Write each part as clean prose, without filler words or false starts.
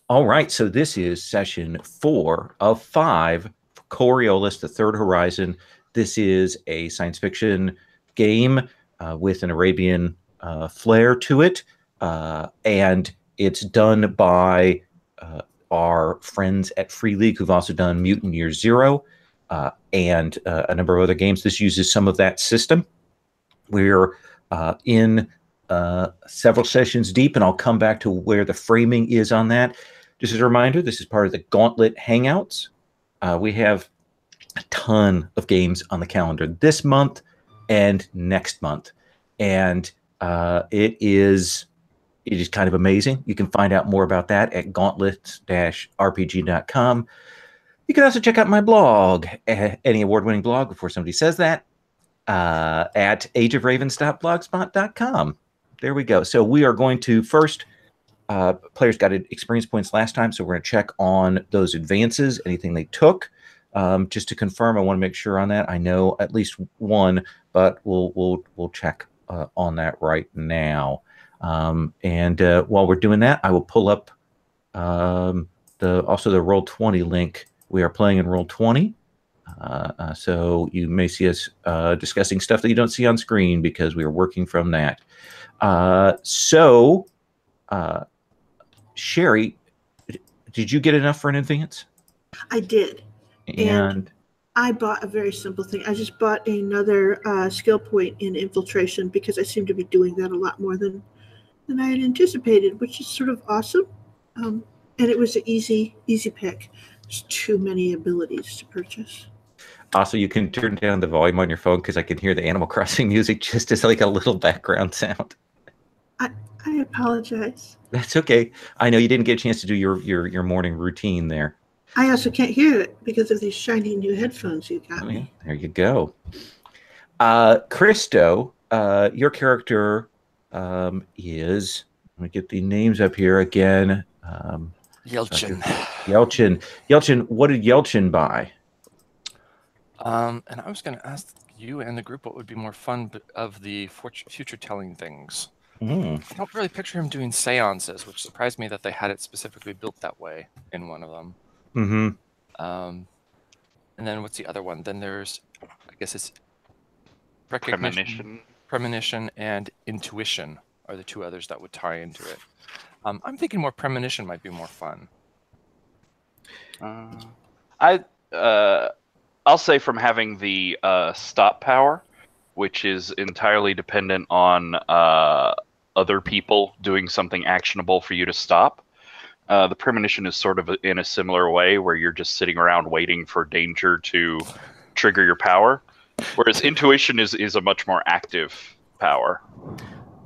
All right, so this is session 4 of 5 for Coriolis, the Third Horizon. This is a science fiction game with an Arabian flair to it, and it's done by our friends at Free League who've also done Mutant Year Zero and a number of other games. This uses some of that system. We're in several sessions deep, and I'll come back to where the framing is on that. Just as a reminder, this is part of the Gauntlet Hangouts. We have a ton of games on the calendar this month and next month, and it is kind of amazing. You can find out more about that at gauntlet-rpg.com. You can also check out my blog, any award-winning blog before somebody says that, at ageofravens.blogspot.com. There we go. So we are going to first, players got experience points last time, so we're going to check on those advances, anything they took. Just to confirm, I want to make sure on that. I know at least one, but we'll check on that right now. And while we're doing that, I will pull up also the Roll20 link. We are playing in Roll20. So you may see us discussing stuff that you don't see on screen because we are working from that. Sherry, did you get enough for an advance? I did. And I bought a very simple thing. I just bought another skill point in infiltration because I seem to be doing that a lot more than I had anticipated, which is sort of awesome. And it was an easy pick. There's too many abilities to purchase. Also, you can turn down the volume on your phone because I can hear the Animal Crossing music just as like a little background sound. I apologize. That's okay. I know you didn't get a chance to do your morning routine there. I also can't hear it because of these shiny new headphones you got me. There you go. Christo, your character is, let me get the names up here again. Yelchin. Yelchin, what did Yelchin buy? And I was going to ask you and the group what would be more fun of the future telling things. I don't really picture him doing seances, which surprised me that they had it specifically built that way in one of them. And then what's the other one? Then there's, I guess it's recognition, premonition, and intuition are the two others that would tie into it. I'm thinking more premonition might be more fun. I'll say from having the stop power, which is entirely dependent on other people doing something actionable for you to stop. The premonition is sort of in a similar way, where you're just sitting around waiting for danger to trigger your power, whereas intuition is a much more active power.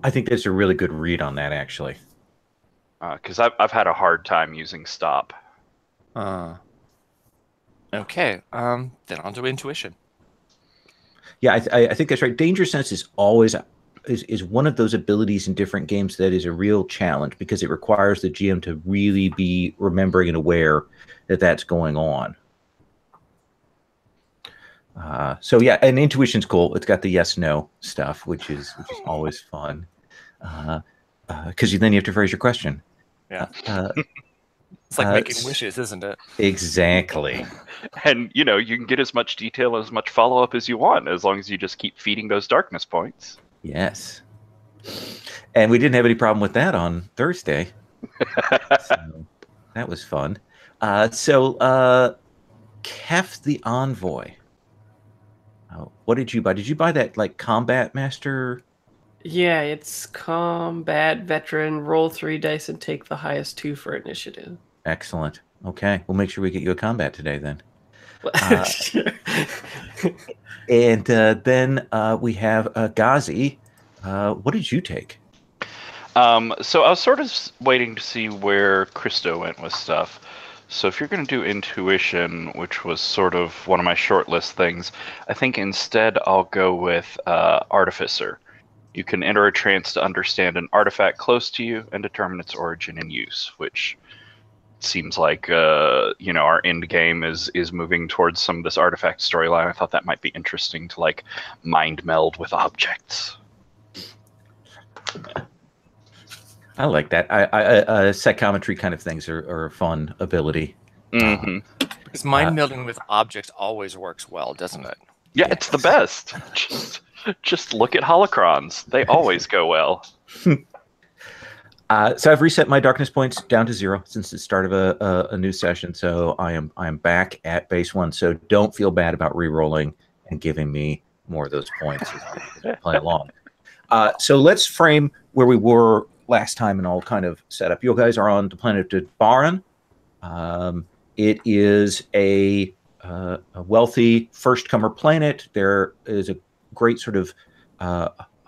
I think that's a really good read on that, actually. Because I've had a hard time using stop. Okay, then on to intuition. Yeah, I think that's right. Danger sense is always is one of those abilities in different games that is a real challenge because it requires the GM to really be remembering and aware that that's going on. So yeah, and intuition's cool. It's got the yes/no stuff, which is always fun. Because then you have to phrase your question. Yeah. It's like making wishes, isn't it? Exactly. And, you can get as much detail, as much follow-up as you want, as long as you just keep feeding those darkness points. Yes. And we didn't have any problem with that on Thursday. So that was fun. Kef the Envoy. What did you buy? Did you buy that, like, Combat Master? Yeah, it's Combat Veteran, roll 3 dice and take the highest 2 for initiative. Excellent. Okay, we'll make sure we get you a combat today then. And then we have Ghazi. What did you take? So I was sort of waiting to see where Christo went with stuff. So if you're going to do intuition, which was sort of one of my shortlist things, I think instead I'll go with Artificer. You can enter a trance to understand an artifact close to you and determine its origin and use, which seems like our end game is moving towards some of this artifact storyline. I thought that might be interesting to like mind meld with objects. I like that. Psychometry kind of things are a fun ability. Because mind melding with objects always works well, doesn't it? Yeah, it's the best. Just look at holocrons. They always go well. So I've reset my darkness points down to 0 since the start of a new session. So I am back at base 1. So don't feel bad about re-rolling and giving me more of those points as we play along. So let's frame where we were last time, and I'll kind of set up. You guys are on the planet Debaran. It is a wealthy first-comer planet. There is a great sort of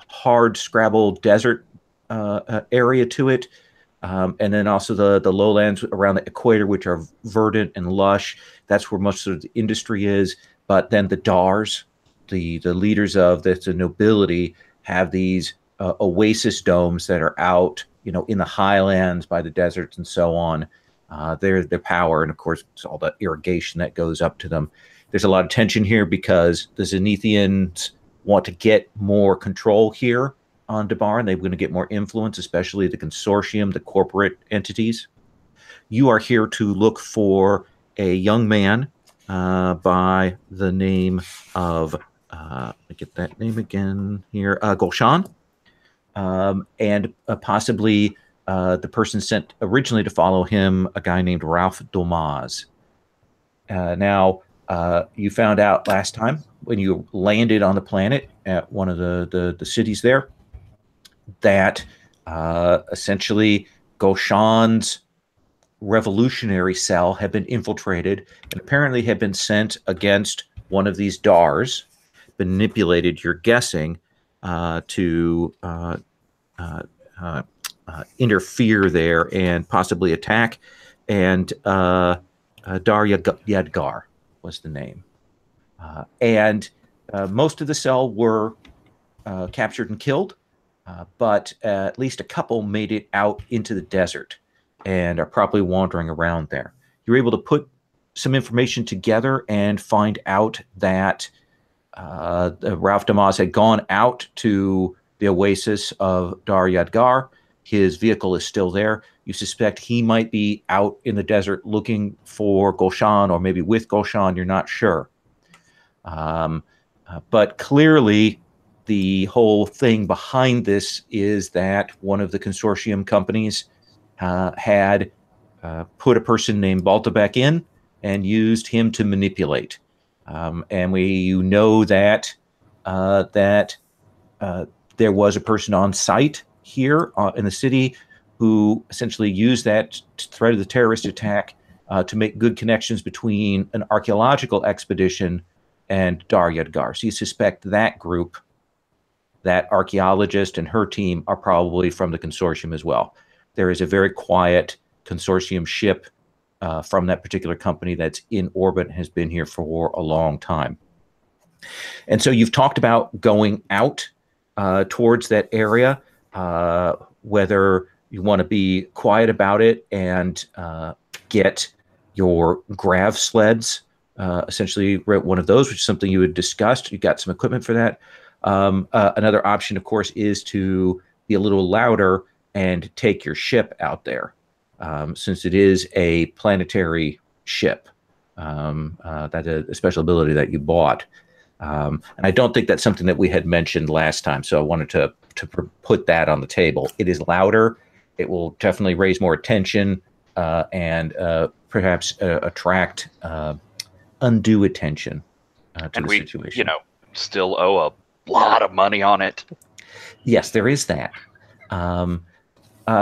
hard scrabble desert area to it, and then also the lowlands around the equator, which are verdant and lush. That's where most of the industry is. But then the Dars, the leaders of the nobility, have these oasis domes that are out, in the highlands by the deserts and so on. Their power, and of course, it's all the irrigation that goes up to them. There's a lot of tension here because the Zenithians want to get more control here on Debaran. They're going to get more influence, especially the consortium, the corporate entities. You are here to look for a young man by the name of, let me get that name again here, Gulshan, and possibly the person sent originally to follow him, a guy named Ralph Domaz. Now, you found out last time when you landed on the planet at one of the cities there that essentially Gulshan's revolutionary cell had been infiltrated and apparently had been sent against one of these Dars, manipulated, you're guessing, to interfere there and possibly attack. And Dar Yadgar was the name. And most of the cell were captured and killed, but at least a couple made it out into the desert and are probably wandering around there. You're able to put some information together and find out that Ralph Damas had gone out to the oasis of Dar Yadgar. His vehicle is still there. You suspect he might be out in the desert looking for Gulshan, or maybe with Gulshan. You're not sure. But clearly, the whole thing behind this is that one of the consortium companies had put a person named Baltabek in and used him to manipulate. And you know that there was a person on site here in the city who essentially used that threat of the terrorist attack to make good connections between an archaeological expedition and Dar Yadgar. So you suspect that group, that archaeologist and her team, are probably from the consortium as well. There is a very quiet consortium ship from that particular company that's in orbit and has been here for a long time. And so you've talked about going out towards that area, whether you want to be quiet about it and get your grav sleds, essentially one of those, which is something you had discussed. You got some equipment for that. Another option, of course, is to be a little louder and take your ship out there, since it is a planetary ship. That's a special ability that you bought. And I don't think that's something that we had mentioned last time, so I wanted to put that on the table. It is louder. It will definitely raise more attention and perhaps attract undue attention to the situation. Still owe a lot of money on it. Yes, there is that.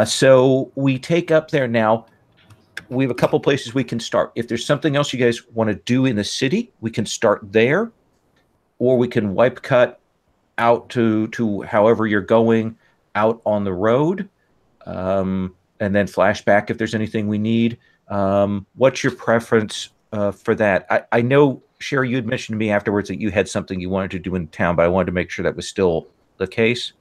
So we take up there now. We have a couple places we can start. If there's something else you guys want to do in the city, we can start there, or we can wipe cut out to however you're going out on the road, and then flashback if there's anything we need. What's your preference for that? I know, Sherry, you had mentioned to me afterwards that you had something you wanted to do in town, but I wanted to make sure that was still the case.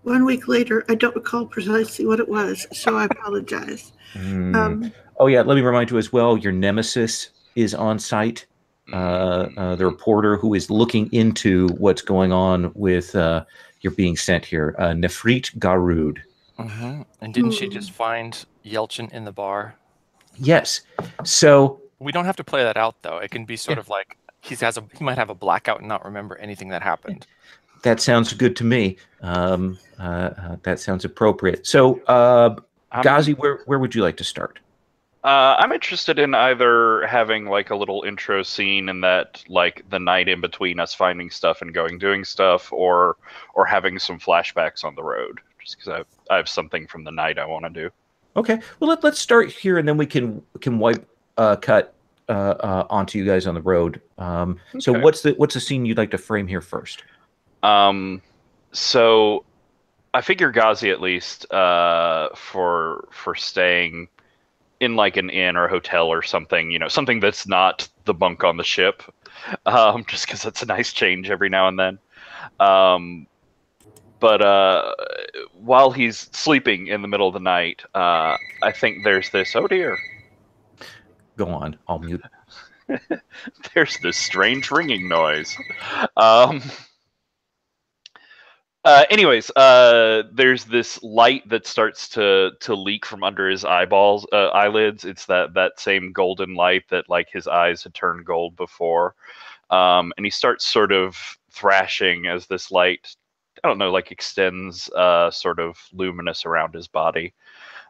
1 week later, I don't recall precisely what it was, so I apologize. Oh, yeah, let me remind you as well, your nemesis is on site. The reporter who is looking into what's going on with you're being sent here. Nefrit Garud. Mm-hmm. And didn't she just find Yelchin in the bar? Yes. So we don't have to play that out, though. It can be sort of like he might have a blackout and not remember anything that happened. That sounds good to me. That sounds appropriate. So, Ghazi, where would you like to start? I'm interested in either having like a little intro scene in that, like the night in between us finding stuff and doing stuff, or having some flashbacks on the road, just because I have something from the night I want to do. Okay, well let's start here, and then we can cut onto you guys on the road. So what's the scene you'd like to frame here first? So I figure Ghazi, at least, for staying in like an inn or a hotel or something, something that's not the bunk on the ship, just because it's a nice change every now and then. But while he's sleeping in the middle of the night, I think there's this, oh dear. Go on, I'll mute. There's this strange ringing noise. Anyways, there's this light that starts to leak from under his eyelids. It's that same golden light that like his eyes had turned gold before. And he starts sort of thrashing as this light, I don't know, like extends sort of luminous around his body.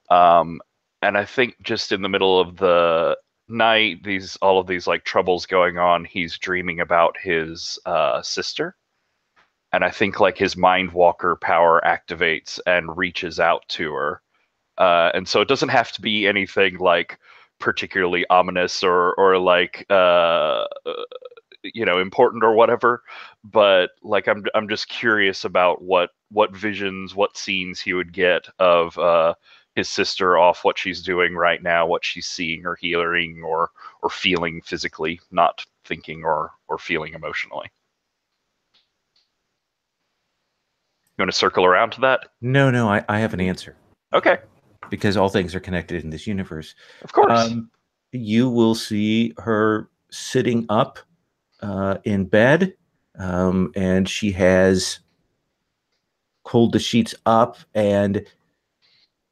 And I think just in the middle of the night, all of these like troubles going on, he's dreaming about his sister. And I think like his mind walker power activates and reaches out to her. And so it doesn't have to be anything like particularly ominous or like important or whatever. But like I'm just curious about what visions, what scenes he would get of his sister off what she's doing right now, what she's seeing or hearing or feeling physically, not thinking or feeling emotionally. You want to circle around to that? No, I have an answer. Okay. Because all things are connected in this universe. Of course. You will see her sitting up in bed, and she has pulled the sheets up, and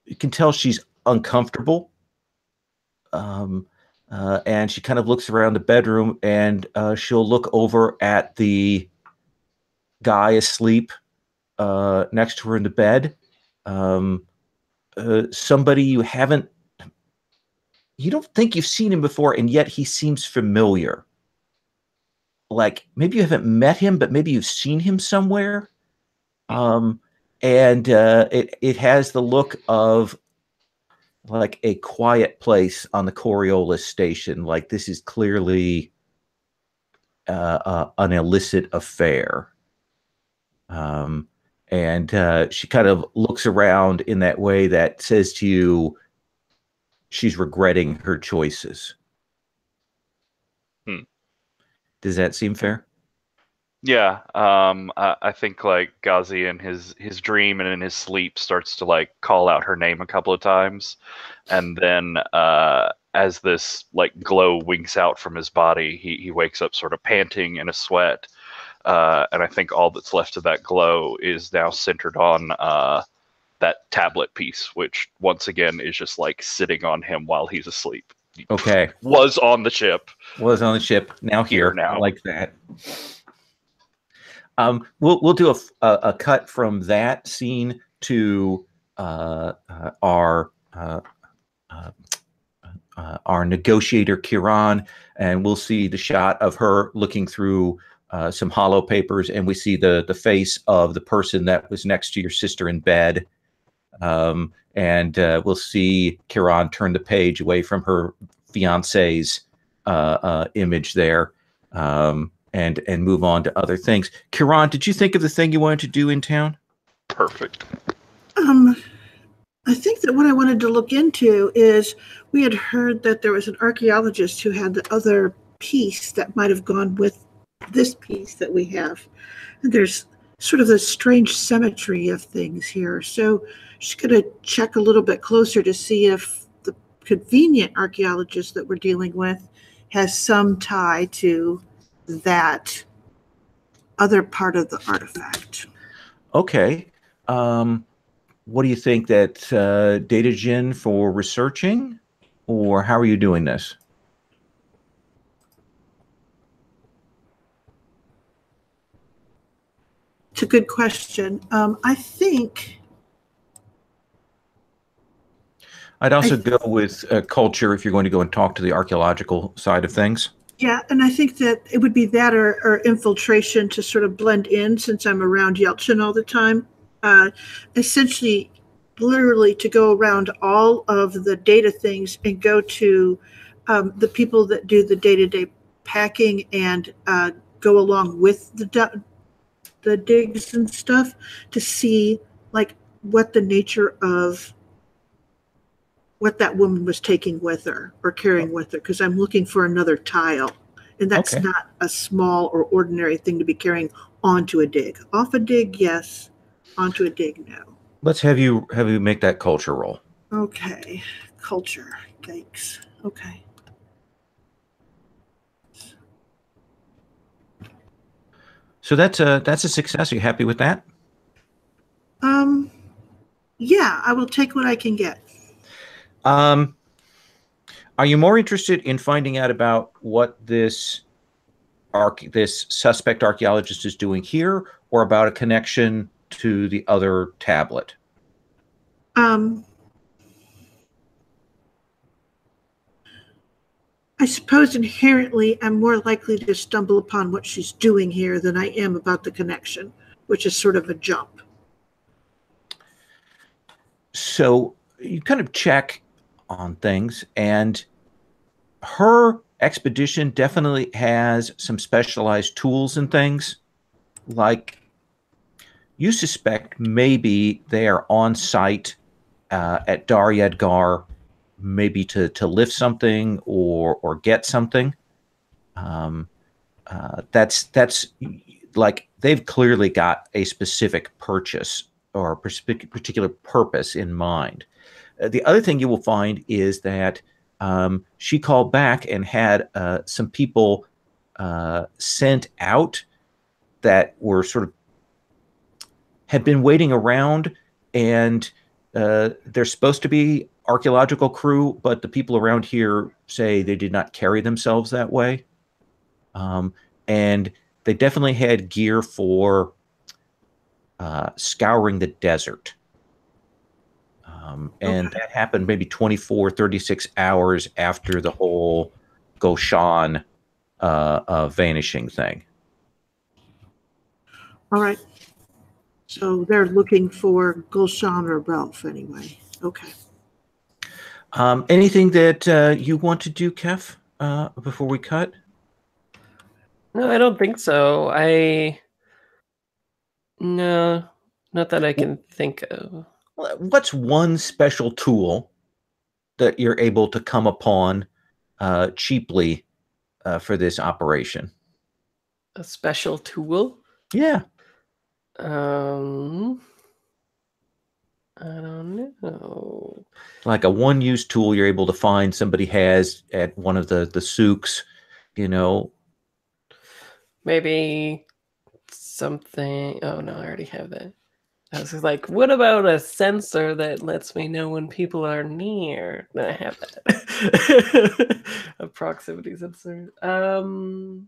you can tell she's uncomfortable. And she kind of looks around the bedroom, and she'll look over at the guy asleep next to her in the bed. Somebody you don't think you've seen him before, and yet he seems familiar. Like maybe you haven't met him, but maybe you've seen him somewhere. And it has the look of like a quiet place on the Coriolis station. Like this is clearly an illicit affair. And she kind of looks around in that way that says to you she's regretting her choices. Does that seem fair? Yeah. I think like Ghazi in his dream and in his sleep starts to like call out her name a couple of times. And then as this like glow winks out from his body, he wakes up sort of panting in a sweat. And I think all that's left of that glow is now centered on that tablet piece, which once again is just like sitting on him while he's asleep. Okay. Was on the ship. Now here. Now. I like that. We'll do a cut from that scene to our negotiator Kiran, and we'll see the shot of her looking through some hollow papers, and we see the face of the person that was next to your sister in bed. And we'll see Kiran turn the page away from her fiance's image there, and move on to other things. Kiran, did you think of the thing you wanted to do in town? Perfect. I think that what I wanted to look into is we had heard that there was an archaeologist who had the other piece that might have gone with this piece that we have. And there's sort of this strange symmetry of things here. So she's going to check a little bit closer to see if the convenient archaeologist that we're dealing with has some tie to that other part of the artifact. Okay. What do you think, that data gen for researching, or how are you doing this? It's a good question. I think I'd also go with culture if you're going to go and talk to the archaeological side of things. Yeah, and I think that it would be that or infiltration to sort of blend in, since I'm around Yelchin all the time. Essentially, literally to go around all of the data things and go to the people that do the day-to-day packing and go along with the digs and stuff to see like what the nature of what that woman was taking with her or carrying with her, because I'm looking for another tile. And that's Okay. not a small or ordinary thing to be carrying onto a dig. Off a dig, yes. Onto a dig, no. Let's have you make that culture roll. Okay. Culture. Yikes. Okay. So that's a success. Are you happy with that? Yeah, I will take what I can get. Are you more interested in finding out about what this suspect archaeologist is doing here, or about a connection to the other tablet? I suppose inherently I'm more likely to stumble upon what she's doing here than I am about the connection, which is sort of a jump. So you kind of check on things, and her expedition definitely has some specialized tools and things. Like, you suspect maybe they are on site at Dar Yedgar, maybe to lift something or get something. That's like, they've clearly got a specific purchase or particular purpose in mind. The other thing you will find is that she called back and had some people sent out that were sort of had been waiting around, and they're supposed to be archaeological crew, but the people around here say they did not carry themselves that way. And they definitely had gear for scouring the desert. And that happened maybe 24, 36 hours after the whole Goshan vanishing thing. All right. So they're looking for Gulshan or Ralph anyway. Okay. Anything that you want to do, Kef, before we cut? No, I don't think so. No, not that I can think of. What's one special tool that you're able to come upon cheaply for this operation? A special tool? Yeah. I don't know. Like a one-use tool you're able to find somebody has at one of the souks, you know. Maybe something. Oh no, I already have that. I was like, what about a sensor that lets me know when people are near? No, I have that. A proximity sensor. I don't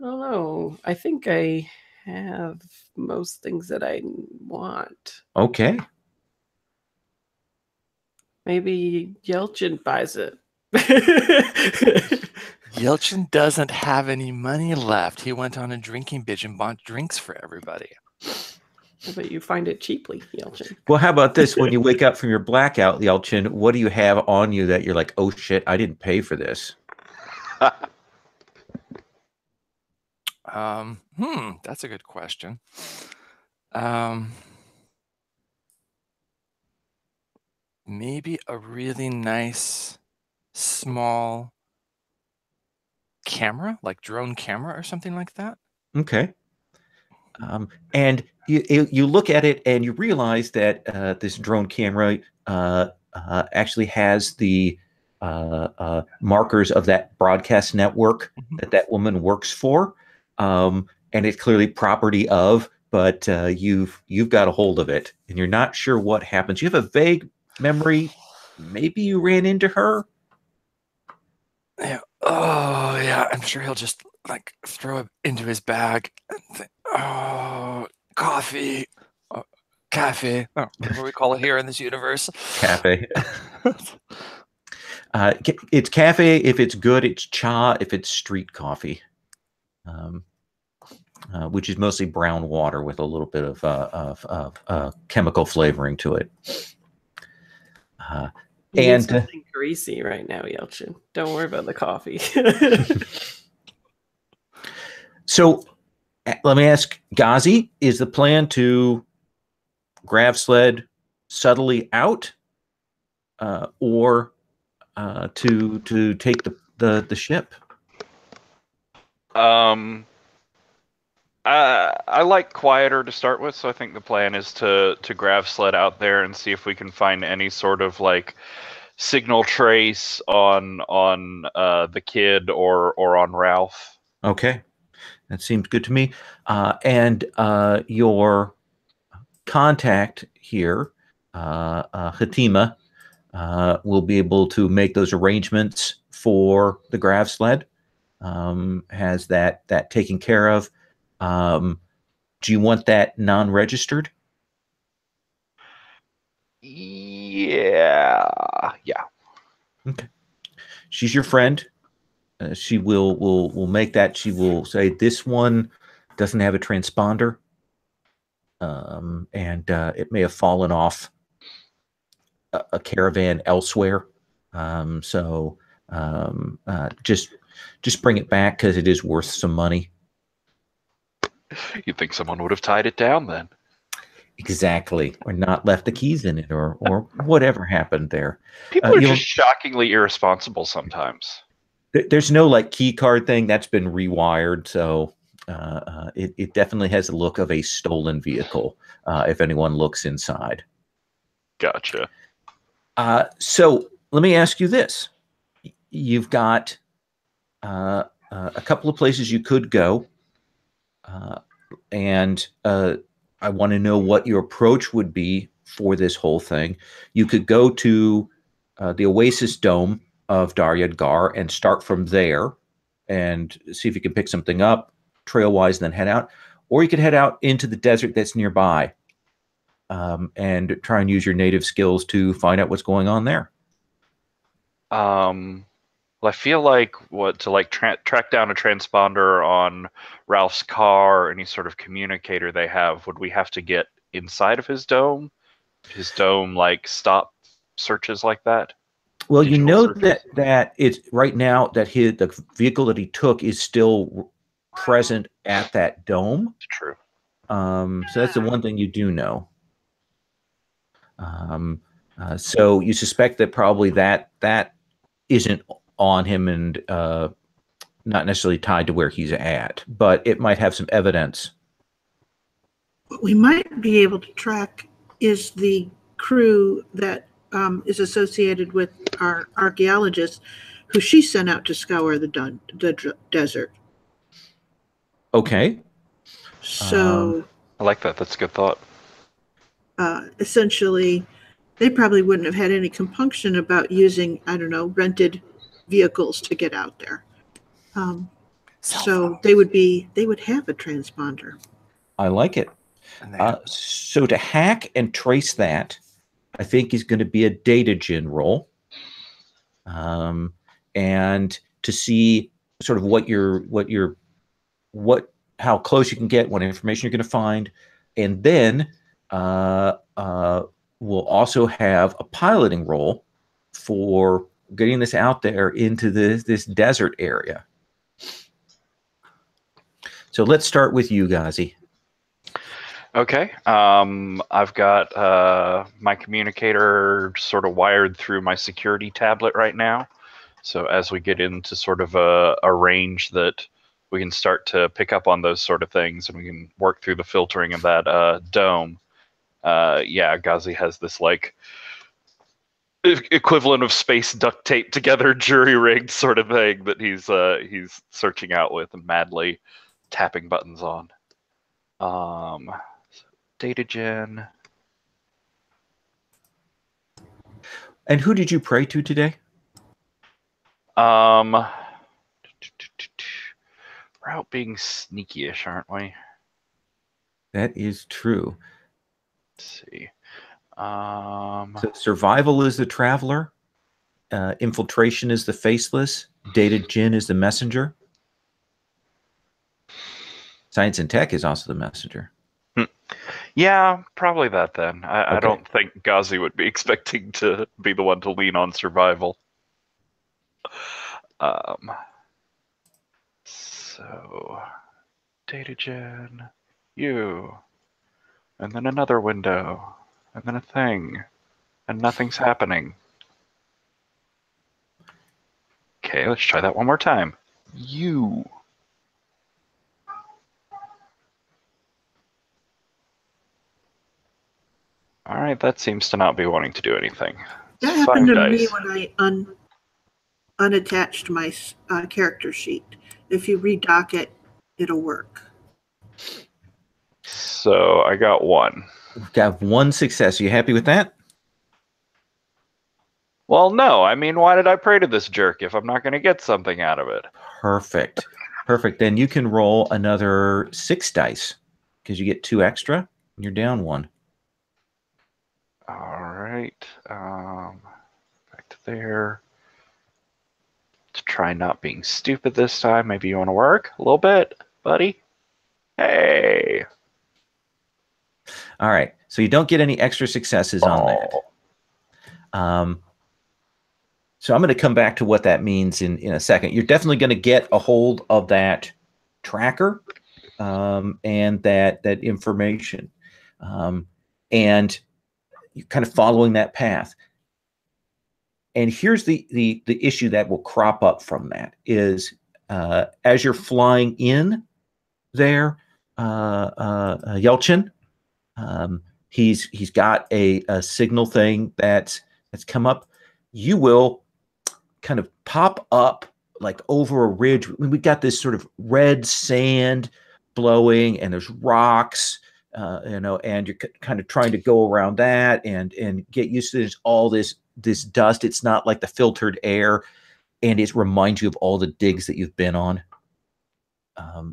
know. I think I have most things that I want. Okay. Maybe Yelchin buys it. Yelchin doesn't have any money left. He went on a drinking binge and bought drinks for everybody. But you find it cheaply, Yelchin. Well, how about this? When you wake up from your blackout, Yelchin, what do you have on you that you're like, oh shit, I didn't pay for this? That's a good question. Maybe a really nice small camera, like drone camera or something like that. Okay. And you look at it and you realize that this drone camera actually has the markers of that broadcast network that woman works for. And it's clearly property of, but you've got a hold of it, and you're not sure what happens. You have a vague memory. Maybe you ran into her. Yeah. Oh, yeah. I'm sure he'll just like throw it into his bag and think, oh, coffee. Cafe. Oh, whatever we call it here in this universe. Cafe. It's cafe if it's good. It's cha if it's street coffee, which is mostly brown water with a little bit of chemical flavoring to it. You need And something greasy right now, Yelchin. Don't worry about the coffee. So let me ask Ghazi, is the plan to grav sled subtly out or to take the ship? I like quieter to start with, so I think the plan is to grav sled out there and see if we can find any sort of like signal trace on the kid or on Ralph. Okay, that seems good to me. And your contact here, Hatima, will be able to make those arrangements for the grav sled. Has that taken care of. Do you want that non-registered? Yeah. Okay. She's your friend. She will make that. She will say this one doesn't have a transponder, and it may have fallen off a caravan elsewhere. So just bring it back because it is worth some money. You'd think someone would have tied it down then. Exactly, or not left the keys in it, or whatever happened there. People are just shockingly irresponsible sometimes. There's no like key card thing that's been rewired, so it definitely has the look of a stolen vehicle. If anyone looks inside. Gotcha. So let me ask you this: you've got a couple of places you could go, and I want to know what your approach would be for this whole thing. You could go to the Oasis Dome of Daryadgar and start from there and see if you can pick something up trail-wise and then head out. Or you could head out into the desert that's nearby and try and use your native skills to find out what's going on there. Well, I feel like track down a transponder on Ralph's car or any sort of communicator they have, would we have to get inside of his dome? His dome like stop searches like that? Well, you know searches? that it's right now that the vehicle that he took is still present at that dome. It's true. So that's the one thing you do know. So you suspect that probably that isn't on him and not necessarily tied to where he's at, but it might have some evidence. What we might be able to track is the crew that is associated with our archaeologist, who she sent out to scour the desert. Okay. So I like that. That's a good thought. Essentially, they probably wouldn't have had any compunction about using, I don't know, rented vehicles to get out there. So they would have a transponder. I like it. So to hack and trace that, I think is going to be a data gen roll, and to see sort of how close you can get, what information you're going to find, and then we'll also have a piloting role for getting this out there into this desert area. So let's start with you, Ghazi. Okay. I've got my communicator sort of wired through my security tablet right now. So as we get into sort of a range that we can start to pick up on those sort of things, and we can work through the filtering of that dome. Yeah, Ghazi has this like equivalent of space duct tape together jury rigged sort of thing that he's searching out with and madly tapping buttons on. Data gen. And who did you pray to today? We're out being sneaky-ish, aren't we? That is true. Let's see. So survival is the traveler. Infiltration is the faceless. Data gen is the messenger. Science and tech is also the messenger. Yeah, probably that then. I Okay. don't think Ghazi would be expecting to be the one to lean on survival. So, data gen, you, and then another window, and then a thing, and nothing's happening. Okay, let's try that one more time. You. All right, that seems to not be wanting to do anything. That happened to me dice. when I unattached my character sheet. If you redock it, it'll work. So I got one. We've got one success. Are you happy with that? Well, no. I mean, why did I pray to this jerk if I'm not going to get something out of it? Perfect. Perfect. Then you can roll another 6 dice because you get 2 extra and you're down 1. All right. Back to there. To try not being stupid this time. Maybe you want to work a little bit, buddy? Hey. All right. So you don't get any extra successes on that. So I'm going to come back to what that means in a second. You're definitely going to get a hold of that tracker and that information. And you're kind of following that path. And here's the issue that will crop up from that is as you're flying in there, Yelchin, he's got a signal thing that's come up. You will kind of pop up like over a ridge. We've got this sort of red sand blowing, and there's rocks, and you're kind of trying to go around that and get used to all this dust. It's not like the filtered air, and it reminds you of all the digs that you've been on.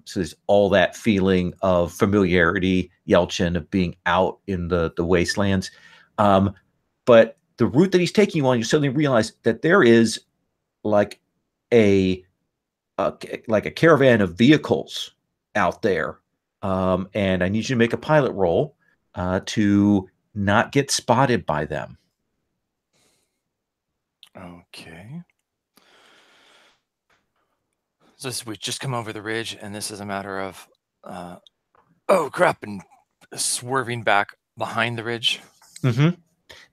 So there's all that feeling of familiarity, Yelchin, of being out in the wastelands. But the route that he's taking you on, you suddenly realize that there is like a caravan of vehicles out there. And I need you to make a pilot roll to not get spotted by them. Okay. So we just come over the ridge, and this is a matter of, oh crap, and swerving back behind the ridge. Mm-hmm.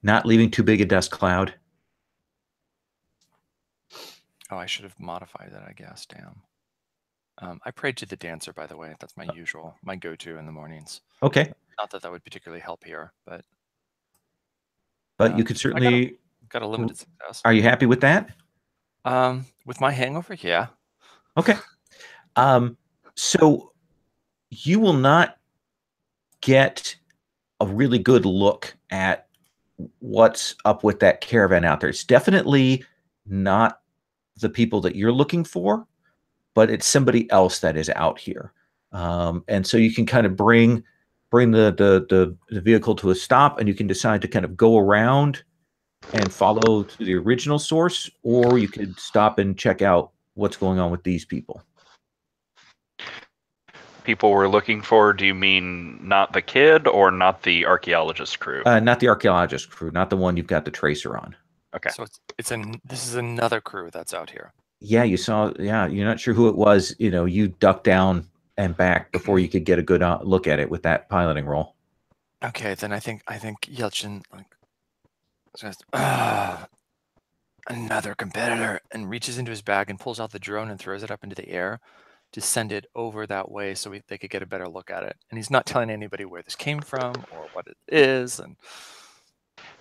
Not leaving too big a dust cloud. Oh, I should have modified that, I guess. Damn. I prayed to the dancer, by the way. That's my usual, my go-to in the mornings. Okay. Not that that would particularly help here, but you could certainly got a limited success. Are you happy with that? With my hangover, yeah. Okay. So you will not get a really good look at what's up with that caravan out there. It's definitely not the people that you're looking for, but it's somebody else that is out here. And so you can kind of bring the vehicle to a stop, and you can decide to kind of go around and follow to the original source, or you could stop and check out what's going on with these people. People we're looking for, do you mean not the kid or not the archaeologist crew? Not the archaeologist crew, not the one you've got the tracer on. Okay. So this is another crew that's out here. Yeah, you saw. Yeah, you're not sure who it was. You ducked down and back before you could get a good look at it with that piloting roll. Okay, then I think Yelchin just, another competitor, and reaches into his bag and pulls out the drone and throws it up into the air to send it over that way so they could get a better look at it. And he's not telling anybody where this came from or what it is. And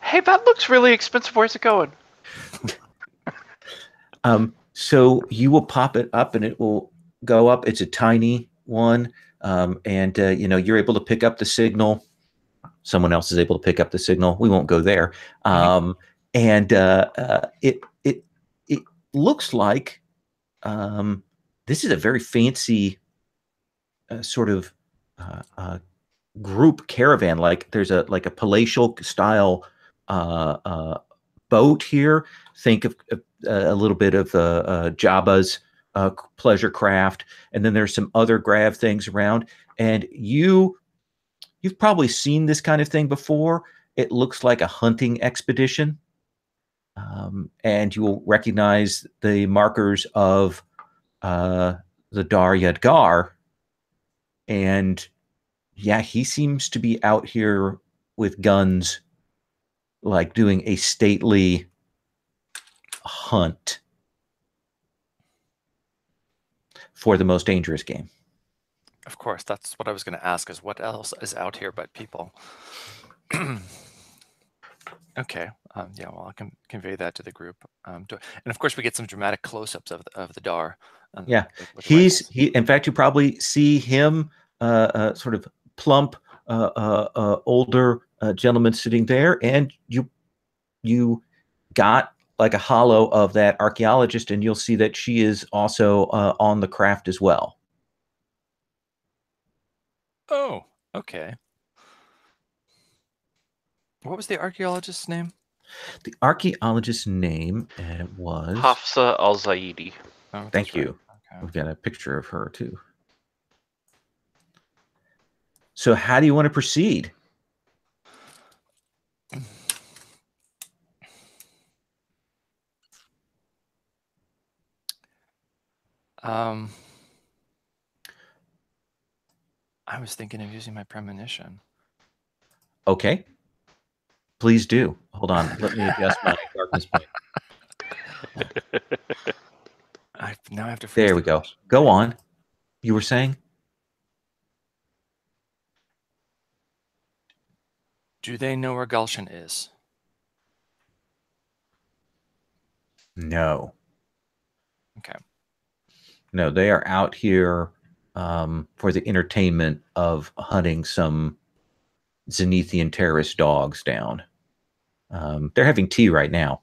hey, that looks really expensive. Where's it going? So you will pop it up, and it will go up. It's a tiny one. and you're able to pick up the signal. Someone else is able to pick up the signal. We won't go there. And it looks like this is a very fancy sort of group caravan. Like there's a palatial style boat here. Think of a little bit of Jabba's pleasure craft, and then there's some other grav things around. And you've probably seen this kind of thing before. It looks like a hunting expedition, and you will recognize the markers of the Dar Yadgar. And yeah, he seems to be out here with guns, like doing a stately hunt for the most dangerous game. Of course, that's what I was going to ask, is what else is out here but people? Okay, yeah, well, I can convey that to the group. And of course, we get some dramatic close-ups of the Dar. Yeah, he. In fact, you probably see him, sort of plump, older gentleman sitting there, and you got like a hollow of that archaeologist, and you'll see that she is also on the craft as well. Oh, okay. What was the archaeologist's name? The archaeologist's name was Hafsa Al-Zaidi. Oh, thank you. Okay. We've got a picture of her too. So how do you want to proceed? I was thinking of using my premonition. Okay. Please do. Hold on. Let me adjust my darkness point. Now I have to. There we go. Go on. You were saying? Do they know where Gulshan is? No. Okay. No, they are out here for the entertainment of hunting some Zenithian terrorist dogs down. They're having tea right now.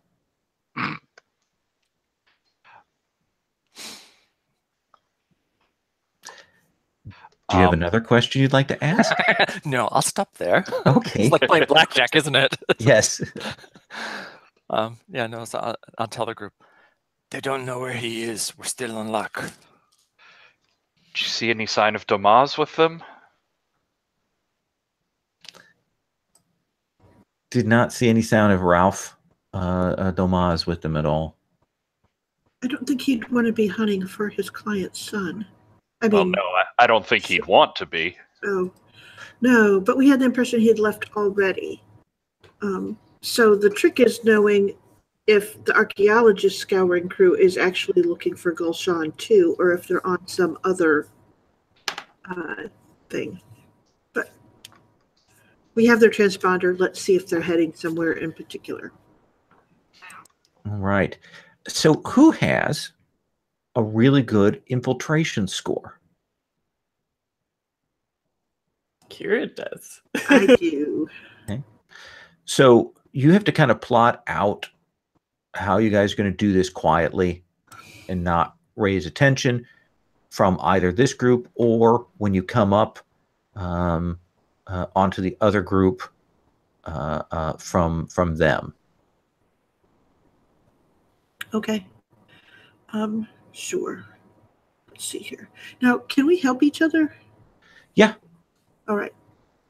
Do you have another question you'd like to ask? No, I'll stop there. Okay. It's like playing blackjack, isn't it? Yes. Yeah, no, so I'll tell the group. They don't know where he is. We're still in luck. Did you see any sign of Damaz with them? Did not see any sound of Ralph Domaz with them at all. I don't think he'd want to be hunting for his client's son. I mean, well, no, I don't think he'd want to be. Oh, no, but we had the impression he had left already. So the trick is knowing if the archaeologist scouring crew is actually looking for Gulshan too, or if they're on some other thing. But we have their transponder. Let's see if they're heading somewhere in particular. All right. So who has a really good infiltration score? Kira does. I do. Okay. So you have to kind of plot out how you guys are going to do this quietly and not raise attention from either this group or when you come up onto the other group from them. Okay. Sure. Let's see here. Now, can we help each other? Yeah. All right.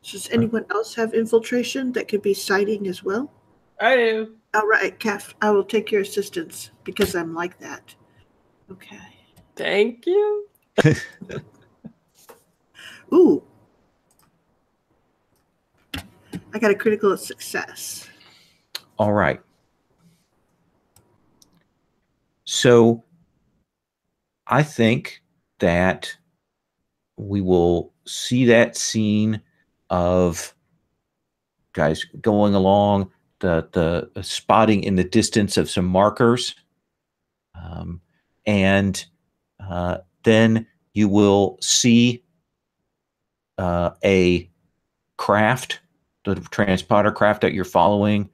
Does anyone else have infiltration that could be sighting as well? I do. All right, Kef, I will take your assistance because I'm like that. Okay. Thank you. Ooh. I got a critical success. All right. So I think that we will see that scene of guys going along, the spotting in the distance of some markers. And then you will see a craft, the transponder craft that you're following.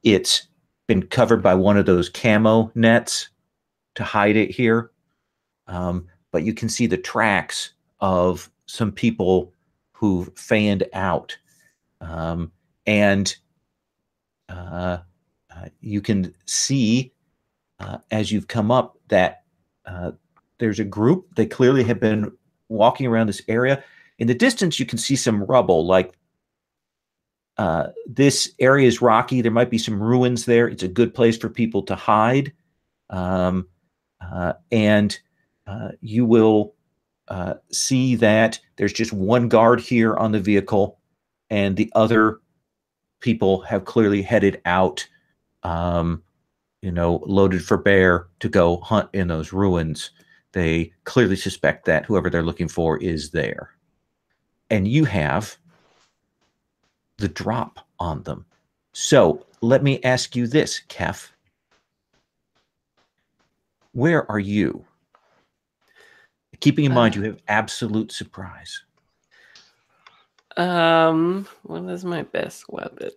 It's been covered by one of those camo nets to hide it here. But you can see the tracks of some people who've fanned out. And you can see as you've come up that there's a group. They clearly have been walking around this area. In the distance, you can see some rubble. Like this area is rocky. There might be some ruins there. It's a good place for people to hide. And you will see that there's just one guard here on the vehicle, and the other people have clearly headed out, loaded for bear to go hunt in those ruins. They clearly suspect that whoever they're looking for is there. And you have the drop on them. So let me ask you this, Kef. Where are you? Keeping in mind you have absolute surprise. What is my best weapon?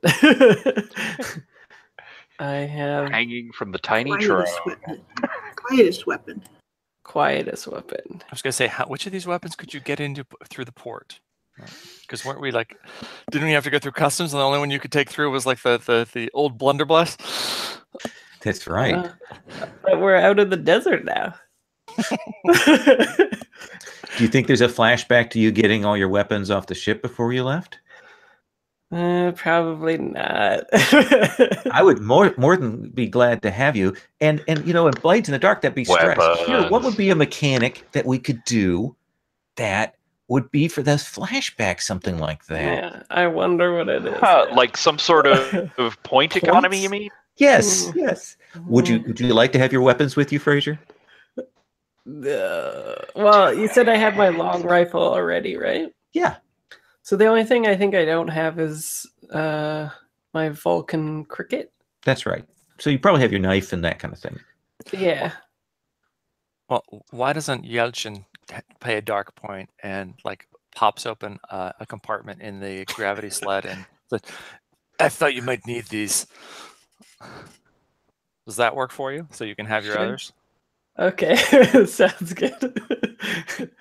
I have hanging from the tiny drone. Quietest weapon. Quietest weapon. I was gonna say, which of these weapons could you get into through the port? Because weren't we like, didn't we have to go through customs, and the only one you could take through was like the old blunderbuss? That's right. But we're out of the desert now. Do you think there's a flashback to you getting all your weapons off the ship before you left? Probably not. I would more than be glad to have you. And in Blades in the Dark, that'd be stressed. Here, what would be a mechanic that we could do that would be for this flashback, something like that? Yeah, I wonder what it is. Like some sort of point economy, you mean? Yes, yes. Would you like to have your weapons with you, Fraser? Well, you said I have my long rifle already, right? Yeah. So the only thing I think I don't have is my Vulcan cricket. That's right. So you probably have your knife and that kind of thing. Yeah. Well, why doesn't Yelchin play a dark point and like pops open a compartment in the gravity sled and like, I thought you might need these. Does that work for you? So you can have your others? Okay, sounds good.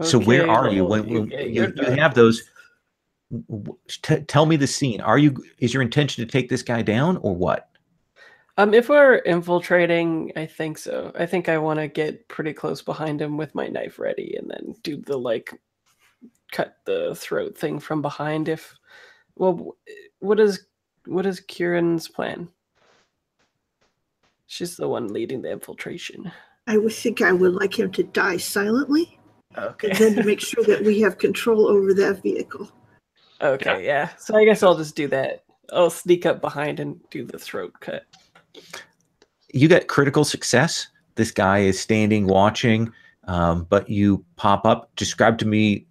So where are you when you have those? Tell me the scene. Is your intention to take this guy down or what? If we're infiltrating, I think so. I think I want to get pretty close behind him with my knife ready, and then do the cut the throat thing from behind. What is Kieran's plan? She's the one leading the infiltration. I would think I would like him to die silently. Okay. And then to make sure that we have control over that vehicle. Okay, yeah. So I guess I'll just do that. I'll sneak up behind and do the throat cut. You got critical success. This guy is standing watching, but you pop up. Describe to me,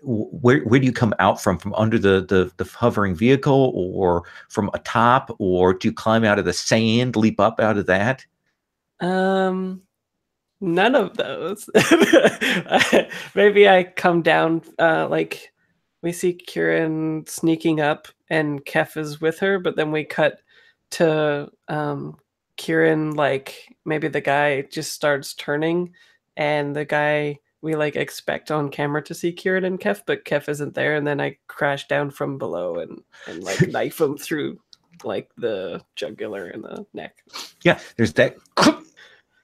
where do you come out from under the hovering vehicle, or from atop, or do you climb out of the sand, leap up out of that? None of those. Maybe I come down, we see Kieran sneaking up and Kef is with her, but then we cut to Kieran, maybe the guy just starts turning, and the guy we expect on camera to see Kieran and Kef, but Kef isn't there, and then I crash down from below and knife him through the jugular and the neck. Yeah, there's that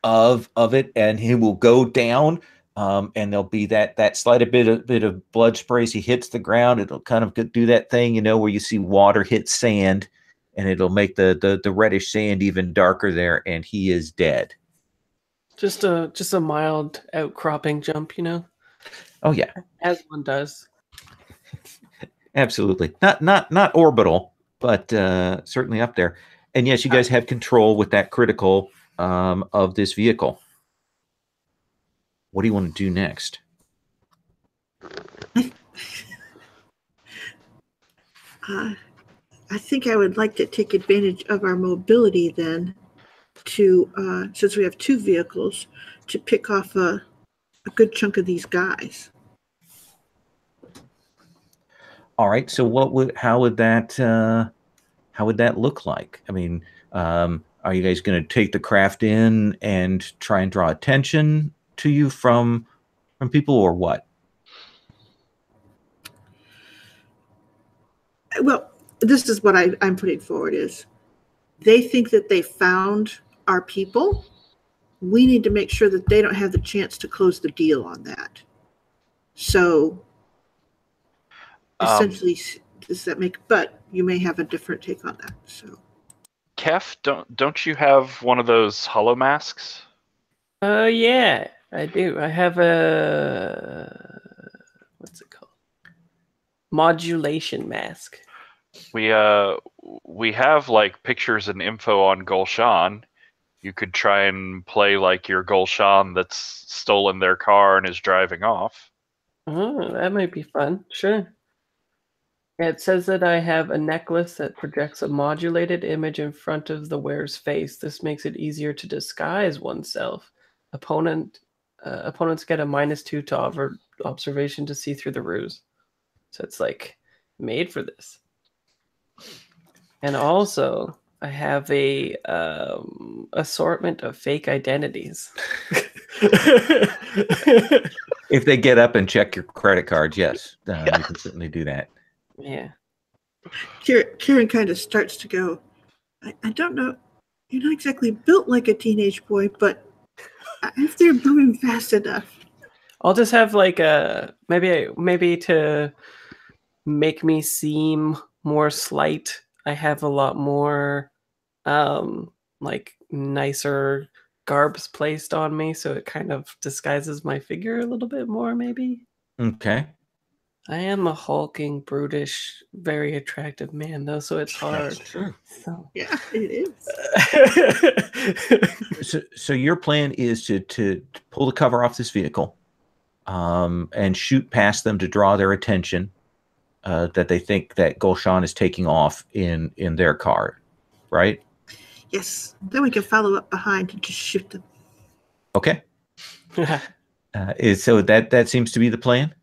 of it, and he will go down, and there'll be that slight bit of blood sprays. He hits the ground. It'll kind of do that thing, where you see water hit sand, and it'll make the reddish sand even darker there, and he is dead. Just a mild outcropping jump, Oh yeah, as one does. Absolutely, not orbital, but certainly up there. And yes, you guys have control with that critical of this vehicle. What do you want to do next? I think I would like to take advantage of our mobility then to, since we have two vehicles, to pick off a a good chunk of these guys. All right. So how would that look like? I mean, are you guys going to take the craft in and try and draw attention to you from people, or what? Well, this is what I'm putting forward is they think that they found our people. We need to make sure that they don't have the chance to close the deal on that. So essentially, does that make, but you may have a different take on that. So Kef, don't you have one of those hollow masks? Yeah, I do. I have a, what's it called? Modulation mask. We have like pictures and info on Gulshan. You could try and play like your Gulshan that's stolen their car and is driving off. Oh, that might be fun. Sure. Yeah, it says that I have a necklace that projects a modulated image in front of the wearer's face. This makes it easier to disguise oneself. Opponents get a -2 to observation to see through the ruse. So it's like made for this. And also, I have a assortment of fake identities. If they get up and check your credit cards, yes, you can certainly do that. Yeah. Kieran kind of starts to go, I don't know, you're not exactly built like a teenage boy, but if they're moving fast enough. I'll just have like a maybe to make me seem more slight. I have a lot more like nicer garbs placed on me, so it kind of disguises my figure a little bit more, maybe. Okay. I am a hulking, brutish, very attractive man, though, so it's hard. That's true. So. Yeah, it is. So your plan is to pull the cover off this vehicle, and shoot past them to draw their attention, that they think that Gulshan is taking off in their car, right? Yes. Then we can follow up behind and just shoot them. Okay. So that seems to be the plan?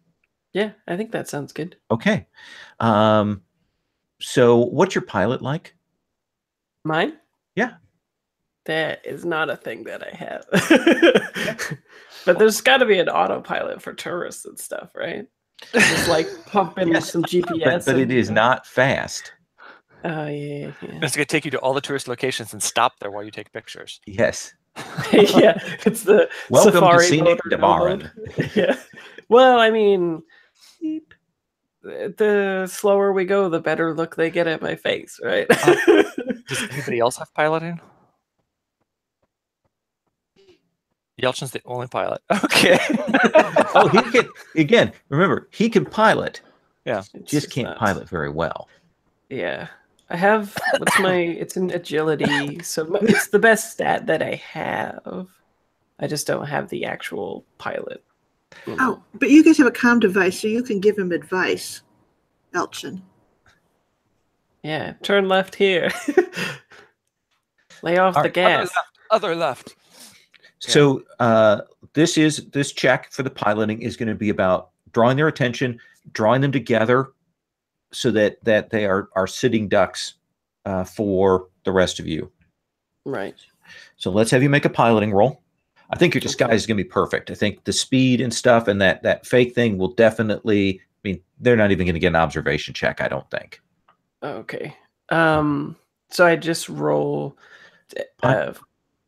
Yeah, I think that sounds good. Okay. So what's your pilot like? Mine? Yeah. That is not a thing that I have. But there's got to be an autopilot for tourists and stuff, right? Just like pumping some GPS. But it is not fast. Oh, yeah. It's going to take you to all the tourist locations and stop there while you take pictures. Yes. Yeah, it's the welcome Safari to scenic Debaran. Yeah. Well, I mean, the slower we go, the better look they get at my face, right? Does anybody else have piloting? Yelchin's the only pilot. Okay. Oh, he can, again, remember, he can pilot. Yeah. Just can't pilot very well. Yeah. I have, it's an agility, so it's the best stat that I have. I just don't have the actual pilot. Oh, but you guys have a comm device, so you can give him advice, Elchin. Yeah, turn left here. Lay off the gas. Other left. So this check for the piloting is going to be about drawing their attention, drawing them together so that they are sitting ducks for the rest of you. Right. So let's have you make a piloting roll. I think your disguise is going to be perfect. I think the speed and stuff and that fake thing will definitely, I mean, they're not even going to get an observation check, I don't think. Okay. So I just roll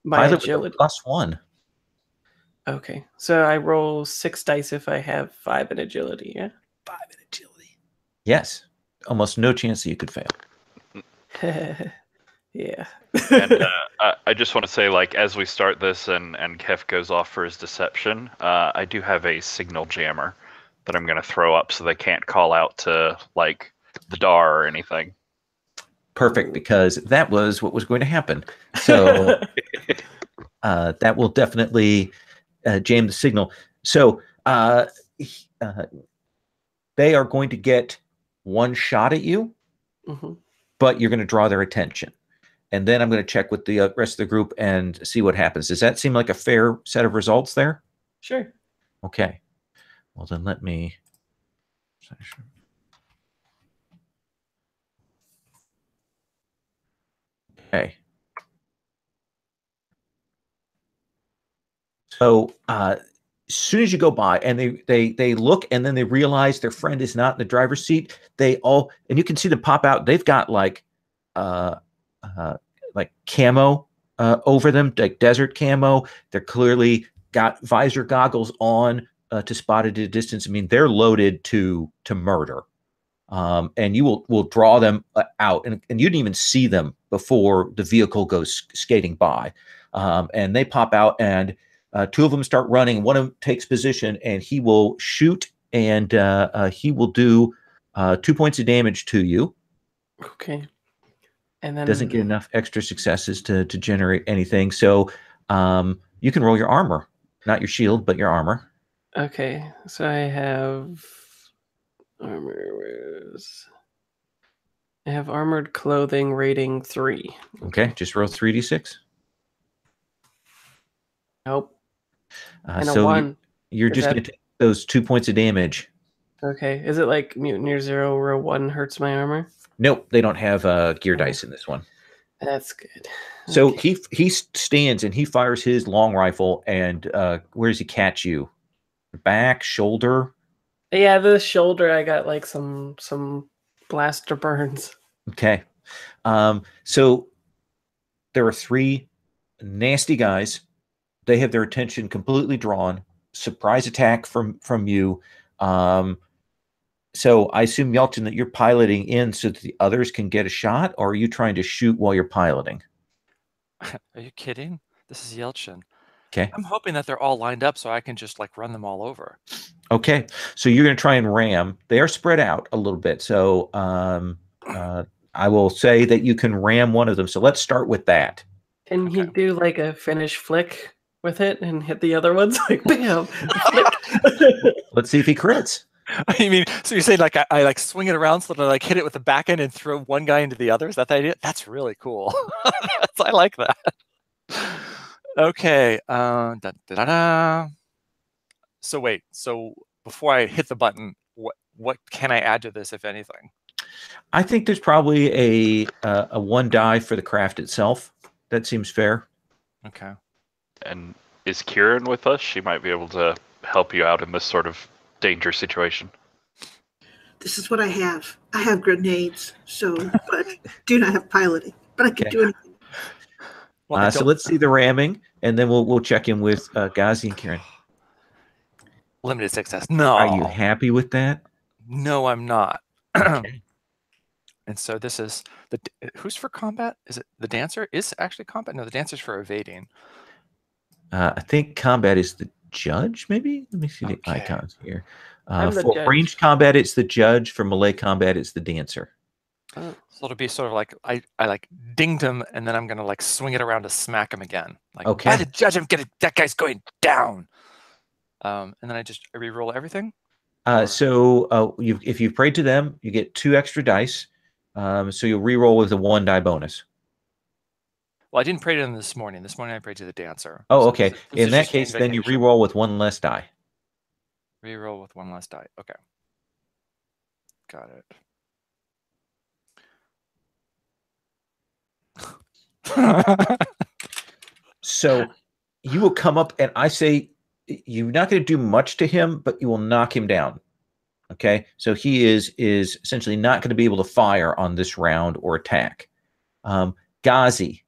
my agility. +1. Okay. So I roll 6 dice if I have 5 in agility, yeah? 5 in agility. Yes. Almost no chance that you could fail. Yeah. And I just want to say, like, as we start this and Kef goes off for his deception, I do have a signal jammer that I'm going to throw up so they can't call out to, like, the DAR or anything. Perfect, because that was what was going to happen. So that will definitely jam the signal. So they are going to get one shot at you, but you're going to draw their attention. And then I'm going to check with the rest of the group and see what happens. Does that seem like a fair set of results there? Sure. Okay. Well, then let me. Okay. So as soon as you go by, and they look, and then they realize their friend is not in the driver's seat. They all, and you can see them pop out. They've got like camo over them, like desert camo. They're clearly got visor goggles on to spot it at a distance. I mean, they're loaded to murder. And you will draw them out, and you didn't even see them before the vehicle goes skating by. And they pop out, and two of them start running. One of them takes position, and he will shoot, and he will do 2 points of damage to you. Okay. And then doesn't get enough extra successes to generate anything. So you can roll your armor, not your shield, but your armor. Okay, so I have armor. I have armored clothing rating 3. Okay, just roll 3d6. Nope. And so a 1. You're just going to take those 2 points of damage. Okay, is it like Mutineer 0 row 1 hurts my armor? Nope, they don't have gear dice in this one. That's good. So okay. He stands and he fires his long rifle, and where does he catch you? Back, shoulder? Yeah, the shoulder. I got like some blaster burns. Okay. So there are 3 nasty guys. They have their attention completely drawn. Surprise attack from you. So I assume, Yelchin, that you're piloting in so that the others can get a shot, or are you trying to shoot while you're piloting? Are you kidding? This is Yelchin. Okay. I'm hoping that they're all lined up so I can just like run them all over. Okay. So you're going to try and ram. They are spread out a little bit. So I will say that you can ram one of them. So let's start with that. Can he do like a finish flick with it and hit the other ones? Like, bam! Let's see if he crits. I mean, so you're saying like I like swing it around so that I like hit it with the back end and throw one guy into the other? Is that the idea? That's really cool. I like that. Okay. So wait. So before I hit the button, what can I add to this, if anything? I think there's probably a 1 die for the craft itself. That seems fair. Okay. And is Kieran with us? She might be able to help you out in this sort of danger situation. This is what I have. I have grenades, but do not have piloting. But I can do anything. Well, so let's see the ramming, and then we'll check in with Ghazi and Kieran. Limited success. No. Are you happy with that? No, I'm not. Okay. And so this is who's for combat? Is it the dancer? Is actually combat? No, the dancer's for evading. I think combat is the judge, maybe? Let me see the icons here. For ranged combat, it's the judge. For melee combat, it's the dancer. So it'll be sort of like I like dinged him, and then I'm gonna like swing it around to smack him again. Like, okay. By the judge, that guy's going down. And then I re-roll everything. So if you prayed to them, you get 2 extra dice. So you'll re-roll with a 1 die bonus. Well, I didn't pray to them this morning. This morning I prayed to the dancer. Oh, okay. In that case, then you re-roll with 1 less die. Re-roll with 1 less die. Okay. Got it. So you will come up, and I say you're not going to do much to him, but you will knock him down. Okay, so he is essentially not going to be able to fire on this round or attack. Ghazi,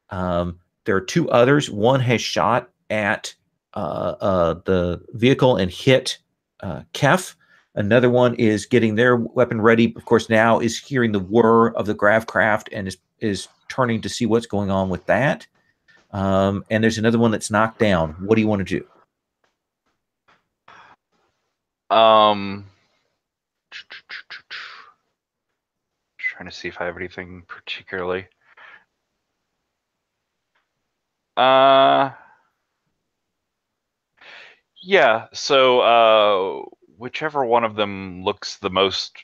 there are 2 others. One has shot at the vehicle and hit Kef. Another one is getting their weapon ready. Of course, now is hearing the whir of the grav craft and is turning to see what's going on with that. And there's another one that's knocked down. What do you want to do? Trying to see if I have anything particularly. Yeah, so whichever one of them looks the most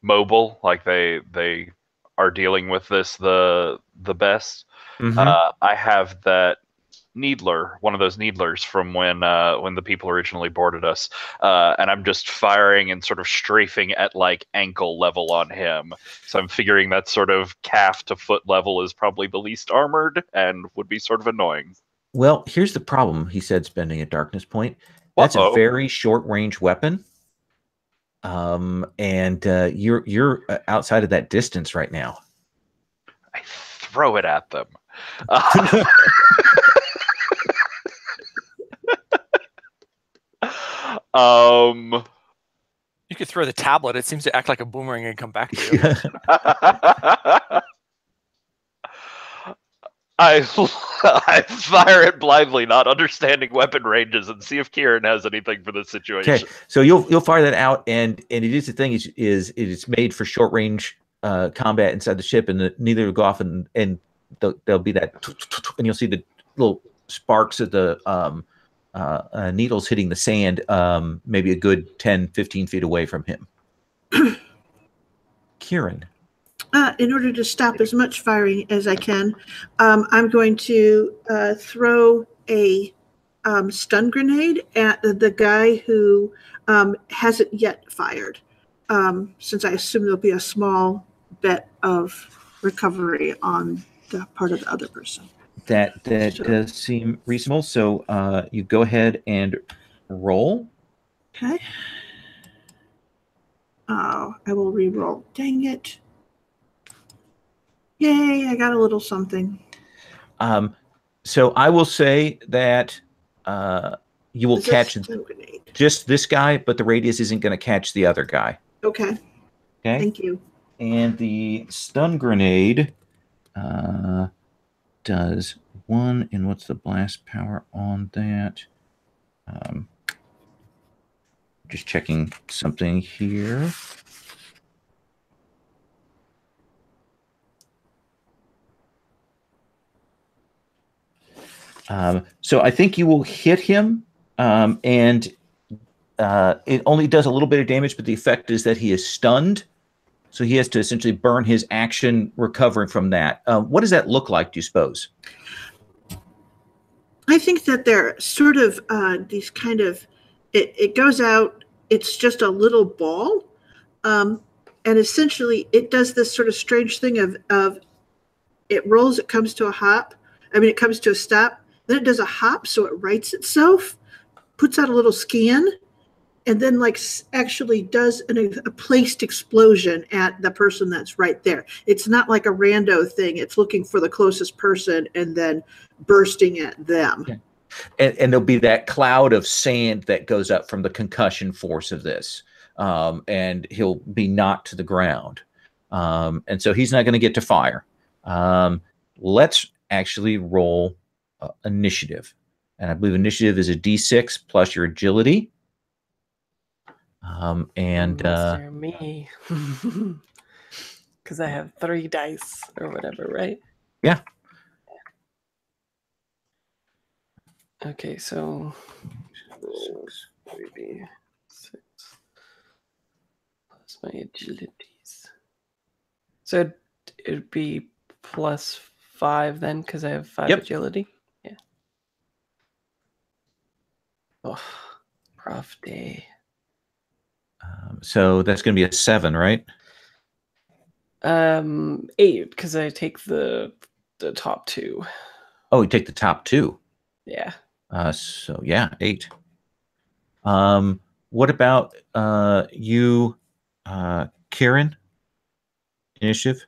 mobile, like they are dealing with this the best. Mm-hmm. I have that needler, one of those needlers from when the people originally boarded us, and I'm just firing and sort of strafing at like ankle level on him. So I'm figuring that sort of calf to foot level is probably the least armored and would be sort of annoying. Well, here's the problem, he said, spending a darkness point. That's a very short range weapon. And you're outside of that distance right now. I throw it at them. You could throw the tablet. It seems to act like a boomerang and come back to you. I fire it blindly, not understanding weapon ranges, and see if Kieran has anything for this situation. Okay, so you'll fire that out, and it is the thing is it is made for short range combat inside the ship, and neither will go off, and there'll be that, and you'll see the little sparks of the needles hitting the sand, maybe a good 10, 15 feet away from him. Kieran. In order to stop as much firing as I can, I'm going to throw a stun grenade at the guy who hasn't yet fired, since I assume there'll be a small bit of recovery on the part of the other person. That does seem reasonable. So you go ahead and roll. Okay. Oh, I will re-roll. Dang it. Yay, I got a little something. So I will say that you will catch just this guy, but the radius isn't going to catch the other guy. Okay. Okay. Thank you. And the stun grenade does 1, and what's the blast power on that? Just checking something here. So I think you will hit him, and it only does a little bit of damage, but the effect is that he is stunned. So he has to essentially burn his action recovering from that. What does that look like, do you suppose? I think that they're sort of these kind of, it goes out, it's just a little ball. And essentially it does this sort of strange thing of it rolls, it comes to a hop. I mean, it comes to a stop. Then it does a hop, so it rights itself, puts out a little scan, and then like actually does a placed explosion at the person that's right there. It's not like a rando thing. It's looking for the closest person and then bursting at them. Yeah. And there'll be that cloud of sand that goes up from the concussion force of this, and he'll be knocked to the ground. And so he's not going to get to fire. Let's actually roll initiative. And I believe initiative is a D6 plus your agility. Mr. Me. Because I have 3 dice or whatever, right? Yeah. Okay, so 3d6 plus my agilities. So it'd be plus 5 then, because I have 5 agility. Yeah. Oh, rough day. So that's going to be a 7, right? 8, because I take the top 2. Oh, you take the top 2. Yeah. So yeah, 8. What about you, Kieran? Initiative?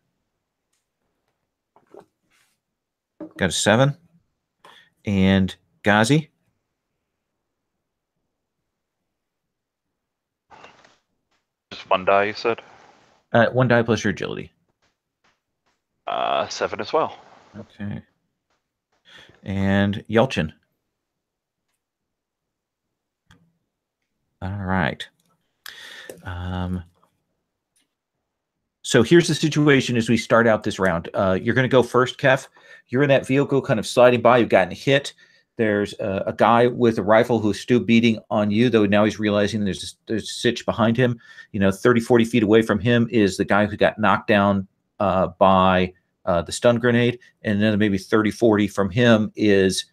Got a 7. And Ghazi? Just 1 die, you said? 1 die plus your agility. 7 as well. Okay. And Yelchin? All right. So here's the situation as we start out this round. You're going to go first, Kef. You're in that vehicle kind of sliding by. You've gotten hit. There's a guy with a rifle who's still beating on you, though now he's realizing there's a sitch behind him. 30, 40 feet away from him is the guy who got knocked down by the stun grenade. And then maybe 30, 40 from him is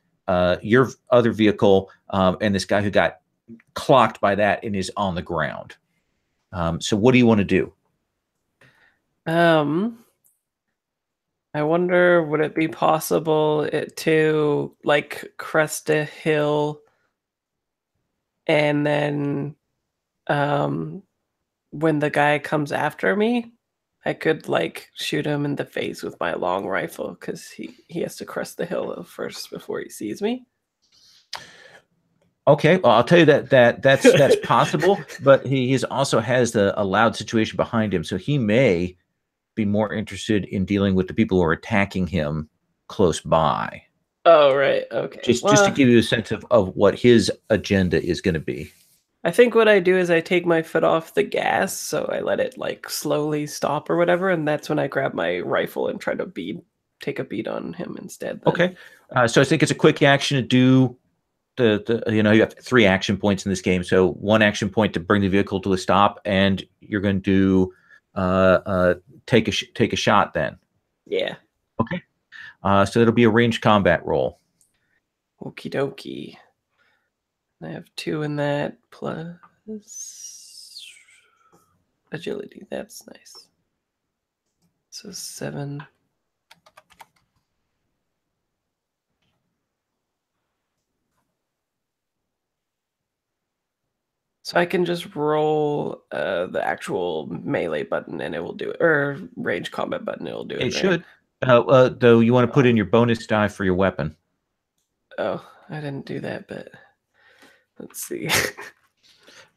your other vehicle, and this guy who got clocked by that and is on the ground. So what do you want to do? I wonder, would it be possible to like crest a hill and then when the guy comes after me, I could like shoot him in the face with my long rifle because he has to crest the hill first before he sees me. Okay, well, I'll tell you that's possible, but he also has a loud situation behind him, so he may be more interested in dealing with the people who are attacking him close by. Oh, right. Okay. Just to give you a sense of what his agenda is going to be. I think what I do is I take my foot off the gas, so I let it like slowly stop or whatever, and that's when I grab my rifle and try to take a beat on him instead. Then. Okay, so I think it's a quick action to do you have 3 action points in this game, so 1 action point to bring the vehicle to a stop, and you're going to take a shot then. Yeah. Okay. So it'll be a ranged combat roll. Okie dokie. I have 2 in that plus agility. That's nice. So 7. So I can just roll the actual melee button and it will do it, or range combat button, it will do it. It should. Though you want to put in your bonus die for your weapon. Oh, I didn't do that, but let's see.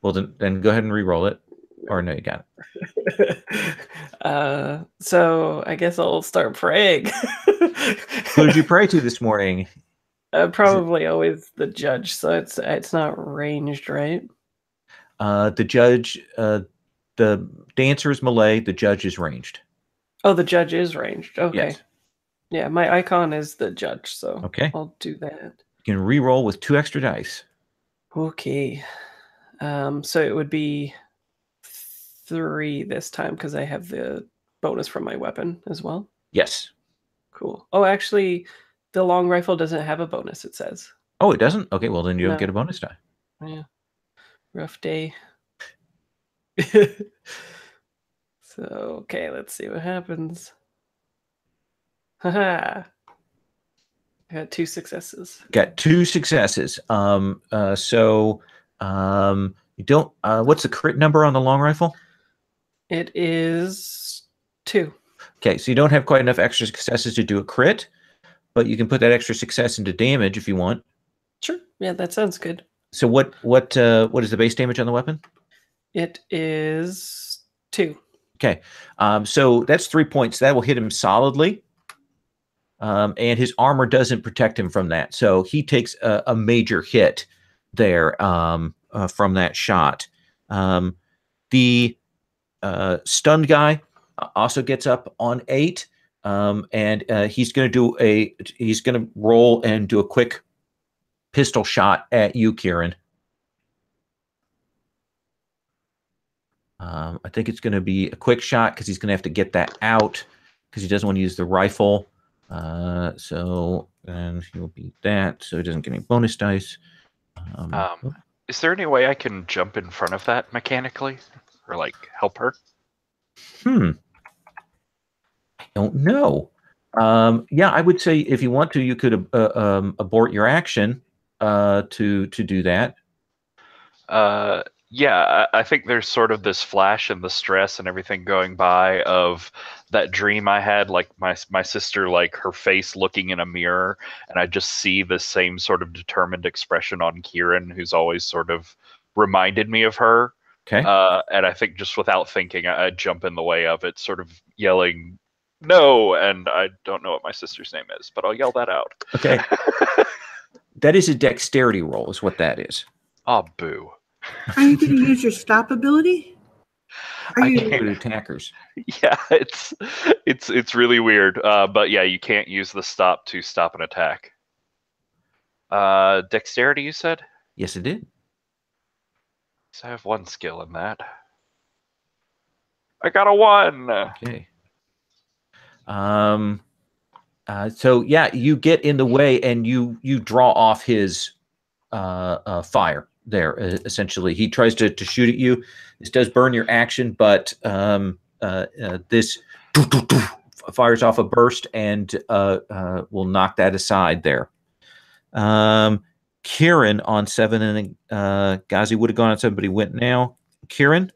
Well, then go ahead and re-roll it. Or no, you got it. So I guess I'll start praying. Who did you pray to this morning? Probably always the judge, so it's not ranged, right? The judge, the dancer is melee, the judge is ranged. Oh, the judge is ranged. Okay. Yes. Yeah, my icon is the judge, so okay. I'll do that. You can re-roll with 2 extra dice. Okay. So it would be 3 this time because I have the bonus from my weapon as well. Yes. Cool. Oh, actually, the long rifle doesn't have a bonus, it says. Oh, it doesn't? Okay, well, then you don't get a bonus die. Yeah. Rough day. So, okay, let's see what happens. Haha. I got 2 successes. Got 2 successes. So you don't what's the crit number on the long rifle? It is 2. Okay, so you don't have quite enough extra successes to do a crit, but you can put that extra success into damage if you want. Sure. Yeah, that sounds good. So what is the base damage on the weapon? It is 2. Okay. So that's 3 points. That will hit him solidly. And his armor doesn't protect him from that. So he takes a major hit there from that shot. The stunned guy also gets up on 8. And he's going to roll and do a quick pistol shot at you, Kieran. I think it's going to be a quick shot because he's going to have to get that out because he doesn't want to use the rifle. So then he'll beat that. So he doesn't get any bonus dice. Is there any way I can jump in front of that mechanically or like help her? I don't know. Yeah, I would say if you want to, you could abort your action to do that. Yeah, I think there's sort of this flash and the stress and everything going by of that dream I had, like my sister, like her face looking in a mirror, and I just see the same sort of determined expression on Kieran, who's always sort of reminded me of her. Okay. And I think just without thinking, I jump in the way of it, sort of yelling, "No!" And I don't know what my sister's name is, but I'll yell that out. Okay. That is a dexterity roll, is what that is. Oh, boo. Are you going to use your stop ability? I can't do attackers. Yeah, it's really weird. But yeah, you can't use the stop to stop an attack. Dexterity, you said? Yes, it did. So I have 1 skill in that. I got a 1. Okay. So yeah, you get in the way and you draw off his fire there. Essentially, he tries to shoot at you. This does burn your action, but this fires off a burst and will knock that aside there. Kieran on 7, and Ghazi would have gone on 7, but he went now. Kieran?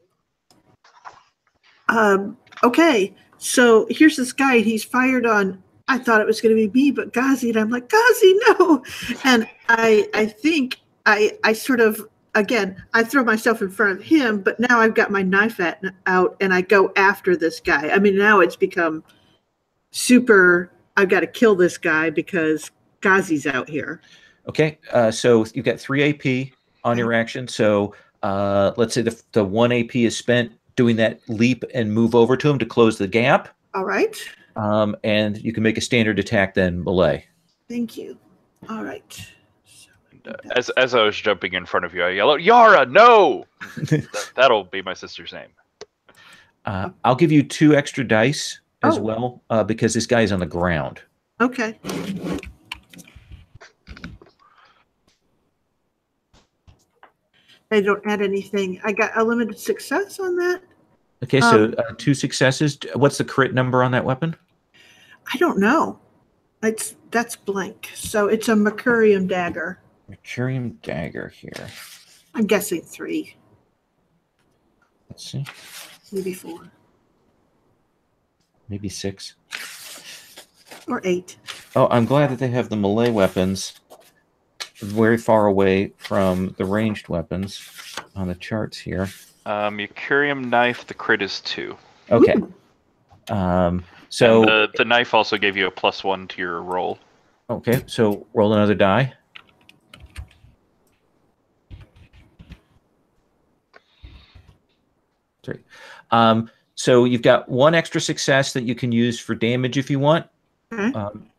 Okay, so here's this guy. He's fired on. I thought it was going to be me, but Ghazi, and I'm like, Ghazi, no! And I think I sort of, again, I throw myself in front of him, but now I've got my knife out and I go after this guy. I mean, now it's become super, I've got to kill this guy because Ghazi's out here. Okay, so you've got 3 AP on your action. So let's say the 1 AP is spent doing that leap and move over to him to close the gap. All right. And you can make a standard attack then, melee. Thank you. All right. As I was jumping in front of you, I yell out, Yara, no! That'll be my sister's name. I'll give you 2 extra dice as well, because this guy's on the ground. Okay. I don't add anything. I got a limited success on that. Okay, so 2 successes. What's the crit number on that weapon? I don't know. That's blank. So it's a Mercurium dagger. Mercurium dagger here. I'm guessing 3. Let's see. Maybe 4. Maybe 6. Or 8. Oh, I'm glad that they have the melee weapons very far away from the ranged weapons on the charts here. Mercurium knife, the crit is 2. Okay. So the knife also gave you a +1 to your roll. Okay, so roll another die. Three. So you've got 1 extra success that you can use for damage if you want.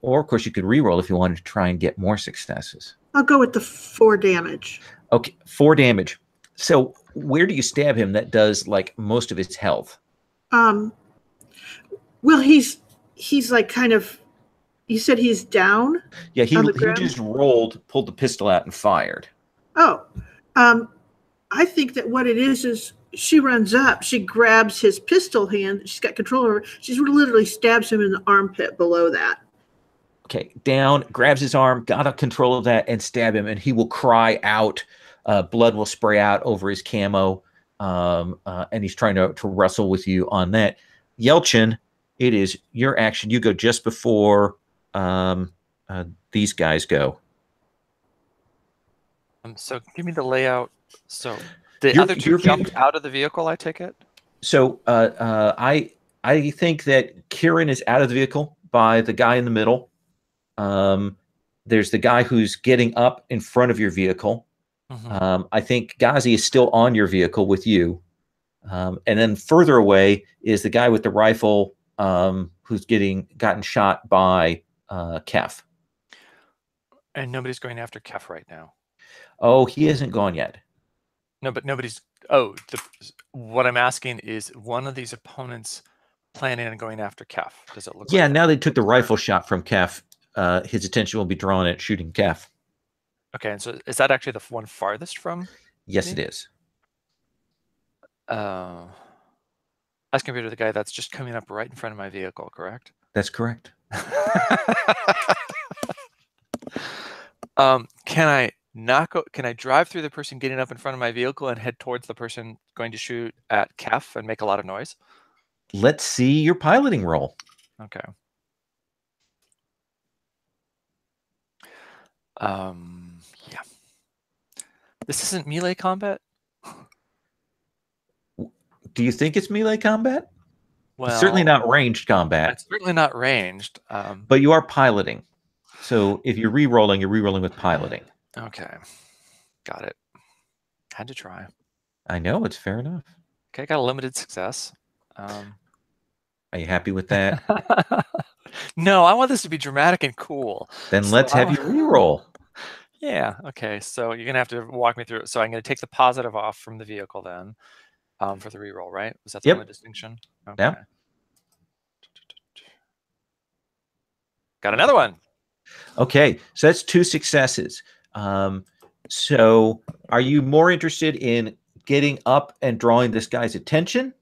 Or, of course, you could reroll if you wanted to try and get more successes. I'll go with the 4 damage. Okay, 4 damage. So where do you stab him that does, like, most of his health? Well, he's like kind of, you said he's down? Yeah, he just pulled the pistol out and fired. Oh, I think that what it is she runs up, she grabs his pistol hand, she's got control over it, she literally stabs him in the armpit below that. Okay, down, grabs his arm, got a control of that, and stab him, and he will cry out. Blood will spray out over his camo, and he's trying to wrestle with you on that. Yelchin, it is your action. You go just before these guys go. So give me the layout. So the other 2 jumped out of the vehicle, I take it? So I think that Kieran is out of the vehicle by the guy in the middle. There's the guy who's getting up in front of your vehicle. Mm-hmm. I think Ghazi is still on your vehicle with you. And then further away is the guy with the rifle who's gotten shot by Kef. And nobody's going after Kef right now. Oh, he hasn't gone yet. No, but nobody's. Oh, what I'm asking is, one of these opponents planning on going after Kef? Does it look? Yeah, now they took the rifle shot from Kef. His attention will be drawn at shooting Kef. Okay, and so is that actually the one farthest from? Yes, it is. As compared to the guy that's just coming up right in front of my vehicle, correct? That's correct. Can I can I drive through the person getting up in front of my vehicle and head towards the person going to shoot at Kef and make a lot of noise? Let's see your piloting roll. Okay. Yeah. This isn't melee combat? Do you think it's melee combat? Well, it's certainly not ranged combat. It's certainly not ranged. But you are piloting. So if you're re-rolling, you're re-rolling with piloting. Okay. Got it. Had to try. I know, it's fair enough. Okay, got a limited success. Are you happy with that? No, I want this to be dramatic and cool. Then let's have you re-roll. Yeah, okay. So you're going to have to walk me through it. So I'm going to take the positive off from the vehicle then for the re-roll, right? Was that the only distinction? Okay. Yep. Got another one. Okay, so that's 2 successes. So are you more interested in getting up and drawing this guy's attention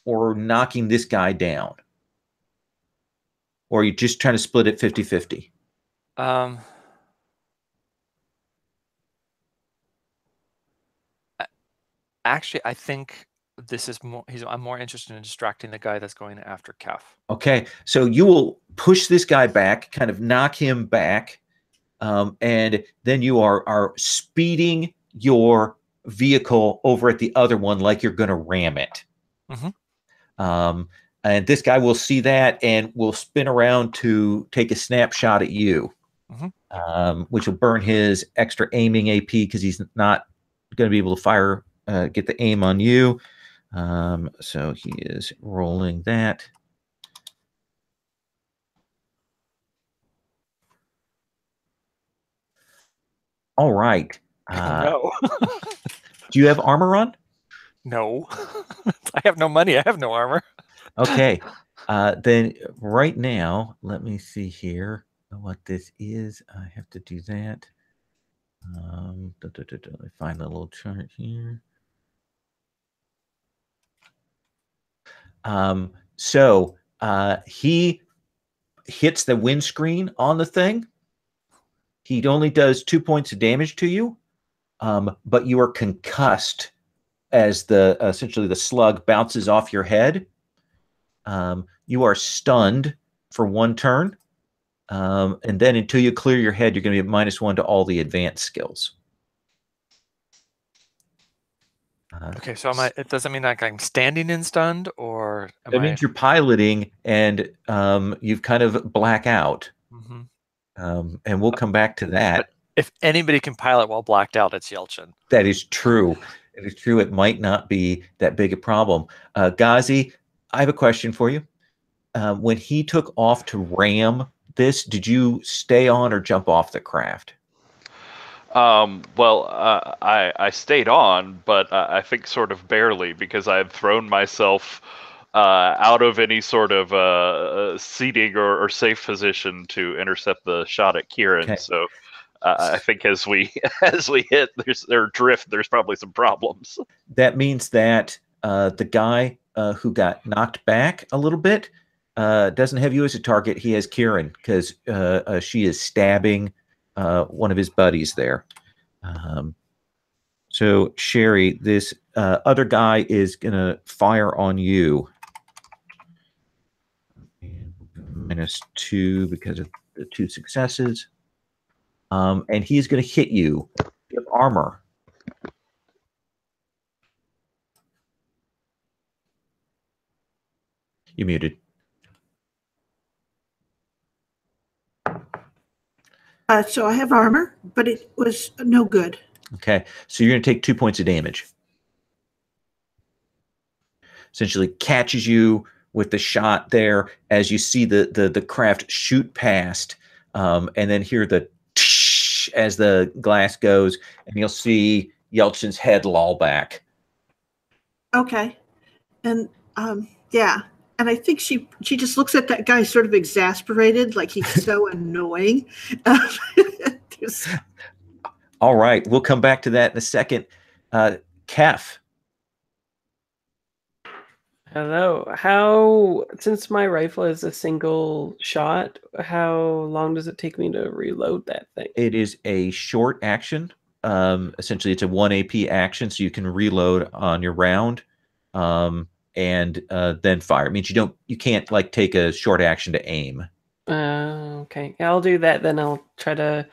or knocking this guy down? Or are you just trying to split it 50-50? Actually, I think this is more. I'm more interested in distracting the guy that's going after Kef. Okay, so you will push this guy back, kind of knock him back, and then you are speeding your vehicle over at the other one like you're going to ram it. And this guy will see that and will spin around to take a snapshot at you, which will burn his extra aiming AP because he's not going to be able to fire, get the aim on you. So he is rolling that. All right. No. Do you have armor on? No. I have no money. I have no armor. Okay. Then right now, let me see here what this is. I have to do that. Let me find the little chart here. So he hits the windscreen on the thing. He only does 2 points of damage to you, but you are concussed as the essentially the slug bounces off your head. You are stunned for 1 turn, and then until you clear your head, you're going to be at -1 to all the advanced skills. Okay, so it doesn't mean like I'm standing in stunned, or that means you're piloting and you've kind of black out. And we'll come back to that. But if anybody can pilot while blacked out, it's Yelchin. That is true. It is true. It might not be that big a problem. Ghazi, I have a question for you. When he took off to ram this, did you stay on or jump off the craft? Well, I stayed on, but I think sort of barely because I had thrown myself out of any sort of seating or safe position to intercept the shot at Kieran. Okay. So I think as we hit their drift, there's probably some problems. That means that the guy who got knocked back a little bit doesn't have you as a target. He has Kieran because she is stabbing one of his buddies there. So Sherry, this other guy is gonna fire on you. -2 because of the 2 successes. And he's gonna hit you. You have armor. You muted. So I have armor, but it was no good. Okay, so you're going to take 2 points of damage. Essentially catches you with the shot there as you see the craft shoot past, and then hear the tsh as the glass goes, and you'll see Yelchin's head loll back. Okay, and yeah. And I think she just looks at that guy sort of exasperated, like he's so annoying. All right, we'll come back to that in a second. Kef. Hello. Since my rifle is a single shot, how long does it take me to reload that thing? It is a short action. Essentially, it's a 1 AP action, so you can reload on your round. And then fire. It means you can't like take a short action to aim. Okay, I'll do that. Then I'll try to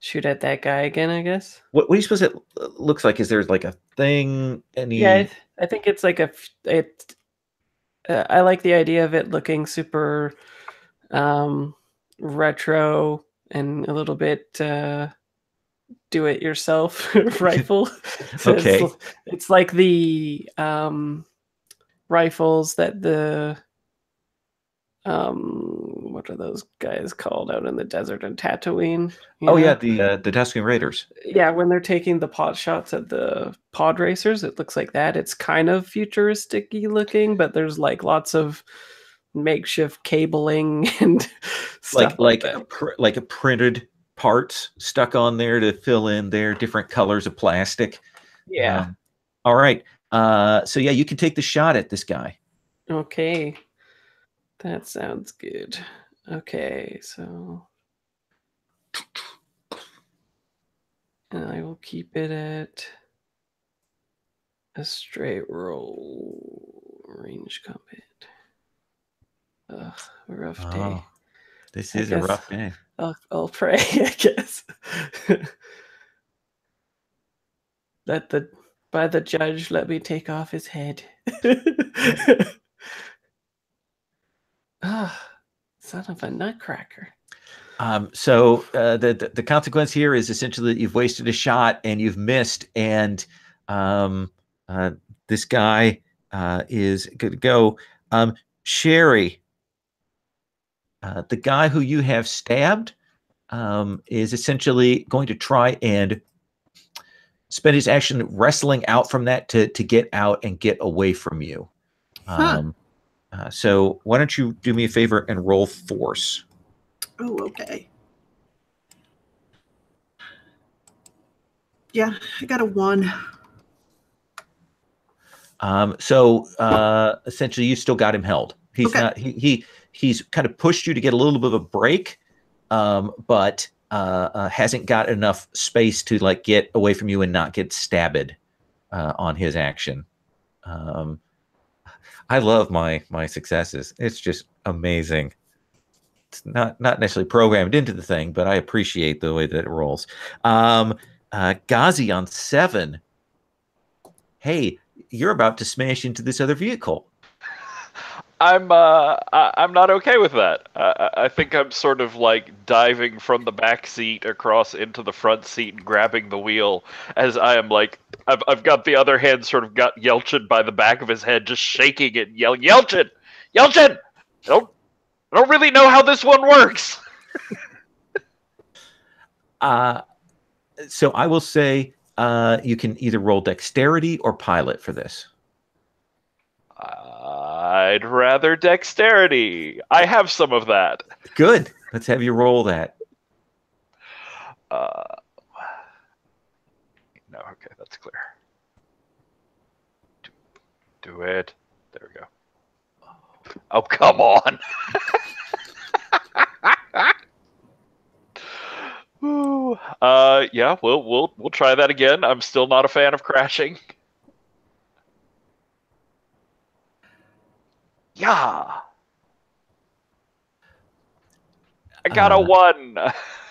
shoot at that guy again, I guess. What do you suppose it looks like? Is there like a thing? Yeah, I think it's like I like the idea of it looking super retro and a little bit do-it-yourself rifle. So okay, it's like the rifles that the what are those guys called out in the desert in Tatooine? Yeah, the Tusken Raiders. Yeah, when they're taking the pot shots at the pod racers, it looks like that. It's kind of futuristic-y looking, but there's like lots of makeshift cabling and stuff like that. like a printed parts stuck on there to fill in their different colors of plastic. Yeah. All right. So yeah, you can take the shot at this guy. Okay. That sounds good. Okay, so and I will keep it at a straight roll. Range combat. Ugh, rough day. This is a rough day. I'll pray, I guess. By the judge, let me take off his head. Son of a nutcracker. So the consequence here is essentially that you've wasted a shot and you've missed, and this guy is good to go. Sherry, the guy who you have stabbed is essentially going to try and spend his action wrestling out from that to get out and get away from you. So why don't you do me a favor and roll force? Oh, okay. Yeah, I got a 1. So essentially, you still got him held. He's not. He's kind of pushed you to get a little bit of a break, but hasn't got enough space to like get away from you and not get stabbed on his action. I love my successes. It's just amazing. It's not necessarily programmed into the thing, but I appreciate the way that it rolls. Ghazi on 7. Hey, you're about to smash into this other vehicle. I'm not okay with that. I think I'm sort of like diving from the back seat across into the front seat and grabbing the wheel as I am like I've got the other hand sort of got Yelchin by the back of his head, just shaking it and yelling, Yelchin! Yelchin! I don't really know how this one works. So I will say you can either roll dexterity or pilot for this. I'd rather dexterity. I have some of that. Good. Let's have you roll that. No, okay, that's clear. Do it. There we go. Oh, come on. Ooh, yeah, we'll try that again. I'm still not a fan of crashing. Yeah. I got a 1.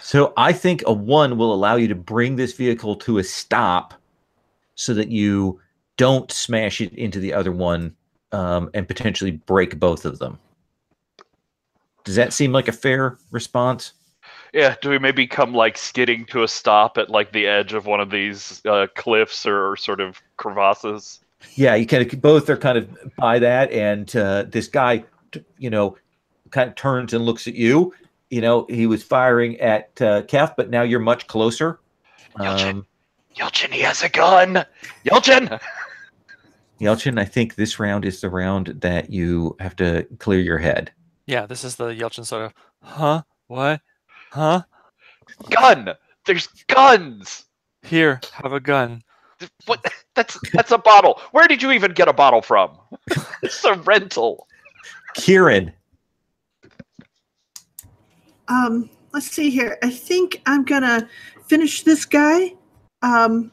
So I think a 1 will allow you to bring this vehicle to a stop so that you don't smash it into the other one and potentially break both of them. Does that seem like a fair response? Yeah, do we maybe come like skidding to a stop at like the edge of one of these cliffs or sort of crevasses? Yeah, you kind of both are kind of by that, and this guy, kind of turns and looks at you. He was firing at Kef, but now you're much closer. Yelchin, he has a gun. Yelchin, I think this round is the round that you have to clear your head. Yeah, this is the Yelchin sort of, huh? What? Huh? Gun! There's guns! Here, have a gun. What? That's a bottle. Where did you even get a bottle from? It's a rental. Kieran. Let's see here. I think I'm gonna finish this guy. And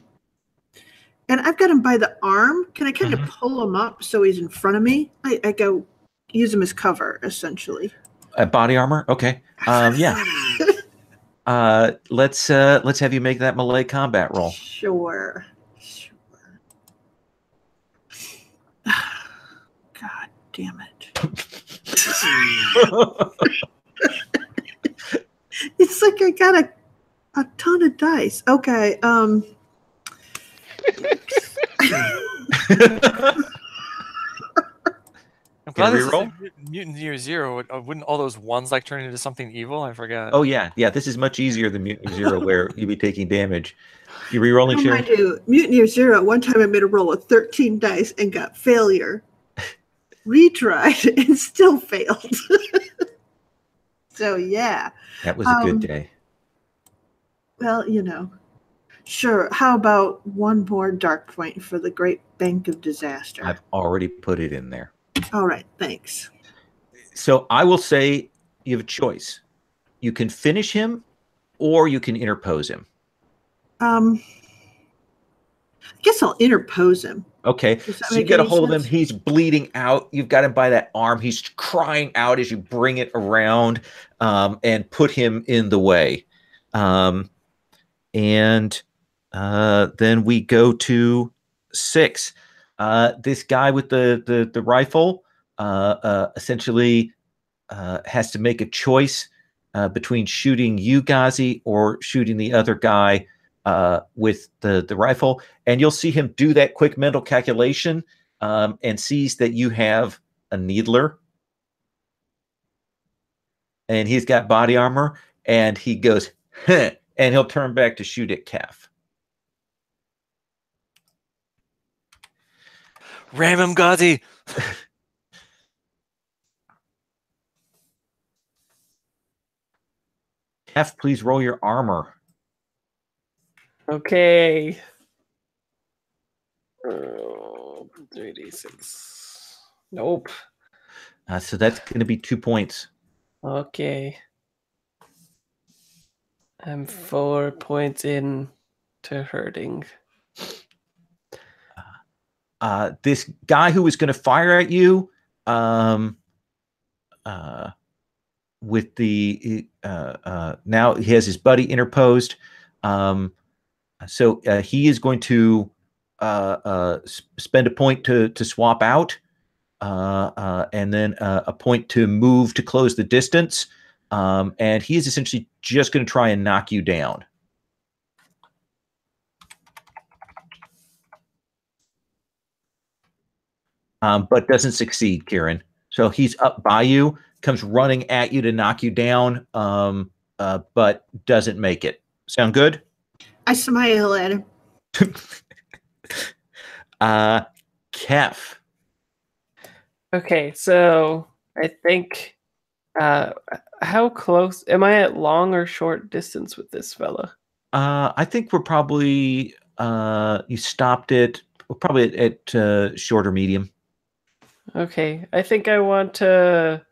I've got him by the arm. Can I kind of pull him up so he's in front of me? I go use him as cover, essentially. Body armor? Okay. Yeah. Let's have you make that melee combat roll. Sure. God damn it. It's like I got a ton of dice. Okay. I'm glad this is Mutant Year Zero. Wouldn't all those ones like turn into something evil? I forgot. Oh yeah. This is much easier than Mutant Year Zero, where you'd be taking damage. You re-rolling, Sharon? I do. Mutant Year Zero. One time I made a roll of 13 dice and got failure. retried, and still failed. So, yeah. That was a good day. Well, sure. How about one more dark point for the Great Bank of Disaster? I've already put it in there. All right, thanks. So I will say you have a choice. You can finish him or you can interpose him. I guess I'll interpose him. Okay, so you get a hold of him. He's bleeding out. You've got him by that arm. He's crying out as you bring it around and put him in the way. And then we go to 6. This guy with the rifle essentially has to make a choice between shooting you, Ghazi, or shooting the other guy with the rifle. And you'll see him do that quick mental calculation and sees that you have a needler. And he's got body armor. And he goes, huh, and he'll turn back to shoot at Kef. Ram him, Ghazi. Kef, please roll your armor. Okay. 3d6. Nope. So that's going to be 2 points. Okay. I'm 4 points in to hurting. This guy who was going to fire at you with the now he has his buddy interposed. So he is going to spend a point to swap out and then a point to move to close the distance. And he is essentially just going to try and knock you down. But doesn't succeed, Kieran. So he's up by you, comes running at you to knock you down, but doesn't make it. Sound good? I smile at him. Kef. Okay, so I think how close am I at long or short distance with this fella? I think we're probably you stopped it. We're probably at short or medium. Okay, I think I want to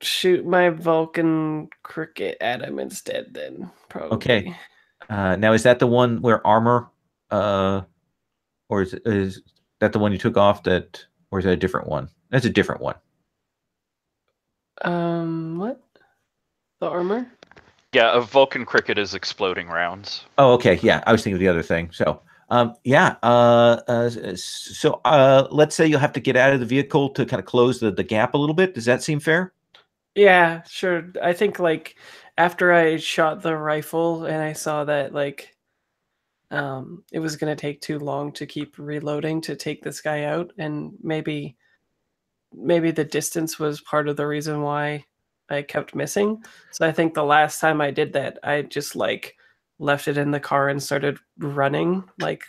shoot my Vulcan cricket at him instead. Then probably. Okay. Now is that the one where armor, or is that the one you took off? That, or is that a different one? That's a different one. What? The armor? Yeah, a Vulcan cricket is exploding rounds. Oh, okay. Yeah, I was thinking of the other thing. So, yeah. So, let's say you'll have to get out of the vehicle to kind of close the gap a little bit. Does that seem fair? Yeah, sure. I think like after I shot the rifle and I saw that like it was going to take too long to keep reloading to take this guy out, and maybe the distance was part of the reason why I kept missing. So I think the last time I did that, I just like left it in the car and started running like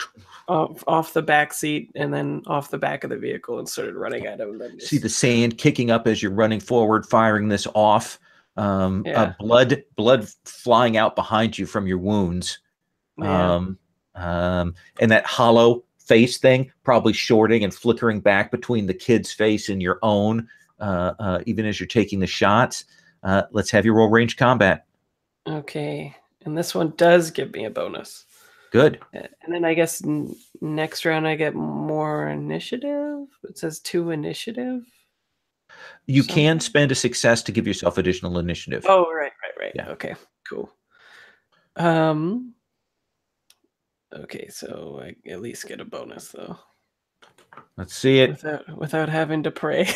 off the back seat and then off the back of the vehicle and started running at him. And see the sand kicking up as you're running forward, firing this off. Blood flying out behind you from your wounds. Yeah. And that hollow face thing probably shorting and flickering back between the kid's face and your own, even as you're taking the shots. Let's have you roll range combat. Okay. And this one does give me a bonus. Good. And then I guess next round I get more initiative. It says 2 initiative. You can spend a success to give yourself additional initiative. Oh, right. Yeah. Okay, cool. Okay, so I at least get a bonus though. Let's see it. Without having to pray.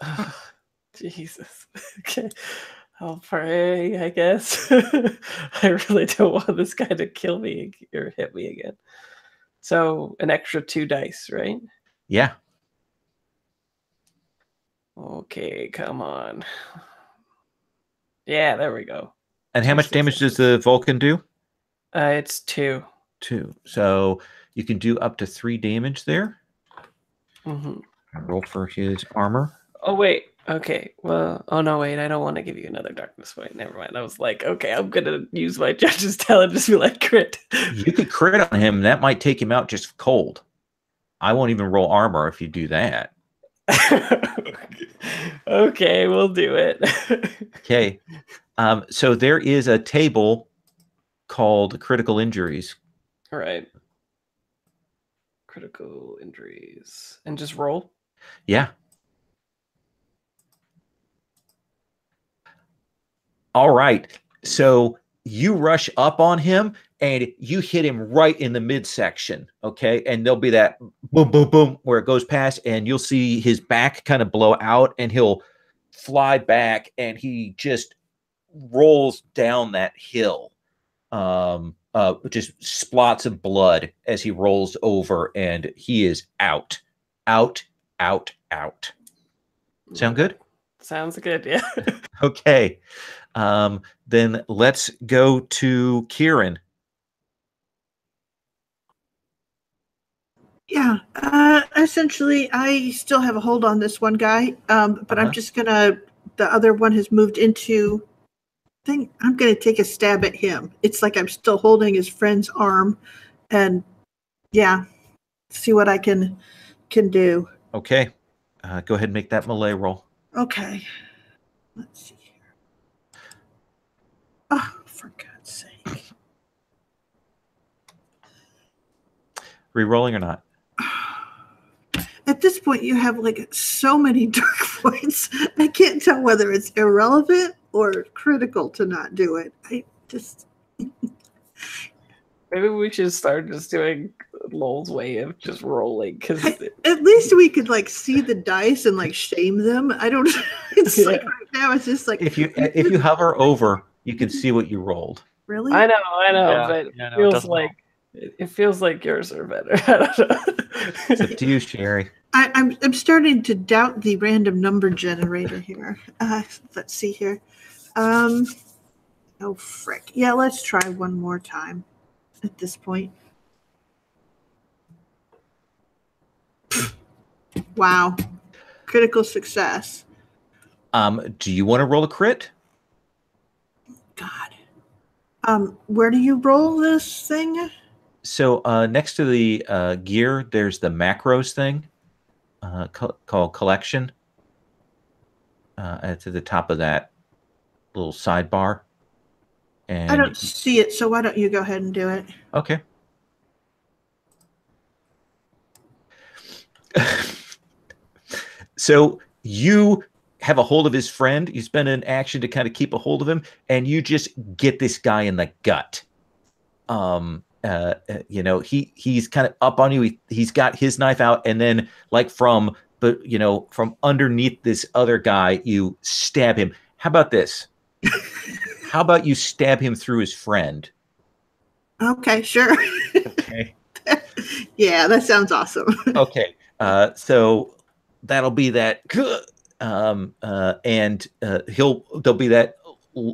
Oh, Jesus. Okay. I'll pray, I guess. I really don't want this guy to kill me or hit me again. So an extra 2 dice, right? Yeah. Okay, come on. Yeah, there we go. And how much damage does the Vulcan do? It's 2. 2. So You can do up to 3 damage there. Mm-hmm. Roll for his armor. Oh, wait. Okay. Well, oh, no, wait. I don't want to give you another darkness point. Never mind. I was like, okay, I'm going to use my judge's talent and just be like, crit. You could crit on him. That might take him out just cold. I won't even roll armor if you do that. Okay, we'll do it. Okay. So there is a table called critical injuries. All right. Critical injuries. And just roll? Yeah. All right. So you rush up on him and you hit him right in the midsection. Okay. And there'll be that boom, boom, boom where it goes past, and you'll see his back kind of blow out, and he'll fly back, and he just rolls down that hill. Just splots of blood as he rolls over, and he is out. Sound good? Sounds good, yeah. Okay. Then let's go to Kieran. Yeah. Essentially, I still have a hold on this one guy, but I'm just gonna. The other one has moved into. Thing. I'm gonna take a stab at him. It's like I'm still holding his friend's arm, and see what I can do. Okay. Go ahead and make that melee roll. Okay. Let's see here. Oh, for God's sake. Rerolling or not? At this point, you have like so many dark points. I can't tell whether it's irrelevant or critical to not do it. I just. Maybe we should start just doing Lowell's way of just rolling, because at least we could like see the dice and like shame them. I don't. It's like right now it's just like if you hover over, you can see what you rolled. Really? I know, but it feels like yours are better. I don't know. It's up to you, Sherry. I'm starting to doubt the random number generator here. Let's see here. Oh frick! Yeah, let's try one more time. At this point. Wow. Critical success. Do you want to roll a crit? God. Where do you roll this thing? So next to the gear, there's the macros thing called collection. To the top of that little sidebar. And I don't see it, so why don't you go ahead and do it? Okay. So you have a hold of his friend. You spend an action to kind of keep a hold of him, and you just get this guy in the gut. He's kind of up on you. He's got his knife out, and then from underneath this other guy, you stab him. How about this? How about you stab him through his friend? Okay, sure. Okay. Yeah, that sounds awesome. Okay. So that'll be that. And there'll be that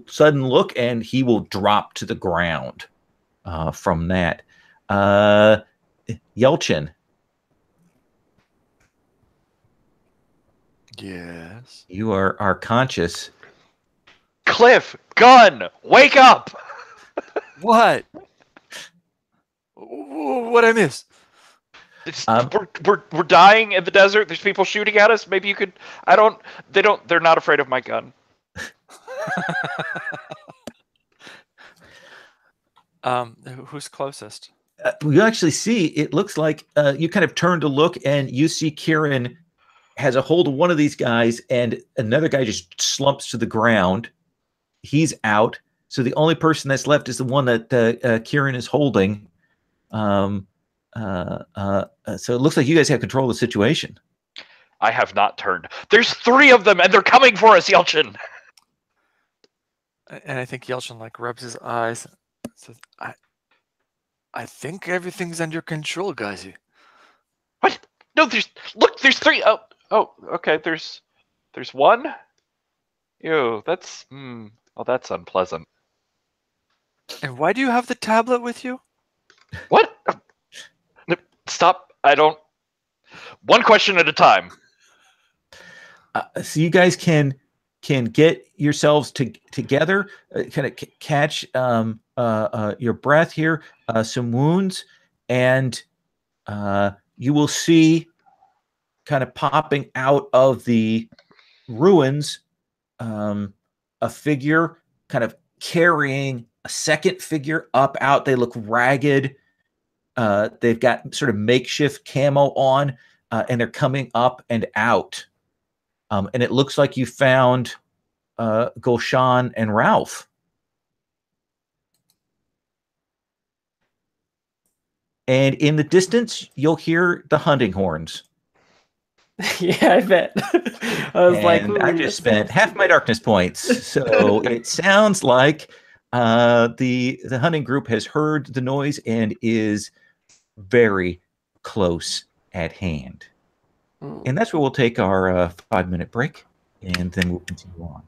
sudden look, and he will drop to the ground from that. Yelchin. Yes. You are conscious. Cliff, gun, wake up! What? What'd I miss? We're dying in the desert. There's people shooting at us. Maybe you could. They're not afraid of my gun. Who's closest? You actually see. It looks like you kind of turn to look, and you see Kieran has a hold of one of these guys, and another guy just slumps to the ground. He's out. So the only person that's left is the one that Kieran is holding. So it looks like you guys have control of the situation. I have not turned. There's 3 of them, and they're coming for us, Yelchin. And I think Yelchin rubs his eyes. And says, "I think everything's under control, guys." What? No, there's 3. Oh, okay. There's 1. Ew, that's that's unpleasant. And why do you have the tablet with you? What? I don't. One question at a time. So you guys can get yourselves together, kind of catch your breath here, some wounds, and you will see kind of popping out of the ruins a figure kind of carrying a second figure up out. They look ragged. They've got sort of makeshift camo on, and they're coming up and out. And it looks like you found Gulshan and Ralph. And in the distance, you'll hear the hunting horns. Yeah, I bet. I was like, I just spent half my darkness points. So it sounds like the hunting group has heard the noise and is very close at hand. And that's where we'll take our 5-minute break, and then we'll continue on.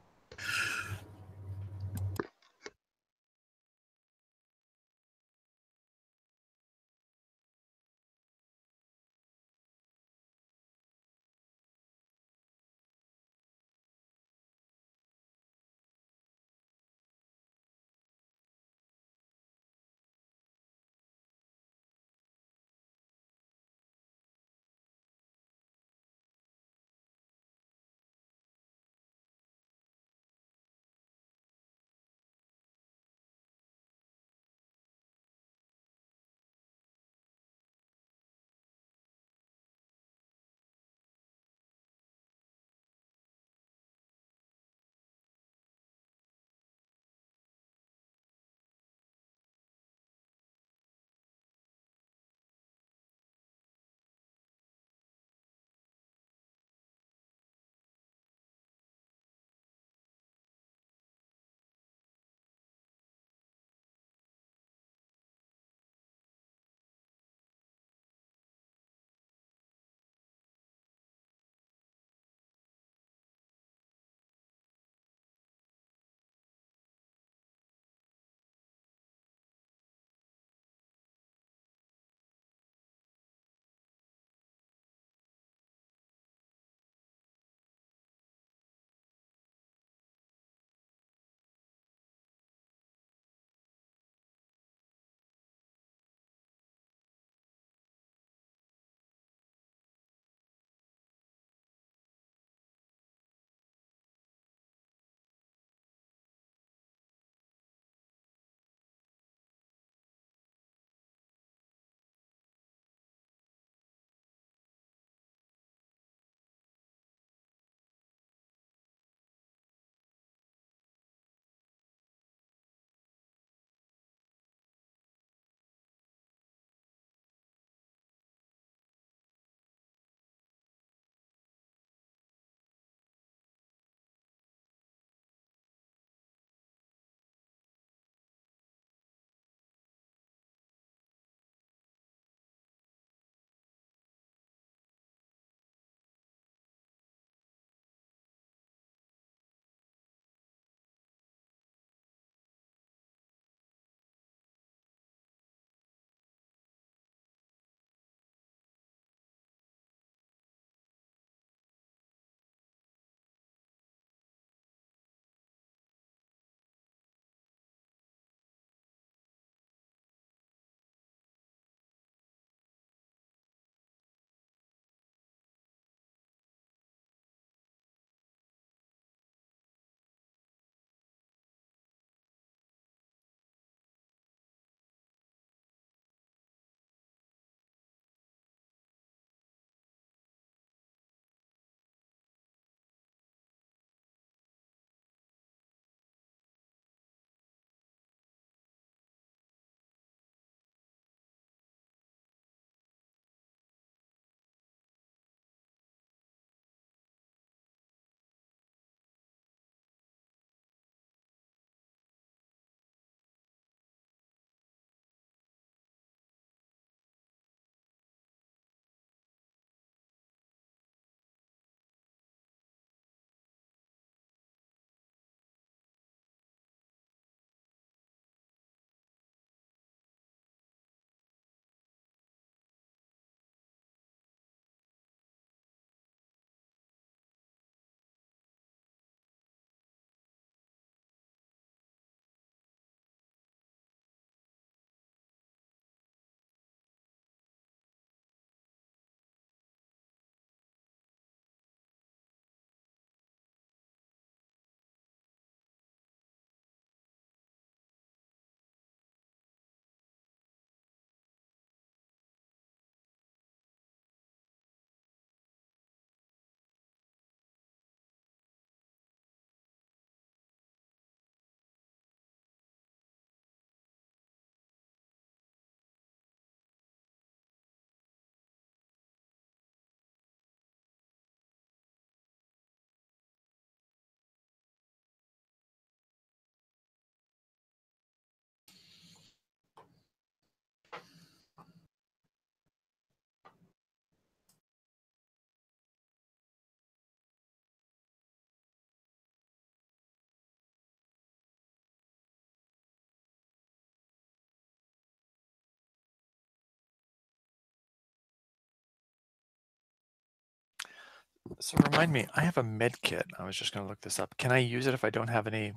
So remind me, I have a med kit. I was just going to look this up. Can I use it if I don't have any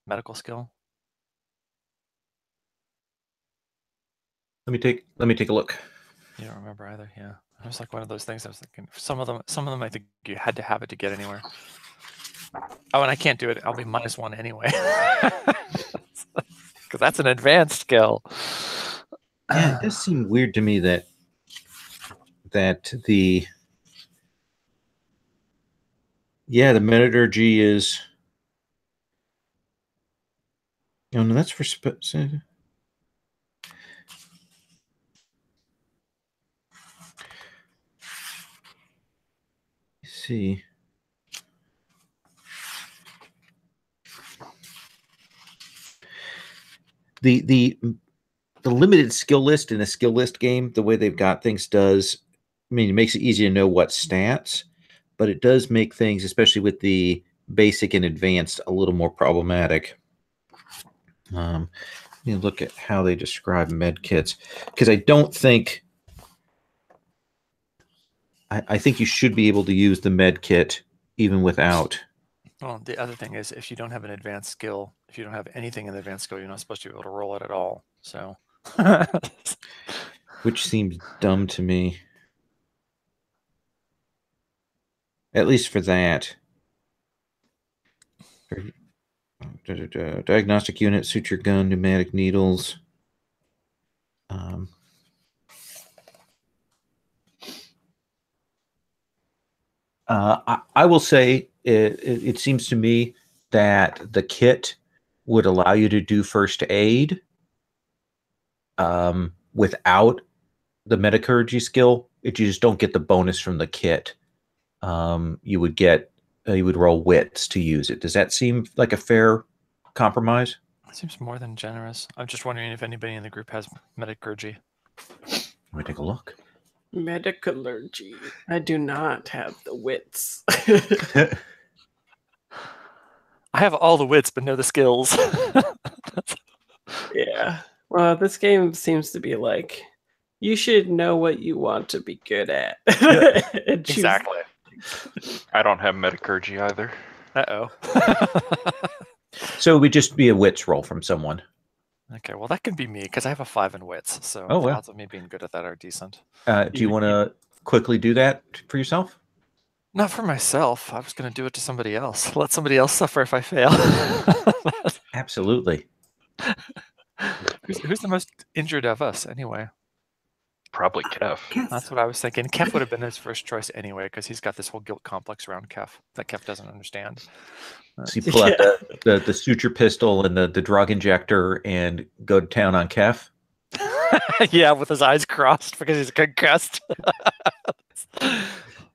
medical skill? Let me take a look. You don't remember either, yeah. It was like one of those things. I was thinking some of them I think you had to have it to get anywhere. Oh, and I can't do it. I'll be -1 anyway, because that's an advanced skill. Yeah, it does seem weird to me that the metallurgy is. Oh no, that's for see. The limited skill list in a skill list game, the way they've got things does, I mean, it makes it easy to know what stats, but it does make things, especially with the basic and advanced, a little more problematic. You look at how they describe med kits, because I don't think. I think you should be able to use the med kit even without. Well, the other thing is, if you don't have an advanced skill, if you don't have anything in the advanced skill, you're not supposed to be able to roll it at all. So, which seems dumb to me. At least for that. Diagnostic unit, suture gun, pneumatic needles. I will say it seems to me that the kit would allow you to do first aid without the metallurgy skill. You just don't get the bonus from the kit. You would roll wits to use it. Does that seem like a fair compromise? It seems more than generous. I'm just wondering if anybody in the group has metallurgy. Let me take a look. Metallurgy. I do not have the wits. I have all the wits, but no the skills. Yeah. Well, this game seems to be like, you should know what you want to be good at. Exactly. I don't have metallurgy either. Uh-oh. So it would just be a wits roll from someone. Okay, well, that can be me, because I have a 5 in wits, so the odds of me being good at that are decent. Do you want to quickly do that for yourself? Not for myself. I was going to do it to somebody else. Let somebody else suffer if I fail. Absolutely. Who's the most injured of us, anyway? Probably Kef. That's what I was thinking. Kef would have been his first choice anyway, because he's got this whole guilt complex around Kef that Kef doesn't understand. So you pull out the suture pistol and the drug injector and go to town on Kef? Yeah, with his eyes crossed because he's concussed.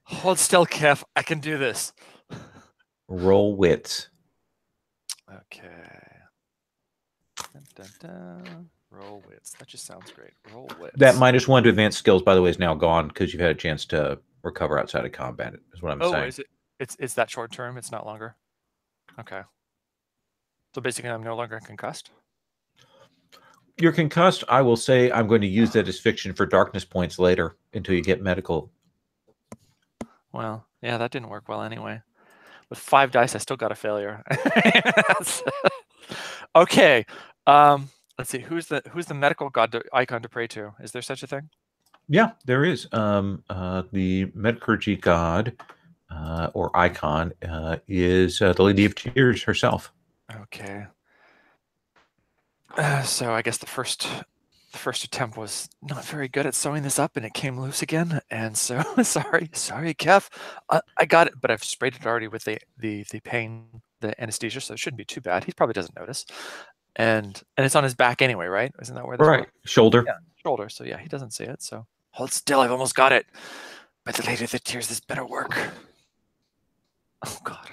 Hold still, Kef. I can do this. Roll wits. Okay. Dun, dun, dun. Roll wits. That just sounds great. Roll wits. That -1 to advanced skills, by the way, is now gone because you've had a chance to recover outside of combat, is what I'm saying. Oh, is it? It's that short term? It's not longer? Okay. So basically, I'm no longer concussed? You're concussed. I will say I'm going to use that as fiction for darkness points later until you get medical. Well, yeah, that didn't work well anyway. With 5 dice, I still got a failure. Okay. Let's see. Who's the medical god icon to pray to? Is there such a thing? Yeah, there is. The metallurgy god or icon is the Lady of Tears herself. Okay. So I guess the first attempt was not very good at sewing this up, and it came loose again. And so sorry, Kef. I got it, but I've sprayed it already with the pain, the anesthesia, so it shouldn't be too bad. He probably doesn't notice. And it's on his back anyway, right? Isn't that where this right? Was? Shoulder. Yeah, shoulder. So yeah, he doesn't see it. So hold still. I've almost got it. But the Lady of the Tears, this better work. Oh God.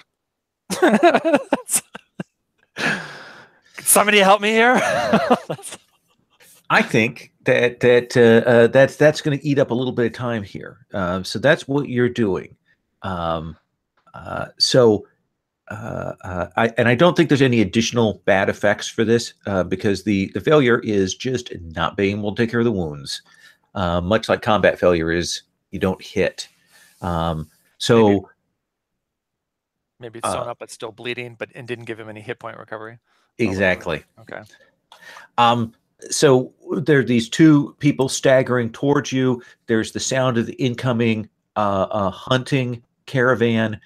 Can somebody help me here? I think that's going to eat up a little bit of time here. So that's what you're doing. I don't think there's any additional bad effects for this because the failure is just not being able to take care of the wounds. Much like combat failure is, you don't hit. So So maybe it's sewn up but still bleeding, and didn't give him any hit point recovery. Exactly. Okay. So there are these two people staggering towards you. There's the sound of the incoming hunting caravan.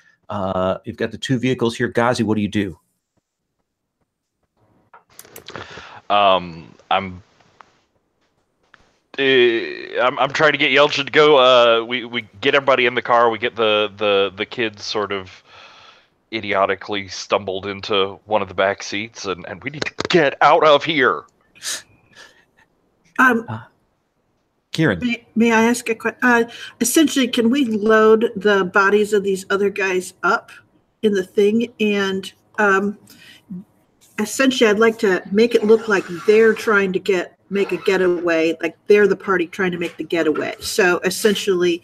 You've got the two vehicles here. Ghazi, what do you do? I'm trying to get Yelchin to go. We get everybody in the car. We get the kids sort of idiotically stumbled into one of the back seats, and we need to get out of here. Kieran, may I ask a question? Essentially, can we load the bodies of these other guys up in the thing? And essentially, I'd like to make it look like they're trying to make a getaway, like they're the party trying to make the getaway. So essentially,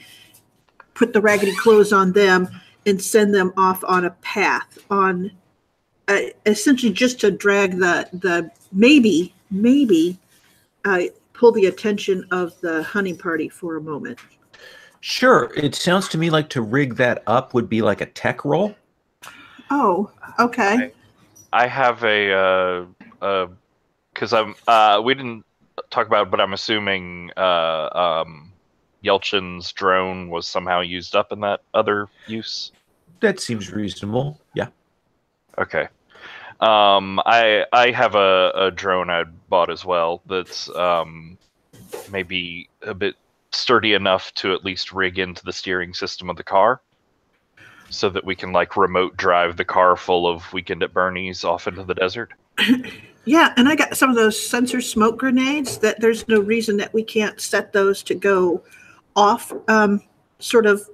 put the raggedy clothes on them and send them off on a path on essentially just to drag the maybe pull the attention of the hunting party for a moment. Sure. It sounds to me like to rig that up would be like a tech roll. Oh, okay. I have a because we didn't talk about it, but I'm assuming Yelchin's drone was somehow used up in that other use. That seems reasonable. Yeah. Okay. I have a drone I bought as well that's maybe a bit sturdy enough to at least rig into the steering system of the car so that we can like remote drive the car full of Weekend at Bernie's off into the desert. Yeah, and I got some of those sensor smoke grenades that there's no reason that we can't set those to go off sort of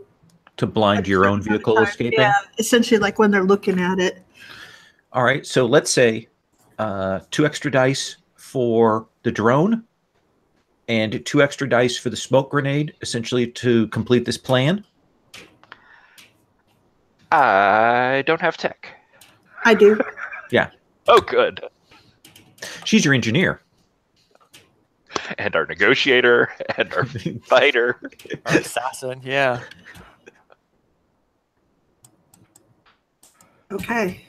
to blind your own vehicle escaping? Yeah, essentially like when they're looking at it. All right, so let's say 2 extra dice for the drone and 2 extra dice for the smoke grenade, essentially to complete this plan. I don't have tech. I do. Yeah. Oh, good. She's your engineer. And our negotiator, and our fighter. Our assassin, yeah. Okay.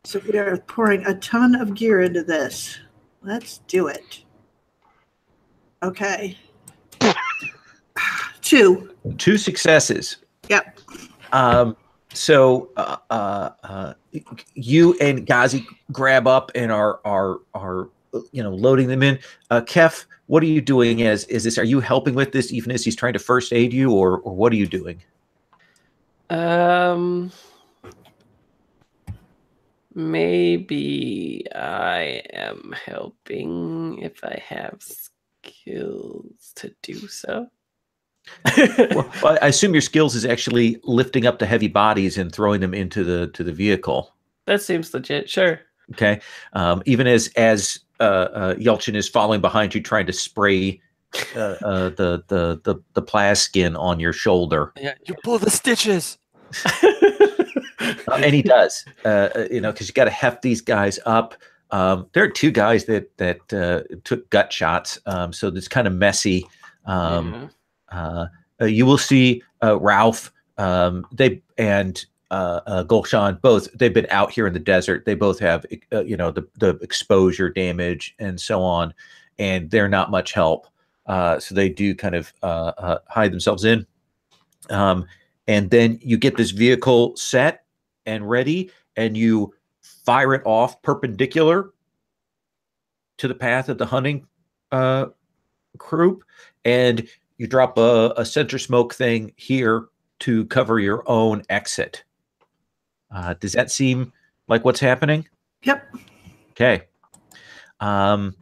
So we are pouring a ton of gear into this. Let's do it. Okay. 2. 2 successes. Yep. So you and Ghazi grab up and are loading them in. Kef, what are you doing? Is this? Are you helping with this, even as he's trying to first aid you, or what are you doing? Maybe I am helping if I have skills to do so. Well, I assume your skills is actually lifting up the heavy bodies and throwing them into the vehicle. That seems legit. Sure. Okay. Even as Yelchin is following behind you, trying to spray the plaskin on your shoulder. Yeah, you pull the stitches. And he does, because you got to heft these guys up. There are 2 guys that took gut shots, so it's kind of messy. You will see Ralph, they and Gulshan both. They've been out here in the desert. They both have, the exposure damage and so on, and they're not much help. So they do kind of hide themselves in. And then you get this vehicle set and ready, and you fire it off perpendicular to the path of the hunting group, and you drop a center smoke thing here to cover your own exit. Does that seem like what's happening? Yep. Okay. I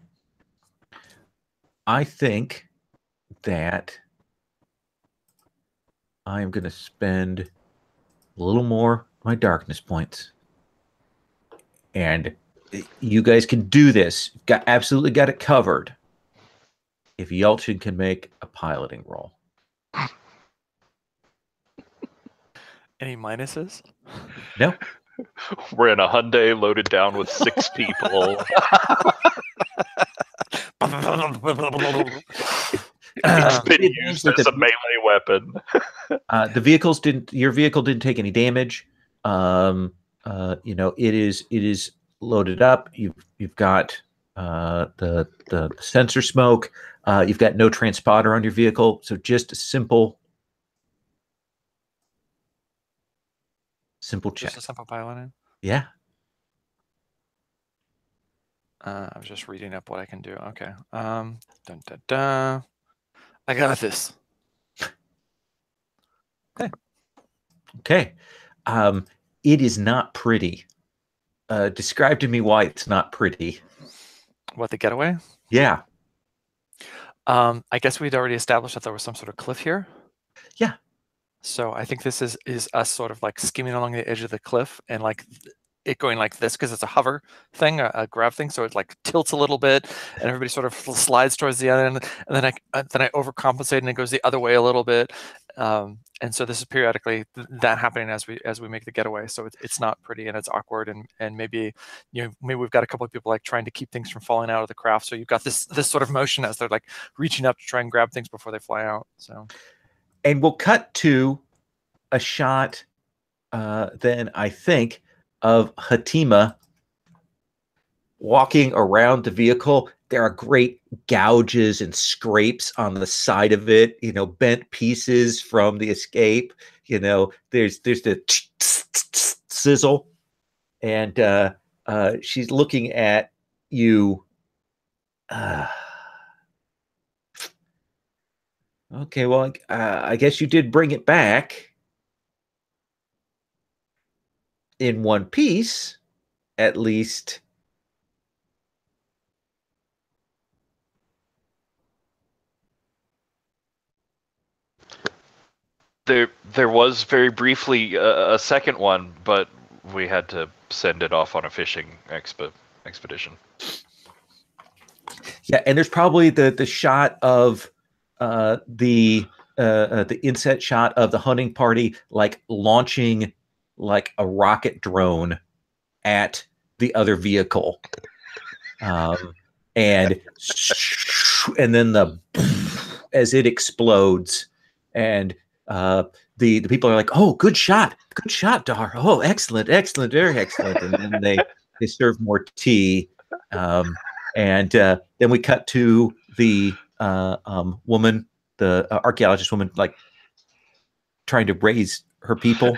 think that I am going to spend a little more my darkness points. And you guys can do this. Absolutely got it covered. If Yelchin can make a piloting roll. Any minuses? No. We're in a Hyundai loaded down with 6 people. It's been used as a melee weapon. Your vehicle didn't take any damage. It is loaded up. You've got the sensor smoke. You've got no transponder on your vehicle, so just a simple check. Just a simple piloting. Yeah. I was just reading up what I can do. Okay. Dun, dun, dun. I got this. Okay. It is not pretty. Describe to me why it's not pretty. What, the getaway? Yeah. I guess we'd already established that there was some sort of cliff here. Yeah. So I think this is us sort of like skimming along the edge of the cliff and like it going like this because it's a hover thing, a grab thing. So it like tilts a little bit and everybody sort of slides towards the other end. And then I overcompensate and it goes the other way a little bit. And so this is periodically that happening as we make the getaway. So it's not pretty and it's awkward and maybe maybe we've got a couple of people like trying to keep things from falling out of the craft. So you've got this sort of motion as they're like reaching up to try and grab things before they fly out. So, and we'll cut to a shot then I think of Hatima walking around the vehicle. There are great gouges and scrapes on the side of it, bent pieces from the escape. There's the sizzle, and she's looking at you. Okay, well, I guess you did bring it back in one piece, at least. There was very briefly a second one, but we had to send it off on a fishing expedition. Yeah, and there's probably the shot of the inset shot of the hunting party like launching like a rocket drone at the other vehicle, and then as it explodes, and the people are like, "Oh, good shot, Dar! Oh, excellent, very excellent!" And then they serve more tea, and then we cut to the woman, the archaeologist woman, like trying to raise her people,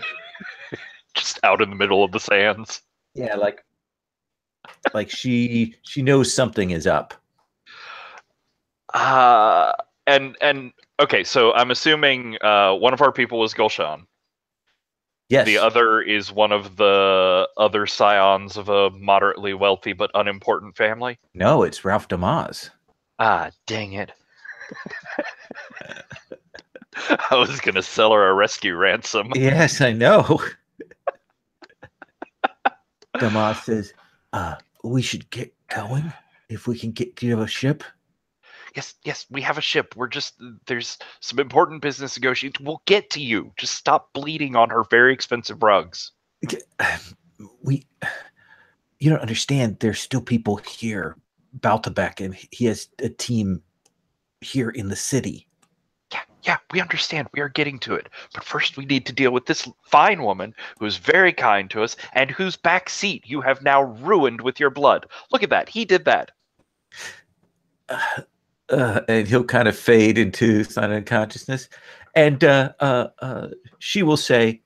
just out in the middle of the sands. Yeah, like she knows something is up. And okay, so I'm assuming one of our people was Gulshan. Yes. The other is one of the other scions of a moderately wealthy but unimportant family. No, it's Ralph Damas. Ah, dang it. I was going to sell her a rescue ransom. Yes, I know. Damas says, we should get going if we can get to a ship. Yes, we have a ship. There's some important business negotiations. We'll get to you. Just stop bleeding on her very expensive rugs. You don't understand. There's still people here. Baltabek, and he has a team here in the city. Yeah, we understand. We are getting to it. But first we need to deal with this fine woman who is very kind to us and whose back seat you have now ruined with your blood. Look at that. He did that. And he'll kind of fade into silent consciousness. And she will say,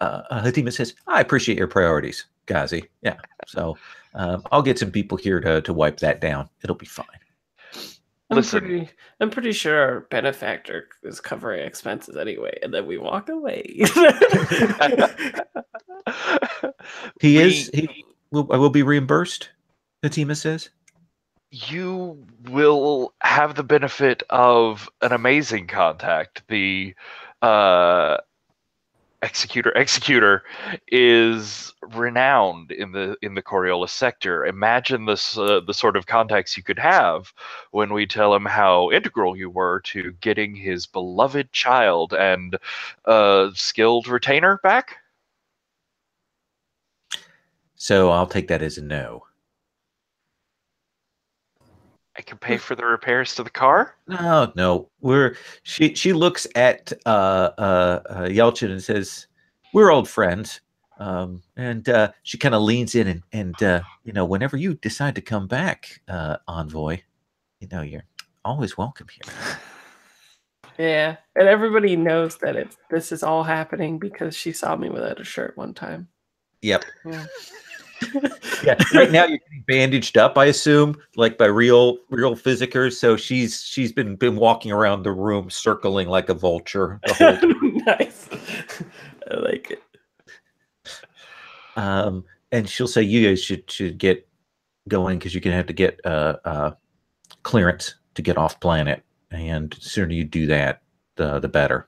Hatima says, I appreciate your priorities, Ghazi. Yeah, so I'll get some people here to wipe that down. It'll be fine. I'm pretty sure our benefactor is covering expenses anyway, and then we walk away. I will be reimbursed, Hatima says. You will have the benefit of an amazing contact. The Executor is renowned in the Coriolis sector. Imagine this the sort of contacts you could have when we tell him how integral you were to getting his beloved child and skilled retainer back. So I'll take that as a no. I can pay for the repairs to the car? No. She looks at Yelchin and says, "We're old friends." And she kind of leans in and whenever you decide to come back, Envoy, you're always welcome here. Yeah, and everybody knows that this is all happening because she saw me without a shirt one time. Yep. Yeah. Yeah. Right now you're getting bandaged up, I assume, like by real physicers. So she's been walking around the room circling like a vulture the whole time. Nice. I like it. And she'll say you guys should get going because you're gonna have to get clearance to get off planet, and the sooner you do that, the better.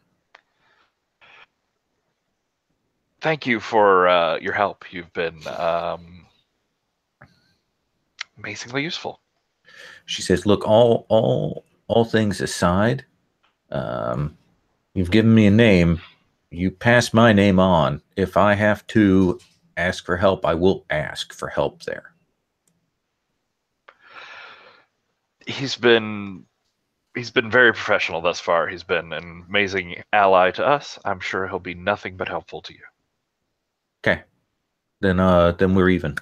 Thank you for your help. You've been amazingly useful. She says, "Look, all things aside, you've given me a name. You pass my name on. If I have to ask for help, I will ask for help there." He's been very professional thus far. He's been an amazing ally to us. I'm sure he'll be nothing but helpful to you. Okay. Then we're even.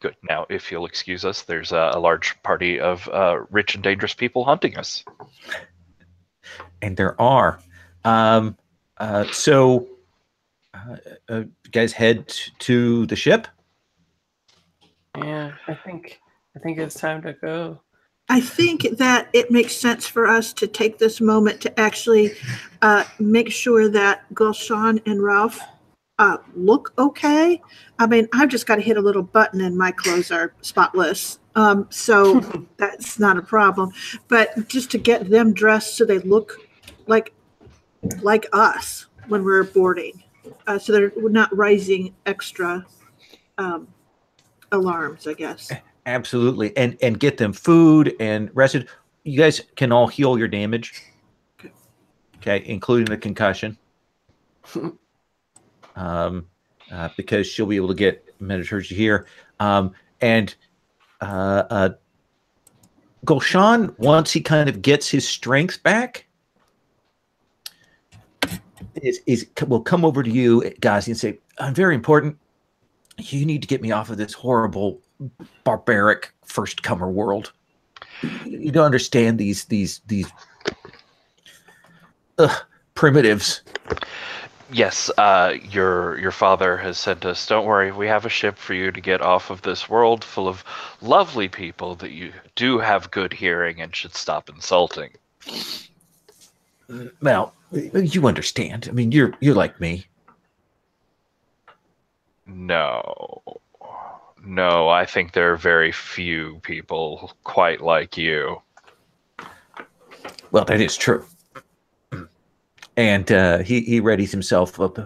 Good. Now, if you'll excuse us, there's a large party of rich and dangerous people hunting us. And there are. So you guys head to the ship? Yeah, I think it's time to go. I think that it makes sense for us to take this moment to actually make sure that Gulshan and Ralph look okay. I mean, I've just got to hit a little button and my clothes are spotless. So that's not a problem. But just to get them dressed so they look like us when we're boarding. So they're not raising extra alarms, I guess. Absolutely. And get them food and rested. You guys can all heal your damage. Okay, including the concussion. Because she'll be able to get Mediterranean here. And Gulshan, once he kind of gets his strength back, will come over to you, Ghazi, and say, "I'm very important. You need to get me off of this horrible, barbaric first comer world. You don't understand these primitives." Yes, your father has sent us. Don't worry, we have a ship for you to get off of this world full of lovely people that you do have good hearing and should stop insulting. Well, you understand. I mean, you're like me. No, I think there are very few people quite like you. Well, that is true. And he readies himself up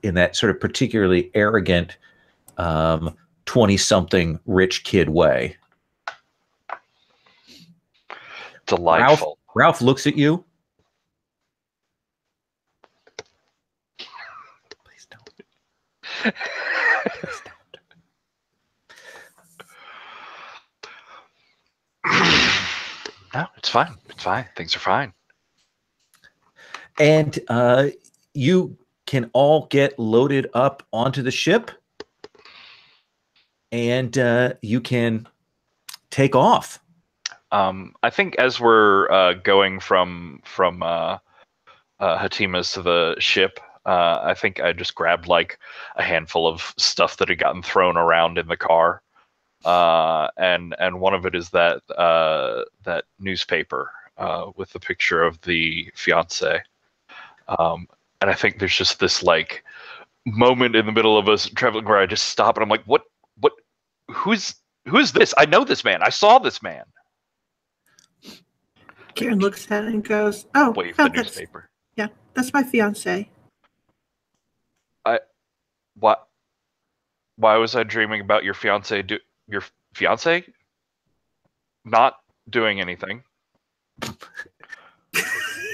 in that sort of particularly arrogant 20-something rich kid way. Delightful. Ralph looks at you. Please don't. Please don't. No, it's fine. It's fine. Things are fine. And you can all get loaded up onto the ship, and you can take off. I think as we're going from Hatima's to the ship, I think I just grabbed like a handful of stuff that had gotten thrown around in the car, and one of it is that newspaper with the picture of the fiance. And I think there's just this like moment in the middle of us traveling where I just stop and I'm like, what, who's this? I know this man. I saw this man. Karen looks at it and goes, "Oh, wave the newspaper. Yeah, that's my fiance." Why was I dreaming about your fiance? Your fiance not doing anything?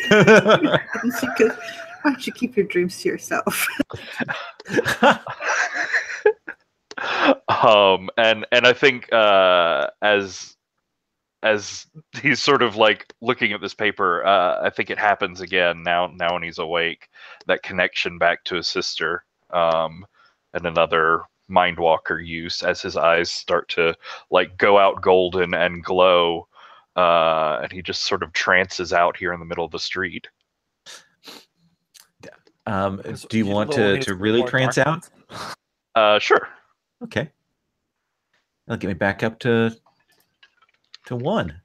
Why don't you keep your dreams to yourself? And I think as he's sort of like looking at this paper, I think it happens again now when he's awake. That connection back to his sister, and another Mindwalker use as his eyes start to like go out golden and glow, and he just sort of trances out here in the middle of the street. Do you want to really trance out? Sure. Okay. That'll get me back up to 1,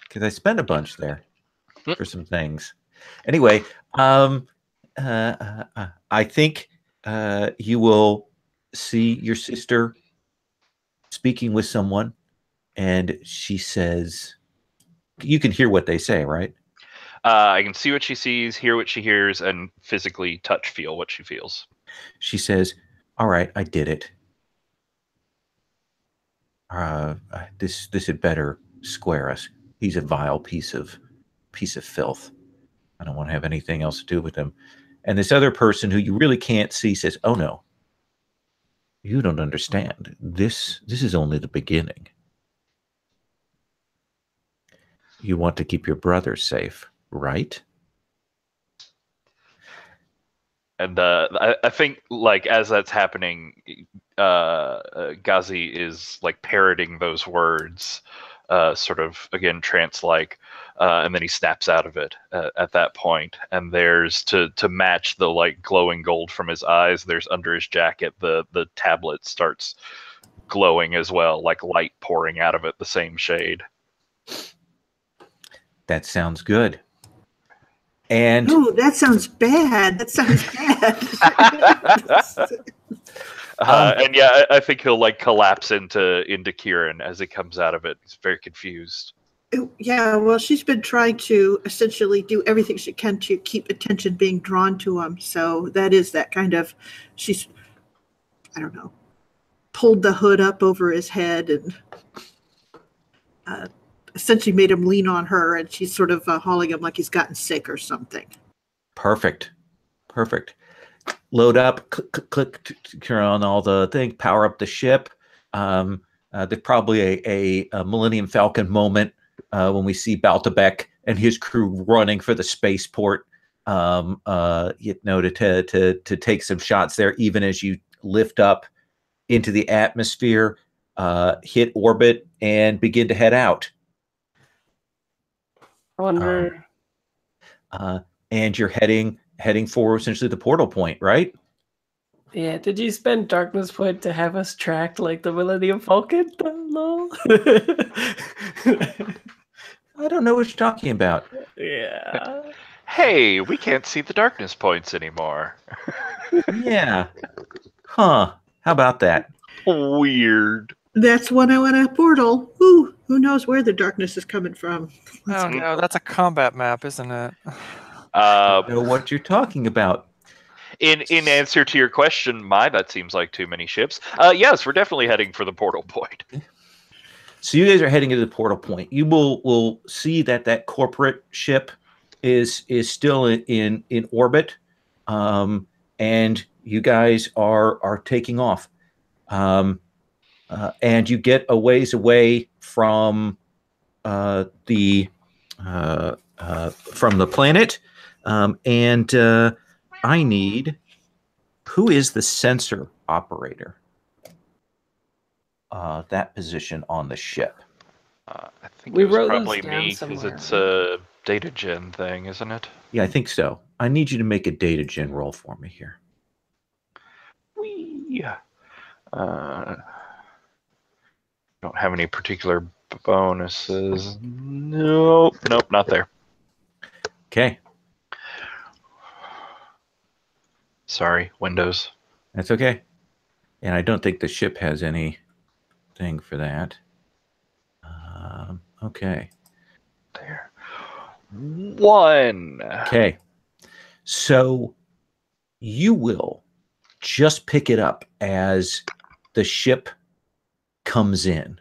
because I spent a bunch there for some things. Anyway, I think you will see your sister speaking with someone, and she says, you can hear what they say, right? I can see what she sees, hear what she hears, and physically touch, feel what she feels. She says, all right, I did it. This had better square us. He's a vile piece of filth. I don't want to have anything else to do with him. And this other person who you really can't see says, oh no, you don't understand. This is only the beginning. You want to keep your brother safe, right? And I think, like, as that's happening, Ghazi is like parroting those words, sort of again trance-like, and then he snaps out of it at that point. And there's to match the like glowing gold from his eyes. There's under his jacket the tablet starts glowing as well, like light pouring out of it, the same shade. That sounds good. And oh, that sounds bad. That sounds bad. And yeah, I think he'll like collapse into Kieran as he comes out of it. He's very confused. Yeah, well, she's been trying to essentially do everything she can to keep attention being drawn to him. So that is that kind of, she's, I don't know, pulled the hood up over his head and essentially made him lean on her, and she's sort of hauling him like he's gotten sick or something. Perfect. Load up, click on all the thing, power up the ship. There's probably a Millennium Falcon moment when we see Baltabek and his crew running for the spaceport, to take some shots there, even as you lift up into the atmosphere, hit orbit, and begin to head out. I wonder. And you're heading for essentially the portal point, right? Yeah. Did you spend Darkness Point to have us tracked like the Millennium Falcon? Lol. I don't know what you're talking about. Yeah. Hey, we can't see the darkness points anymore. Yeah. Huh. How about that? Weird. That's when I went a portal. Ooh, who knows where the darkness is coming from? Oh no, that's a combat map, isn't it? I don't know what you're talking about. In answer to your question, that seems like too many ships. Yes, we're definitely heading for the portal point. So you guys are heading into the portal point. You will see that corporate ship is still in orbit, and you guys are taking off. And you get a ways away from the planet, and I need, who is the sensor operator? That position on the ship. I think We it was wrote probably those down me because somewhere. it's a data gen thing, isn't it? Yeah, I think so. I need you to make a data gen roll for me here. Whee! Don't have any particular bonuses. Nope, not there. Okay. Sorry, Windows. That's okay. And I don't think the ship has any thing for that. Okay. There. 1. Okay. So you will just pick it up as the ship comes in.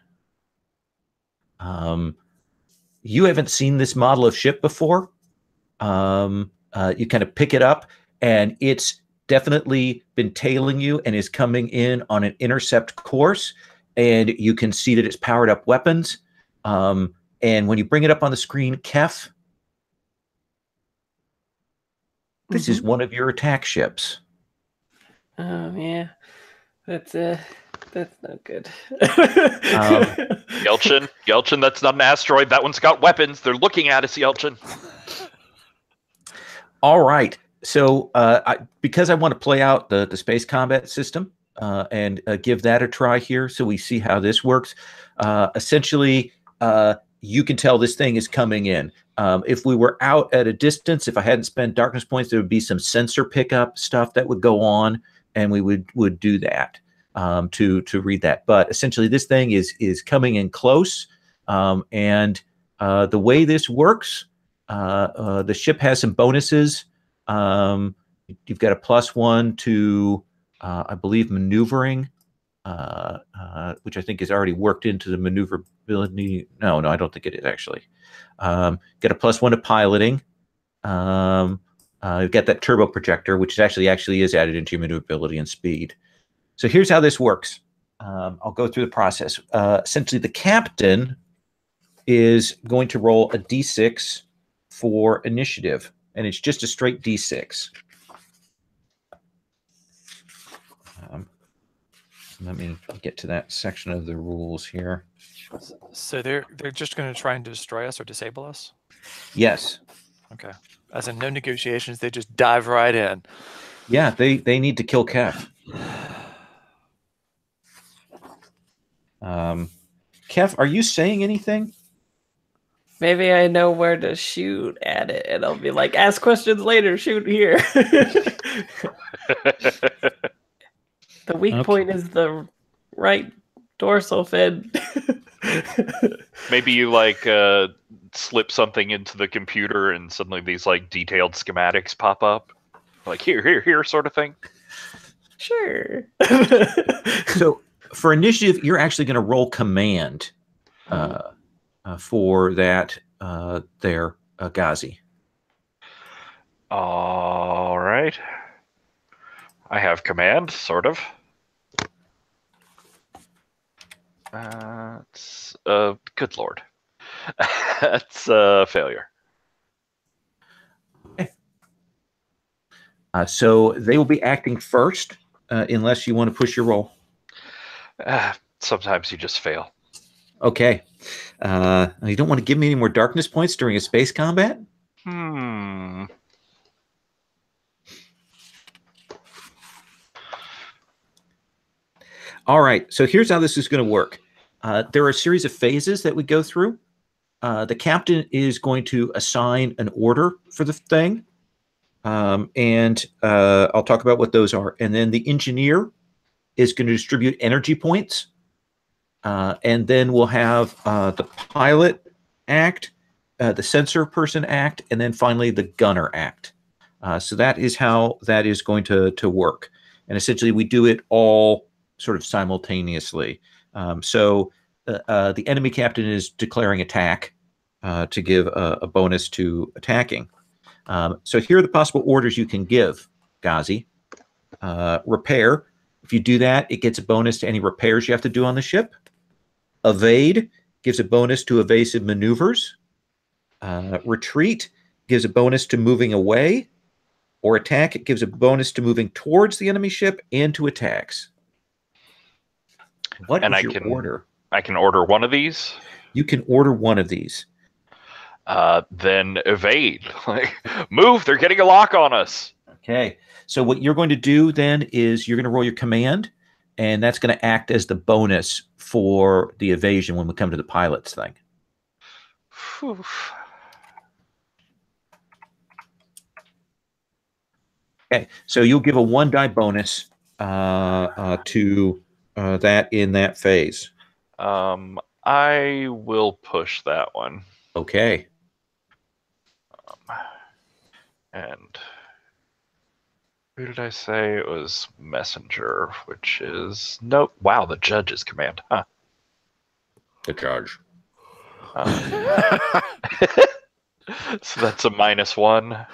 You haven't seen this model of ship before. You kind of pick it up, and it's definitely been tailing you and is coming in on an intercept course. and you can see that it's powered up weapons. And when you bring it up on the screen, Kef, this is one of your attack ships. Yeah, that's not good. Yelchin, that's not an asteroid. That one's got weapons. They're looking at us, Yelchin. All right. So because I want to play out the space combat system and give that a try here so we see how this works, essentially you can tell this thing is coming in. If we were out at a distance, if I hadn't spent darkness points, there would be some sensor pickup stuff that would go on, and we would do that to read that. But essentially this thing is coming in close, and the way this works, the ship has some bonuses. You've got a +1 to, I believe, maneuvering, which I think is already worked into the maneuverability. No, I don't think it is actually. Got a +1 to piloting. You've got that turbo projector, which actually is added into your maneuverability and speed. So here's how this works. I'll go through the process. Essentially, the captain is going to roll a d6 for initiative, and it's just a straight d6. Let me get to that section of the rules here. So they're just going to try and destroy us or disable us? Yes. Okay. As in no negotiations, they just dive right in. Yeah, they need to kill Kef. Kef, are you saying anything? Maybe I know where to shoot at it, and I'll be like, ask questions later, shoot here. The weak point is the right dorsal fin. Maybe you slip something into the computer and suddenly these detailed schematics pop up. Like here sort of thing. Sure. So for initiative, you're actually going to roll command for that there, Ghazi. All right. I have command, sort of. Good lord. That's a failure. Okay. So they will be acting first, unless you want to push your roll. Sometimes you just fail. Okay. You don't want to give me any more darkness points during a space combat? All right. So here's how this is going to work. There are a series of phases that we go through. The captain is going to assign an order for the thing. And I'll talk about what those are. And then the engineer is going to distribute energy points. And then we'll have the pilot act, the sensor person act, and then finally the gunner act. So that is how that is going to work. And essentially we do it all sort of simultaneously. So the enemy captain is declaring attack to give a bonus to attacking. So here are the possible orders you can give, Ghazi. Repair. If you do that, it gets a bonus to any repairs you have to do on the ship. Evade gives a bonus to evasive maneuvers. Retreat gives a bonus to moving away. Or attack, it gives a bonus to moving towards the enemy ship and to attacks. What is your order? I can order one of these? You can order one of these. Then evade. Move, they're getting a lock on us. Okay. So what you're going to do then is you're going to roll your command, and that's going to act as the bonus for the evasion when we come to the pilot's thing. Whew. Okay. So you'll give a 1 die bonus to that in that phase. I will push that one. Okay. And who did I say? It was messenger, which is nope. Wow, the judge is command. Huh. The judge. So that's a -1.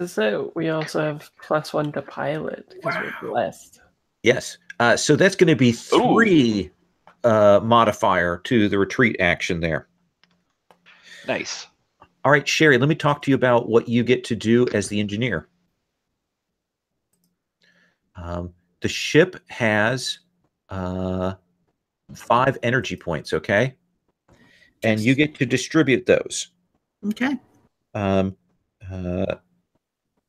So we also have +1 to pilot because we're blessed. Yes. So that's going to be 3 modifier to the retreat action there. Nice. All right, Sherry, let me talk to you about what you get to do as the engineer. The ship has 5 energy points, okay? And you get to distribute those. Okay.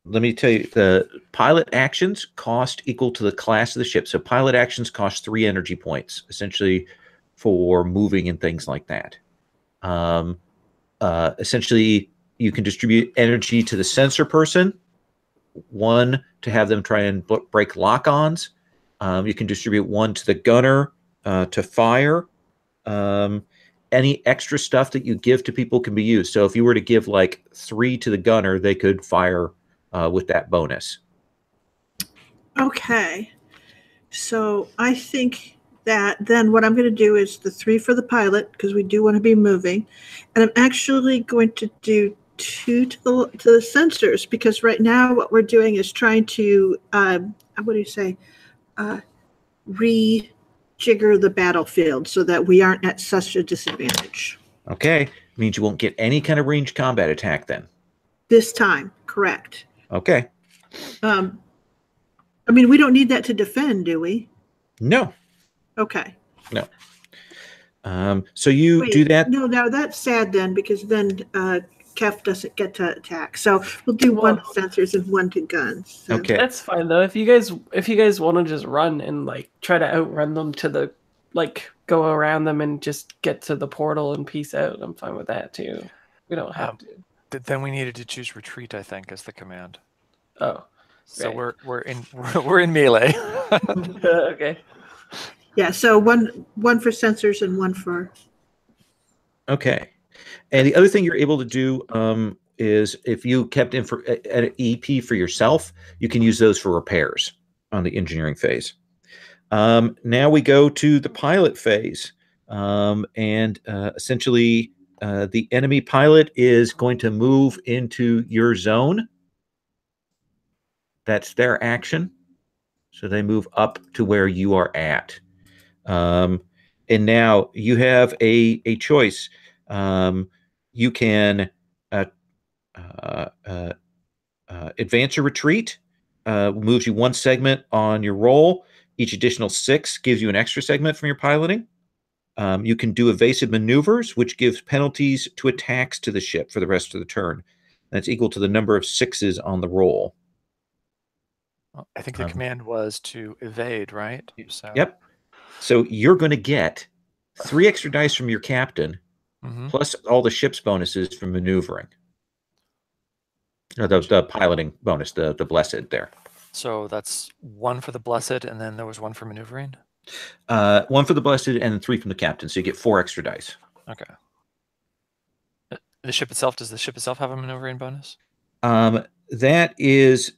Let me tell you, the pilot actions cost equal to the class of the ship. So pilot actions cost 3 energy points, essentially, for moving and things like that. Essentially, you can distribute energy to the sensor person, 1 to have them try and break lock-ons. You can distribute 1 to the gunner to fire. Any extra stuff that you give to people can be used. So if you were to give like 3 to the gunner, they could fire with that bonus. Okay. So I think that then what I'm going to do is the 3 for the pilot, because we do want to be moving. And I'm actually going to do 2 to the sensors, because right now what we're doing is trying to, rejigger the battlefield so that we aren't at such a disadvantage. Okay. Means you won't get any kind of ranged combat attack then. This time, correct. Okay. I mean, we don't need that to defend, do we? No. Okay. No. So you do that. No, now that's sad then, because then Kef doesn't get to attack. So we'll do 1 to sensors and 1 to guns. So. Okay. That's fine though. If you guys want to just run and like try to outrun them to the go around them and just get to the portal and peace out, I'm fine with that too. We don't have to. Then we needed to choose retreat, I think, as the command. Oh. So right. we're in melee. Okay. Yeah, so one for sensors and 1 for. Okay. And the other thing you're able to do is if you kept an EP for yourself, you can use those for repairs on the engineering phase. Now we go to the pilot phase. Essentially, the enemy pilot is going to move into your zone. That's their action. So they move up to where you are at. And now you have a choice. You can advance your retreat, moves you 1 segment on your roll. Each additional 6 gives you an extra segment from your piloting. You can do evasive maneuvers, which gives penalties to attacks to the ship for the rest of the turn. That's equal to the number of 6s on the roll. Well, I think the command was to evade, right? So. Yep. So you're going to get 3 extra dice from your captain, plus all the ship's bonuses from maneuvering. The piloting bonus, the blessed there. So that's 1 for the blessed, and then there was 1 for maneuvering? 1 for the blessed, and 3 from the captain. So you get 4 extra dice. Okay. The ship itself, does the ship itself have a maneuvering bonus? That is...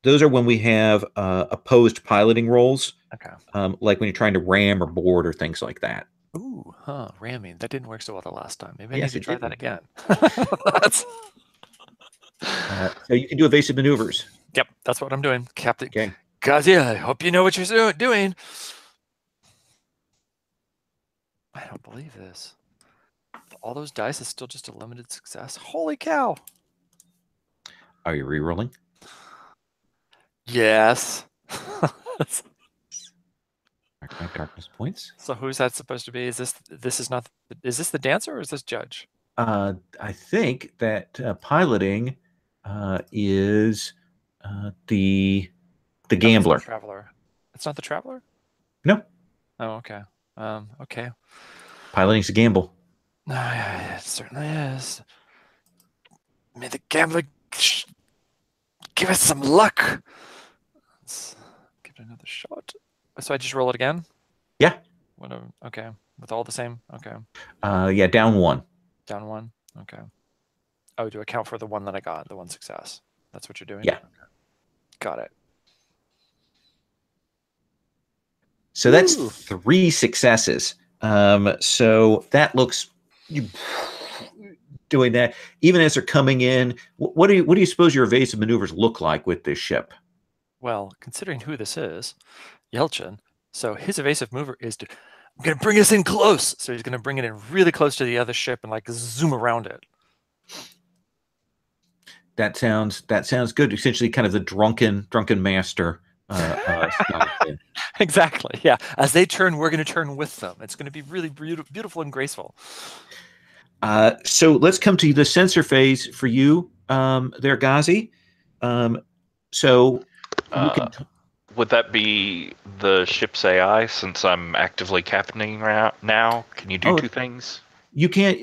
those are when we have opposed piloting rolls. Okay. Like when you're trying to ram or board or things like that. Ooh, ramming. That didn't work so well the last time. Maybe I Yes, need to try that again. So you can do evasive maneuvers. Yep, that's what I'm doing, Captain. Okay. Gazia, I hope you know what you're doing. I don't believe this. All those dice is still just a limited success. Holy cow. Are you re-rolling? Yes. Darkness points. So who's that supposed to be? Is this the dancer or is this judge? I think that piloting is the gambler. It's the traveler. It's not the traveler? No. Oh, okay. Okay. Piloting's a gamble. It certainly is. May the gambler give us some luck. Let's give it another shot. So I just roll it again? Yeah. Okay. With all the same? Okay. Yeah, down 1. Down 1? Okay. Oh, do I count for the 1 that I got, the 1 success? That's what you're doing? Yeah. Okay. Got it. So that's 3 successes. So that looks doing that. Even as they're coming in, what do you suppose your evasive maneuvers look like with this ship? Well, considering who this is, Yelchin, so his evasive maneuver is to, I'm going to bring us in close. So he's going to bring it in really close to the other ship and like zoom around it. That sounds good. Essentially, kind of the drunken master. Exactly. Yeah. As they turn, we're going to turn with them. It's going to be really beautiful and graceful. So let's come to the sensor phase for you, there, Ghazi. So you can. Would that be the ship's AI? Since I'm actively captaining now, can you do two things? You can't.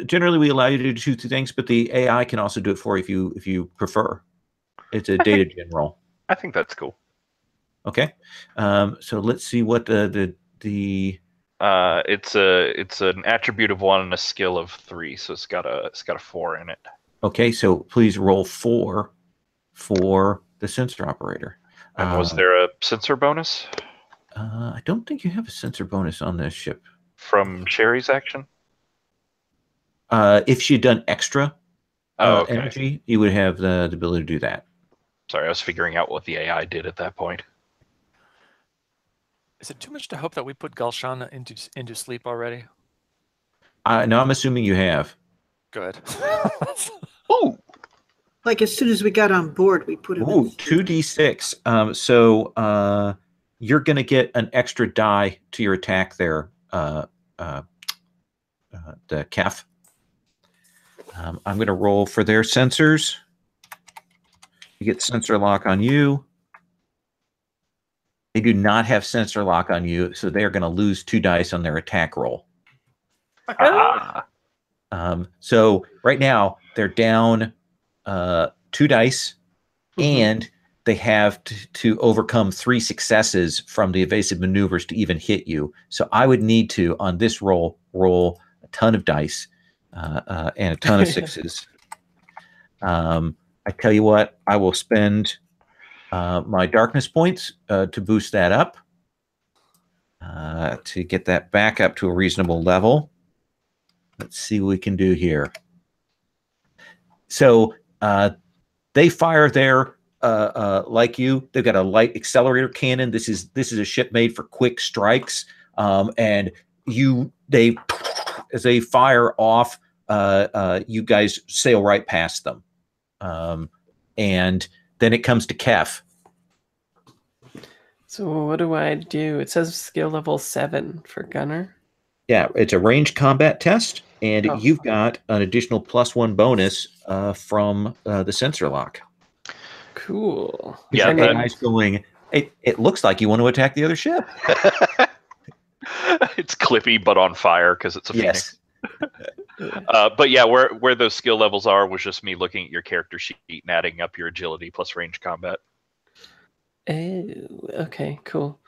Generally we allow you to do two things, but the AI can also do it for you if you prefer. It's a data gen roll. I think that's cool. Okay. So let's see what the it's an attribute of 1 and a skill of 3, so it's got a 4 in it. Okay, so please roll 4 for the sensor operator. And was there a sensor bonus? I don't think you have a sensor bonus on this ship. From Sherry's action? If she'd done extra energy, you would have the ability to do that. Sorry, I was figuring out what the AI did at that point. Is it too much to hope that we put Galshana into sleep already? No, I'm assuming you have. Good. Ooh. Like as soon as we got on board, we put him. Ooh, 2d6. So you're going to get an extra die to your attack there, the Kef. I'm going to roll for their sensors. You get sensor lock on you. They do not have sensor lock on you, so they're going to lose 2 dice on their attack roll. So right now they're down 2 dice, and they have to overcome 3 successes from the evasive maneuvers to even hit you. So I would need to, on this roll a ton of dice and a ton of 6s. I tell you what, I will spend my darkness points to boost that up, to get that back up to a reasonable level. Let's see what we can do here. So they fire their like you. They've got a light accelerator cannon. This is a ship made for quick strikes. And as they fire off, you guys sail right past them. And then it comes to Kef. So what do I do? It says skill level 7 for gunner. Yeah, it's a ranged combat test, and you've got an additional +1 bonus from the sensor lock. Cool. Yeah, nice going. It looks like you want to attack the other ship. It's Clippy, but on fire because it's a Phoenix. But yeah, where those skill levels are was just me looking at your character sheet and adding up your agility plus range combat. Oh, okay, cool.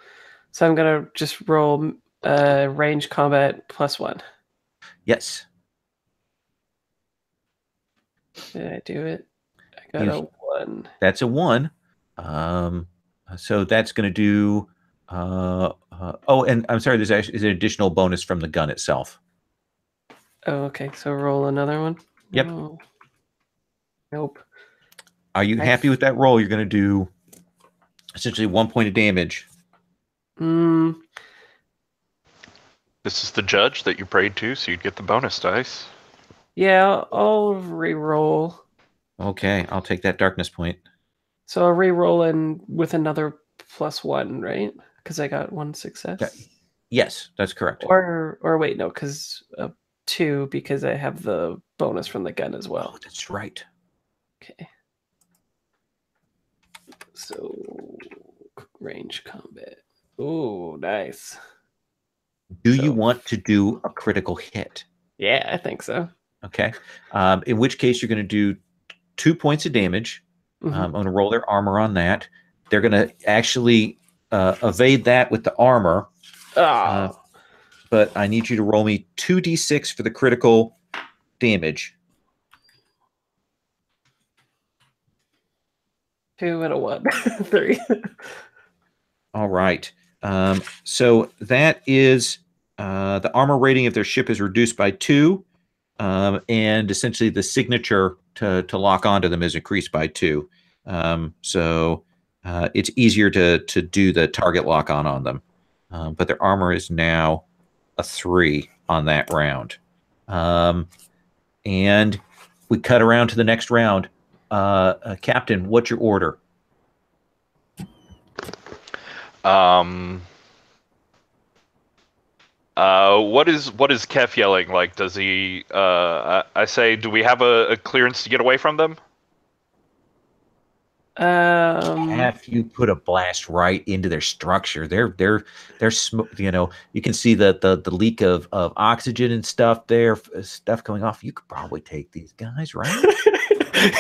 So I'm gonna just roll range combat +1. Yes. Did I do it? I got a 1. That's a 1. So that's going to do. Oh, and I'm sorry. There's actually an additional bonus from the gun itself. Oh, okay. So roll another one. Yep. Oh. Nope. Are you happy with that roll? You're going to do essentially 1 point of damage. This is the judge that you prayed to, so you'd get the bonus dice. Yeah, I'll re-roll. Okay, I'll take that darkness point. So I'll re-roll in with another +1, right? Because I got 1 success. Okay. Yes, that's correct. Or wait, no, because 2 because I have the bonus from the gun as well. Oh, that's right. Okay. So range combat. Oh, nice. Do you want to do a critical hit? Yeah, I think so. Okay. In which case you're going to do 2 points of damage. I'm going to roll their armor on that. They're going to actually evade that with the armor. But I need you to roll me 2d6 for the critical damage. 2 and a 1. 3. All right. So that is the armor rating of their ship is reduced by 2. and essentially the signature to lock onto them is increased by 2. So it's easier to do the target lock on them. But their armor is now a 3 on that round. And we cut around to the next round. Captain, what's your order? What is Kef yelling? Like, does he? I say, do we have a clearance to get away from them? If you put a blast right into their structure, they're you know, you can see the leak of oxygen and stuff there, stuff coming off. You could probably take these guys, right?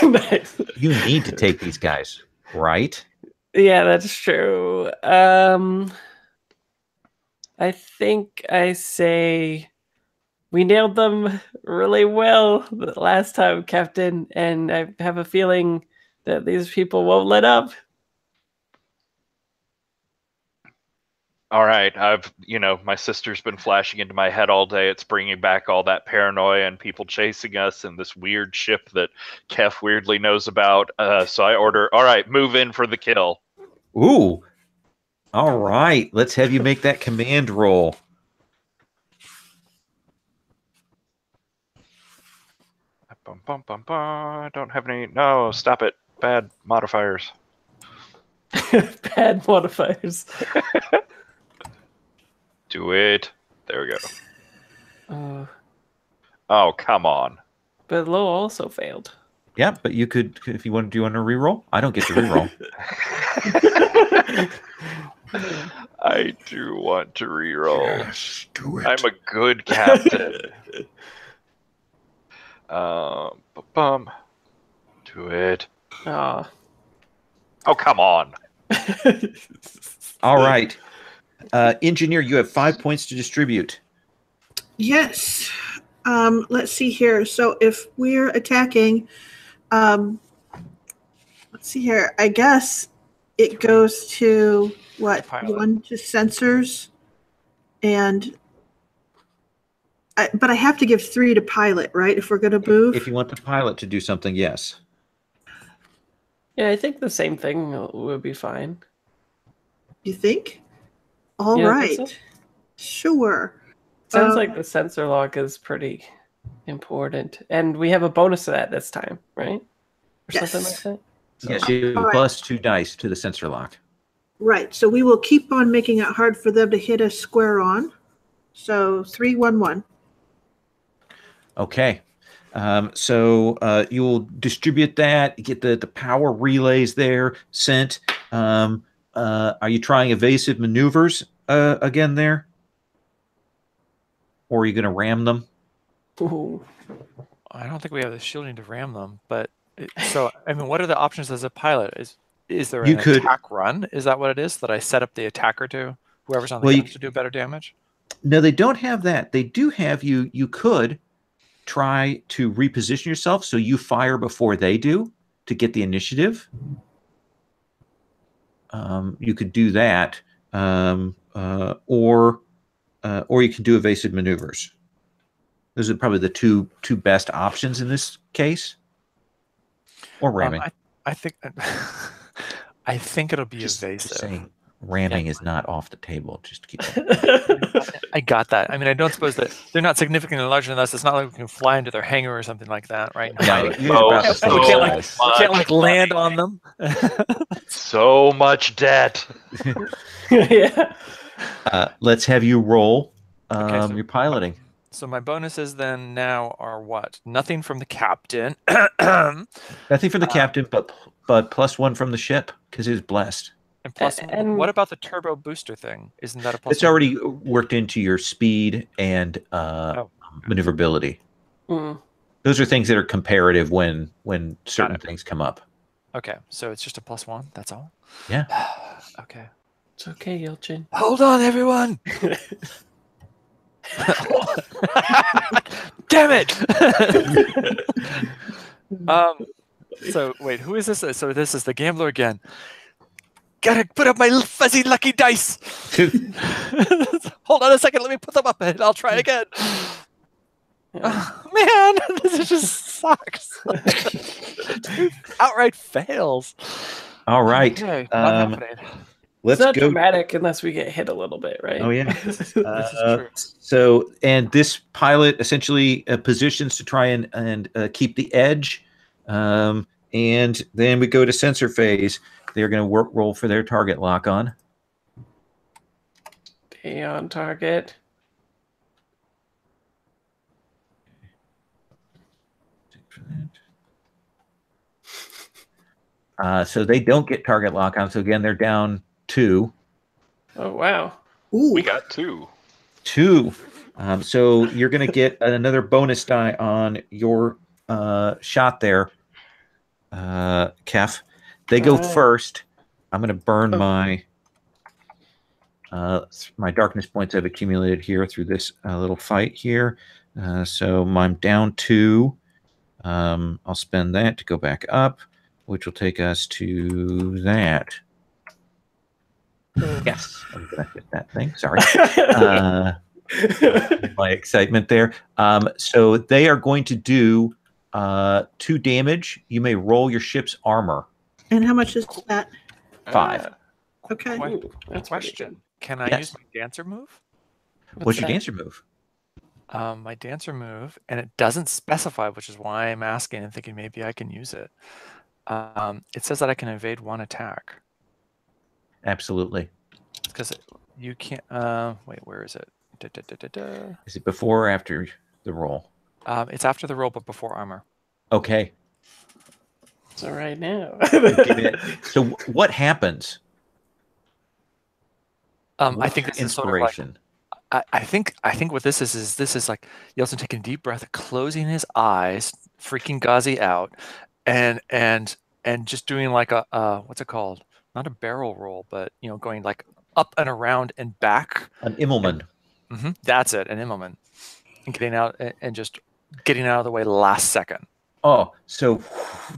Nice. You need to take these guys, right? Yeah, that's true. I think I say we nailed them really well the last time, Captain, and I have a feeling that these people won't let up. All right, my sister's been flashing into my head all day. It's bringing back all that paranoia and people chasing us and this weird ship that Kef weirdly knows about. So I order, all right, move in for the kill. Ooh. All right, let's have you make that command roll. I don't have any. No, stop it. Bad modifiers. Bad modifiers. Do it. There we go. Oh, come on. But Lo also failed. Yeah, but you could, if you want. Do you want to reroll? I don't get to reroll. I do want to reroll. Yes, do it. I'm a good captain. Do it. Oh, come on. All right. Engineer, you have 5 points to distribute. Yes. Let's see here. So if we're attacking, let's see here. I guess it goes to what? Pilot. 1 to sensors, and but I have to give 3 to pilot, right? If we're going to move. If you want the pilot to do something, yes. yeah, I think the same thing would be fine. You think? All Yeah, I right. think so. Sure. Sounds like the sensor lock is pretty important, and we have a bonus to that this time, right? Or something like that. So, Yes, you have plus 2 dice to the sensor lock. Right. So we will keep on making it hard for them to hit us square on. So 3, 1, 1. Okay. So you will distribute that, get the power relays there sent. Are you trying evasive maneuvers again there? Or are you going to ram them? ooh. I don't think we have the shielding to ram them, but so I mean, what are the options as a pilot? Is there an attack run? Is that what it is? That I set up the attacker to whoever's on the guns to do better damage? No, they don't have that. They do have you. You could try to reposition yourself so you fire before they do to get the initiative. You could do that, or you can do evasive maneuvers. Those are probably the two best options in this case. Or ramming. I think I think it'll be just evasive. Saying, ramming is not off the table. Just to keep. I got that. I mean, I don't suppose that they're not significantly larger than us. It's not like we can fly into their hangar or something like that, right? Yeah, we can't land on them. So much debt. Yeah. Let's have you roll. Okay, so your piloting. So my bonuses then now are what? Nothing from the captain. Nothing from the captain, but +1 from the ship because he's blessed. And plus, what about the turbo booster thing? Isn't that a plus? It's already worked into your speed and maneuverability. Mm. Those are things that are comparative when certain things come up. Okay, so it's just a +1. That's all. Yeah. Okay. It's okay, Yelchin. Hold on, everyone. Damn it! So wait, who is this? So this is the gambler again. Gotta put up my fuzzy lucky dice. Hold on a second, let me put them up and I'll try again. Man, this just sucks. Dude, outright fails. All right. Okay, not happening. Let's it's not go. dramatic unless we get hit a little bit, right? Oh yeah. This is true. So, and this pilot essentially positions to try and keep the edge, and then we go to sensor phase. They're going to roll for their target lock on. Stay on target. So they don't get target lock on. So again, they're down 2. Oh wow. Ooh. We got 2. 2. So you're going to get another bonus die on your shot there, Kef. They go first. I'm going to burn my my darkness points I've accumulated here through this little fight here. So I'm down 2. I'll spend that to go back up, which will take us to that. Yes, I'm going to hit that thing. Sorry. My excitement there. So they are going to do 2 damage. You may roll your ship's armor. And how much is that? 5. Okay. That's Question. Can I use my dancer move? What's your dancer move? My dancer move, and it doesn't specify, which is why I'm asking and thinking maybe I can use it. It says that I can evade 1 attack. Absolutely. Because you can't. Wait, where is it? Is it before or after the roll? It's after the roll, but before armor. Okay. So right now. So what happens? I think this is sort of like, inspiration. I think what this is like Yeltsin taking a deep breath, closing his eyes, freaking Ghazi out, and just doing like a what's it called? Not a barrel roll, but going like up and around and back. An Immelman. That's it, an Immelman, and getting out and just getting out of the way last second. Oh, so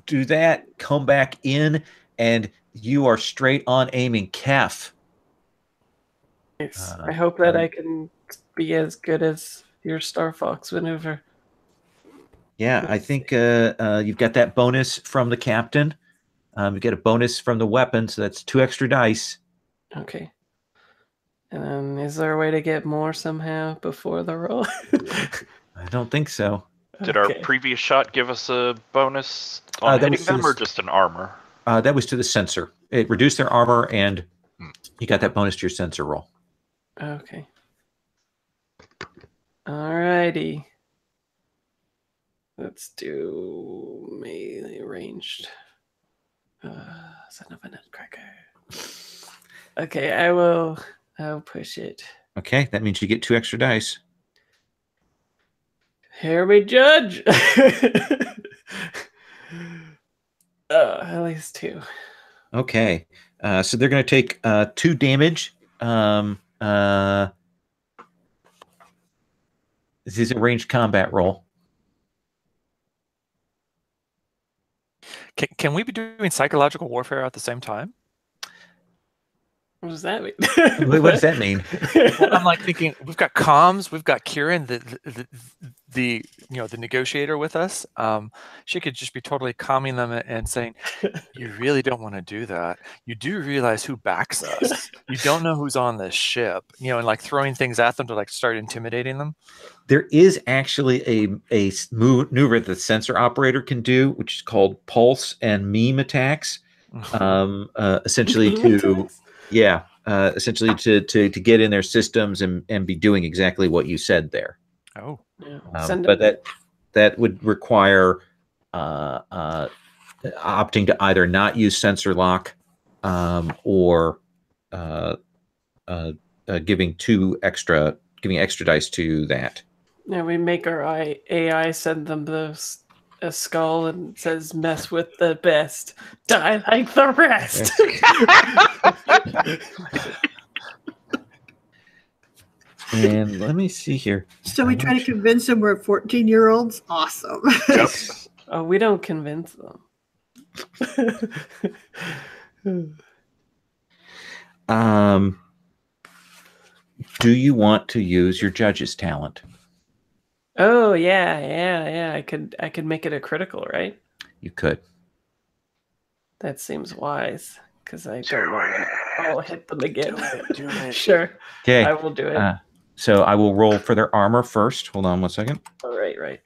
do that, come back in, and you are straight on aiming. Kef. I hope that I can be as good as your Star Fox maneuver. Yeah, I think you've got that bonus from the captain. You get a bonus from the weapon, so that's 2 extra dice. Okay. And is there a way to get more somehow before the roll? I don't think so. Did our previous shot give us a bonus on that hitting was them, or just an armor? That was to the sensor. It reduced their armor, and you got that bonus to your sensor roll. Okay. Alrighty. Let's do melee ranged. Son of a nutcracker. Okay, I'll push it. Okay, that means you get 2 extra dice. Hear me judge. At least 2. Okay, so they're going to take 2 damage. This is a ranged combat roll. Can we be doing psychological warfare at the same time? What does that mean? What does that mean? Well, I'm like thinking we've got comms, we've got Kieran, the negotiator with us. She could just be totally calming them and saying, "You really don't want to do that. You do realize who backs us. You don't know who's on this ship." And like throwing things at them to like start intimidating them. There is actually a maneuver that the sensor operator can do, which is called pulse and meme attacks. Essentially to get in their systems and be doing exactly what you said there. Oh, yeah. But that would require opting to either not use sensor lock or giving extra dice to that. Yeah, we make our AI send them a skull and says, "Mess with the best, die like the rest." And let me see here. So we try to convince them we're 14-year-olds. Awesome. Yep. Oh, we don't convince them. Do you want to use your judge's talent? Oh yeah. I could make it a critical, right? You could. That seems wise because I don't know when I'll hit them again. Do it. Sure. Okay. I will do it. So I will roll for their armor first. Hold on 1 second. All right.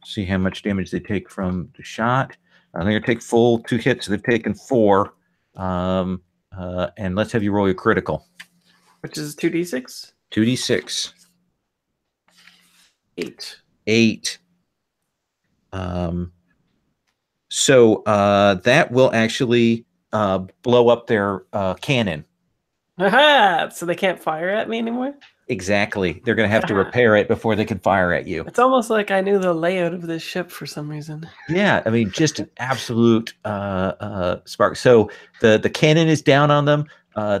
See how much damage they take from the shot. They're going to take full 2 hits. So they've taken 4. And let's have you roll your critical. Which is 2d6? 2d6. 8. 8. So that will actually blow up their cannon. Aha! So they can't fire at me anymore? Exactly. They're going to have to repair it before they can fire at you. It's almost like I knew the layout of this ship for some reason. Yeah, I mean, just an absolute spark. So the cannon is down on them.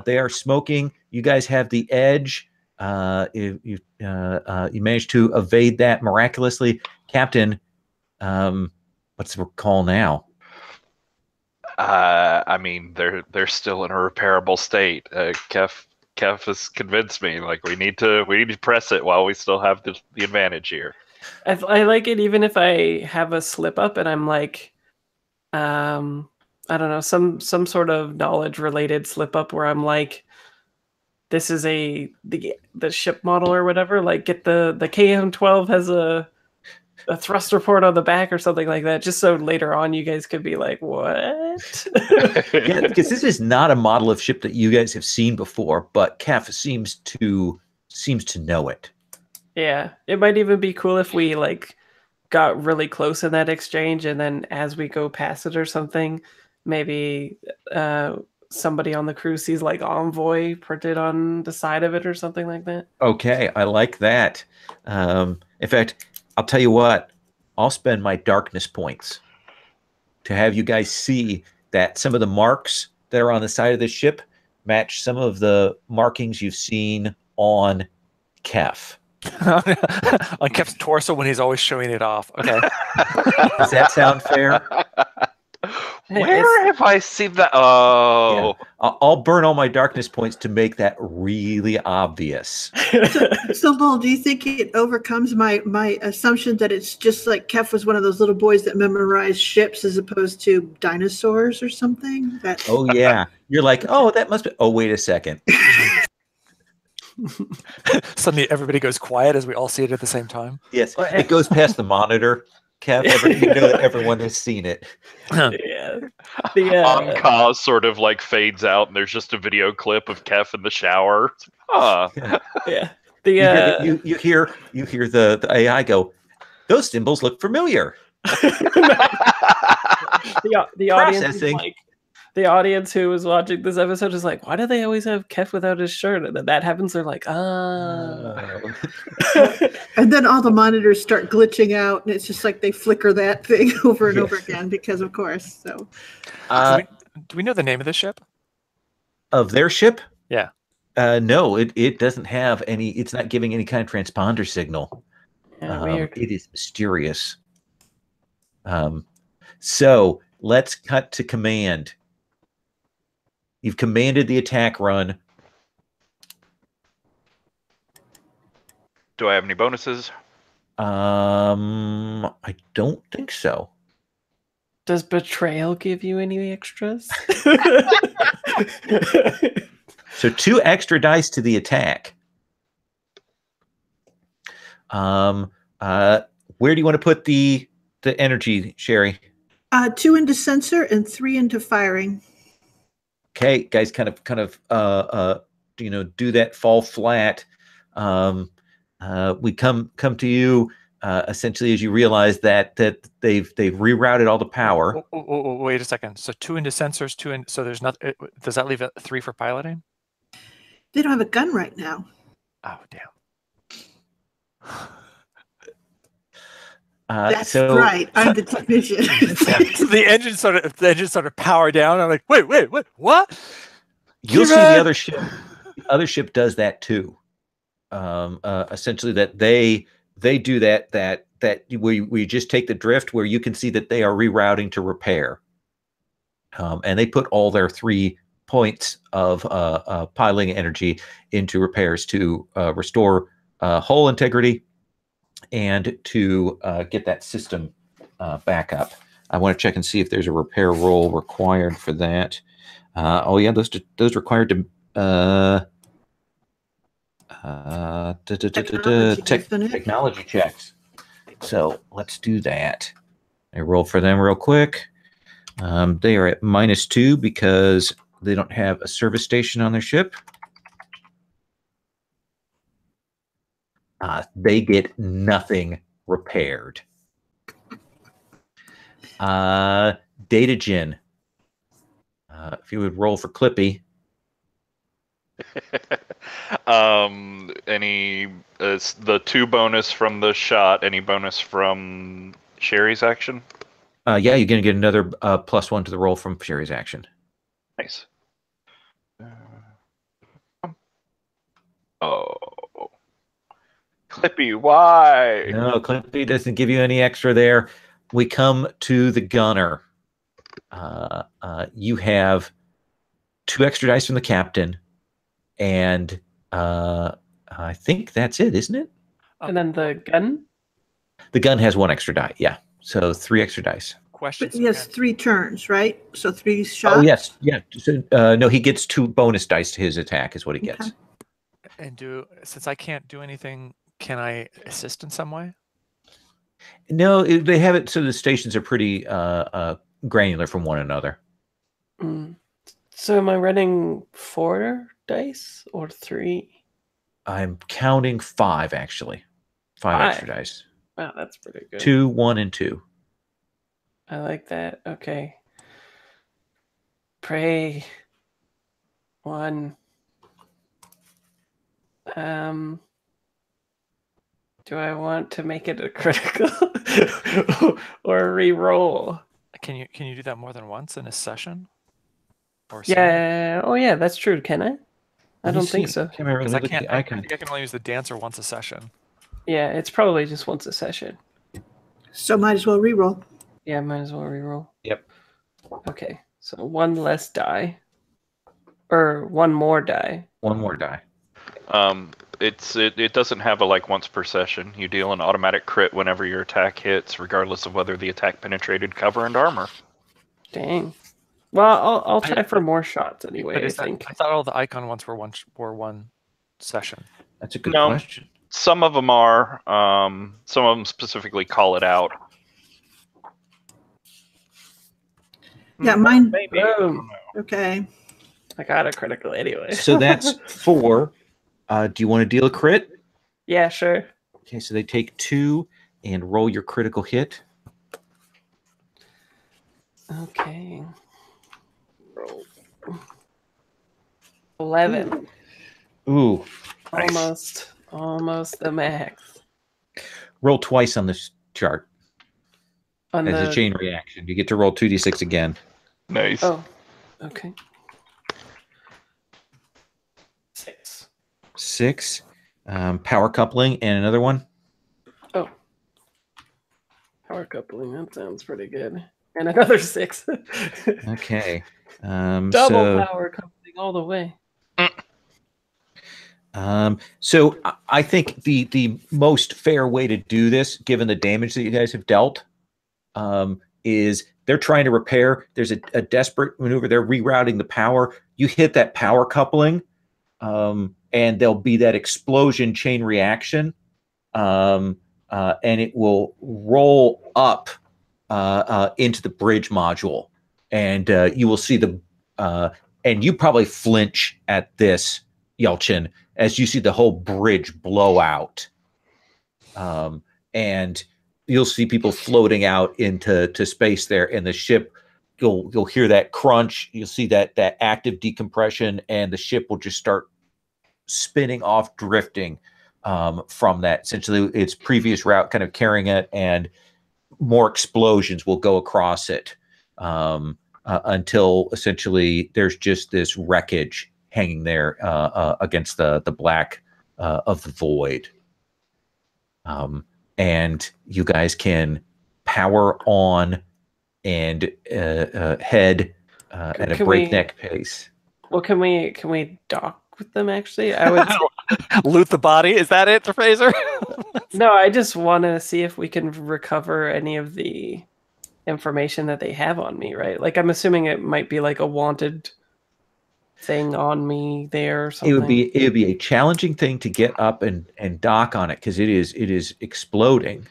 They are smoking. You guys have the edge. You managed to evade that miraculously. Captain, what's the call now? I mean, they're still in a repairable state. Kev has convinced me. Like we need to press it while we still have the advantage here. I like it even if I have a slip up and I'm like, I don't know, some sort of knowledge related slip up where I'm like, this is the ship model or whatever. Like get the KM-12 has a thrust report on the back or something like that, just so later on you guys could be like, what? Yeah, because this is not a model of ship that you guys have seen before, but Kef seems to know it. Yeah, it might even be cool if we like got really close in that exchange, and then as we go past it or something, maybe somebody on the crew sees like Envoy printed on the side of it or something like that. Okay, I like that. In fact, I'll tell you what, I'll spend my darkness points to have you guys see that some of the marks that are on the side of the ship match some of the markings you've seen on Kef. On Kef's torso when he's always showing it off. Okay. Does that sound fair? Where have I seen that? Oh, yeah. I'll burn all my darkness points to make that really obvious. So, Lowell, do you think it overcomes my assumption that it's just like Kef was one of those little boys that memorized ships as opposed to dinosaurs or something? Oh, yeah. You're like, oh, that must be. Oh, wait a second. Suddenly everybody goes quiet as we all see it at the same time. Yes, it goes past the monitor. Kev, you know that everyone has seen it. Yeah. Anka sort of like fades out, and there's just a video clip of Kef in the shower. Huh. Yeah. You hear the AI go, those symbols look familiar. The audience is like, the audience who was watching this episode is like, why do they always have Kef without his shirt? And then that happens, they're like, And then all the monitors start glitching out, and it's just like they flicker that thing over and over again because, of course. So, do we know the name of the ship? Of their ship? Yeah. No, it doesn't have any. It's not giving any kind of transponder signal. Weird. It is mysterious. So let's cut to command. You've commanded the attack run. Do I have any bonuses? I don't think so. Does betrayal give you any extras? So 2 extra dice to the attack. Where do you want to put the energy, Sherry? 2 into sensor and 3 into firing. Okay, guys, kind of do that, fall flat. We come to you essentially as you realize that they've rerouted all the power. Wait a second. So 2 into sensors, 2 in. So there's not. Does that leave 3 for piloting? They don't have a gun right now. Oh damn. That's right. I'm the technician. the engine sort of power down. I'm like, wait, what? You'll see the other ship. The other ship does that too. Essentially, that they do that we just take the drift where you can see that they are rerouting to repair, and they put all their 3 points of piling energy into repairs to restore hull integrity and to get that system back up. I want to check and see if there's a repair roll required for that. Oh yeah, those required to technology checks. So let's do that. I roll for them real quick. They are at -2 because they don't have a service station on their ship. They get nothing repaired. Datagen. If you would roll for Clippy. Any the 2 bonus from the shot? Any bonus from Sherry's action? Yeah, you're gonna get another +1 to the roll from Sherry's action. Nice. Oh, Clippy, why? No, Clippy doesn't give you any extra there. We come to the gunner. You have 2 extra dice from the captain, and I think that's it, isn't it? And then the gun? The gun has 1 extra die, yeah. So 3 extra dice. Questions? But he has 3 turns, right? So 3 shots? Oh, yes, yeah. So, no, he gets 2 bonus dice to his attack is what he gets. Okay. And since I can't do anything, can I assist in some way? No, they have it so the stations are pretty granular from one another. So am I running 4 dice or 3? I'm counting 5, actually. 5 extra dice. Wow, that's pretty good. 2, 1, and 2. I like that. Okay. Pray. 1. Do I want to make it a critical or a re-roll? Can you do that more than once in a session? Or yeah. Oh yeah, that's true. Can I? I don't think so. I think I can only use the dancer once a session. Yeah, it's probably just once a session. So might as well re-roll. Yeah, might as well re-roll. Yep. Okay, so 1 less die. Or 1 more die. 1 more die. It doesn't have a once per session. You deal an automatic crit whenever your attack hits, regardless of whether the attack penetrated cover and armor. Dang. Well, I'll try for more shots anyway. I think. I thought all the icon ones were one session. That's a good question. Some of them are. Some of them specifically call it out. Yeah, mine. Maybe. Okay. I got a critical anyway. So that's 4. Do you want to deal a crit? Yeah, sure. Okay, so they take 2 and roll your critical hit. Okay. Roll. 11. Ooh. Almost the max. Roll twice on this chart. As a chain reaction. You get to roll 2d6 again. Nice. Oh, okay. 6. 6. Power coupling and another one. Oh. Power coupling. That sounds pretty good. And another 6. Okay. Double power coupling all the way. So I think the most fair way to do this, given the damage that you guys have dealt, is they're trying to repair. There's a desperate maneuver. They're rerouting the power. You hit that power coupling, and there'll be that explosion chain reaction, and it will roll up into the bridge module, and you will see and you probably flinch at this, Yelchin, as you see the whole bridge blow out, and you'll see people floating out into space there, and the ship. You'll hear that crunch. You'll see that active decompression, and the ship will just start spinning off, drifting from that. Essentially, its previous route kind of carrying it, and more explosions will go across it until essentially there's just this wreckage hanging there against the black of the void. And you guys can power on and head at a breakneck pace. Well, can we dock with them? Actually, I would. Loot the body? Is that it, Fraser? No, I just want to see if we can recover any of the information that they have on me, right? Like, I'm assuming it might be like a wanted thing on me there or something. It would be a challenging thing to get up and dock on it because it is exploding.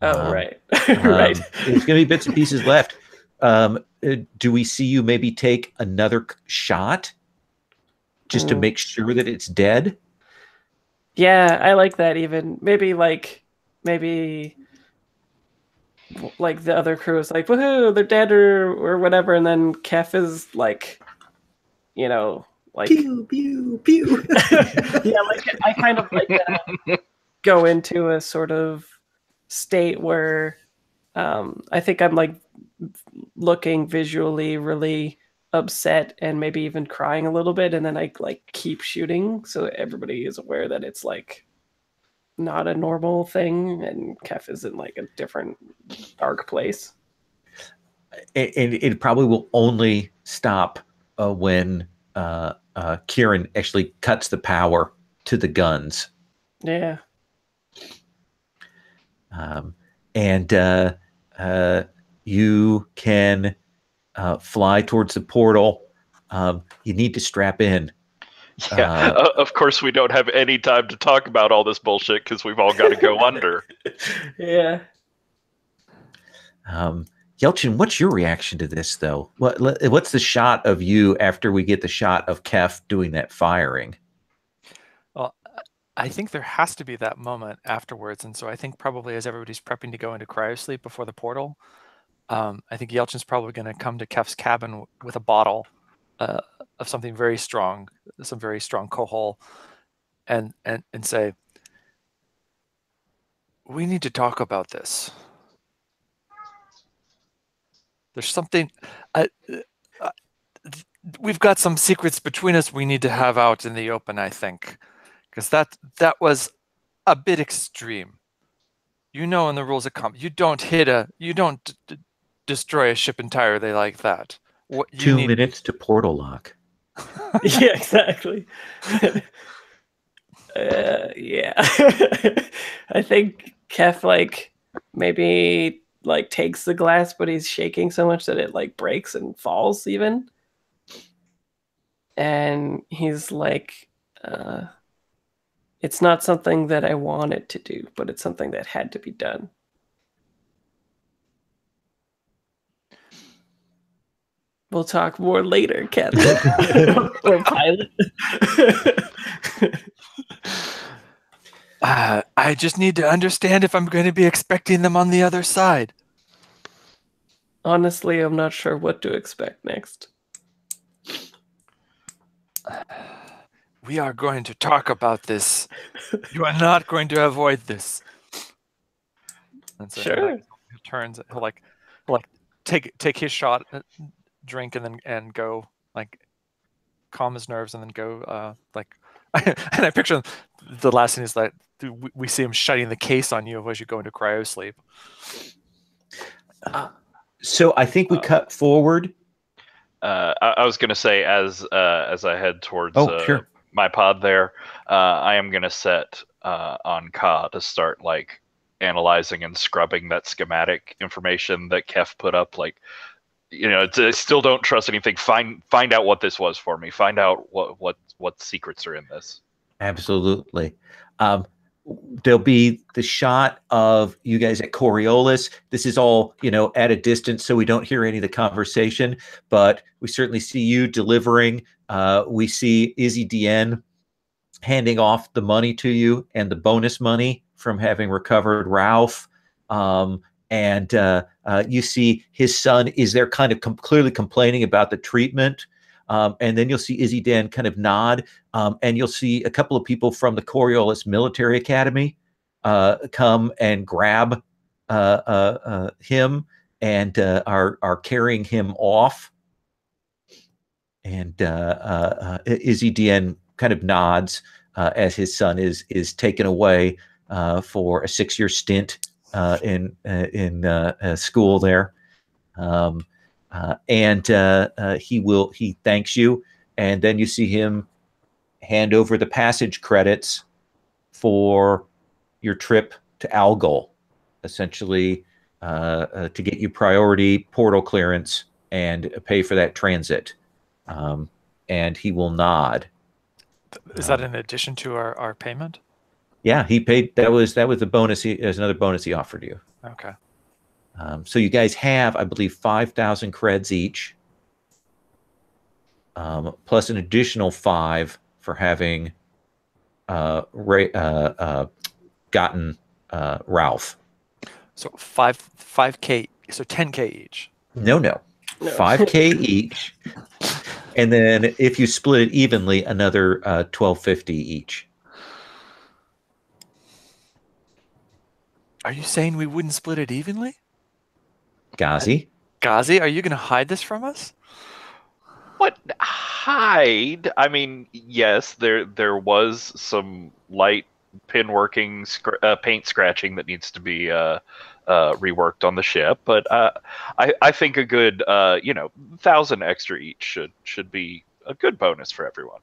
Oh, right. Right. There's going to be bits and pieces left. Do we see you maybe take another shot just to make sure that it's dead? Yeah, I like that. Even maybe like the other crew is like, woohoo, they're dead or whatever, and then Kef is like, you know, like pew pew pew. Yeah, like I kind of like go into a sort of state where I think I'm like looking visually really upset and maybe even crying a little bit, and then I like keep shooting so everybody is aware that it's like not a normal thing and Kef is in like a different dark place. And it probably will only stop when Kieran actually cuts the power to the guns. Yeah. And you can fly towards the portal. You need to strap in. Yeah, of course we don't have any time to talk about all this bullshit because we've all got to go under. Yeah. Yelchin, what's your reaction to this, though? What's the shot of you after we get the shot of Kef doing that firing? Well, I think there has to be that moment afterwards, and so I think probably as everybody's prepping to go into cryosleep before the portal, I think Yelchin's probably going to come to Kef's cabin with a bottle of something very strong, some very strong kohol, and say, "We need to talk about this. There's something. We've got some secrets between us we need to have out in the open, I think, because that was a bit extreme. You know, in the rules of combat, you don't destroy a ship entirely like that. 2 minutes to portal lock. Yeah, exactly. Yeah. I think Kef like maybe like takes the glass, but he's shaking so much that it like breaks and falls even. And he's like, it's not something that I wanted to do, but it's something that had to be done. We'll talk more later, Captain. Or pilot. I just need to understand if I'm going to be expecting them on the other side. Honestly, I'm not sure what to expect next. We are going to talk about this. You are not going to avoid this. And so sure. He turns. He'll like take his shot, drink, and then go like calm his nerves, and then go like. And I picture the last thing is that we see him shutting the case on you as you go into cryosleep. So I think we cut forward. I was going to say as I head towards sure. my pod there, I am going to set on Ka to start like analyzing and scrubbing that schematic information that Kef put up. Like, you know, I still don't trust anything. Find out what this was for me. Find out what secrets are in this. Absolutely. There'll be the shot of you guys at Coriolis. This is all, you know, at a distance, so we don't hear any of the conversation, but we certainly see you delivering. We see Izzy Dien handing off the money to you and the bonus money from having recovered Ralph. And you see his son is there kind of clearly complaining about the treatment. And then you'll see Izzy Dan kind of nod, and you'll see a couple of people from the Coriolis Military Academy come and grab him and are carrying him off. And Izzy Dan kind of nods as his son is taken away for a 6-year stint in school there. And he thanks you, and then you see him hand over the passage credits for your trip to Algol, essentially to get you priority portal clearance and pay for that transit. And he will nod. Is that in addition to our payment? Yeah, he paid. That was the bonus. There's another bonus he offered you. Okay. So you guys have, I believe, 5,000 creds each, plus an additional 5 for having gotten Ralph. So 5K. So 10K each. No. 5K each, and then if you split it evenly, another 1,250 each. Are you saying we wouldn't split it evenly? Gazi, are you going to hide this from us? What hide? I mean, yes, there was some light pin working, paint scratching that needs to be reworked on the ship, but I think a good 1,000 extra each should be a good bonus for everyone.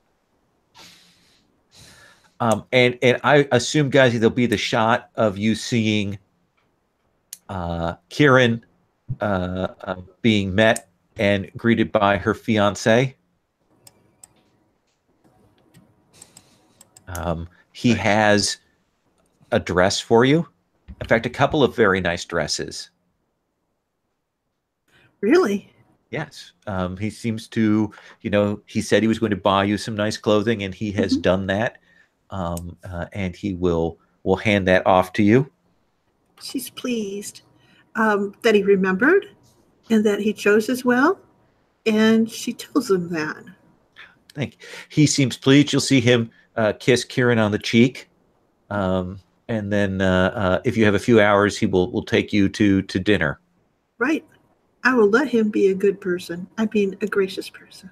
and I assume, guys, there'll be the shot of you seeing Kieran being met and greeted by her fiance. He has a dress for you. In fact, a couple of very nice dresses. Really? Yes. He seems to, he said he was going to buy you some nice clothing, and he has done that. And he will hand that off to you. She's pleased that he remembered and that he chose as well. And she tells him that. He seems pleased. You'll see him kiss Kieran on the cheek. And then if you have a few hours, he will take you to dinner. Right. I will let him be a good person. I mean, a gracious person.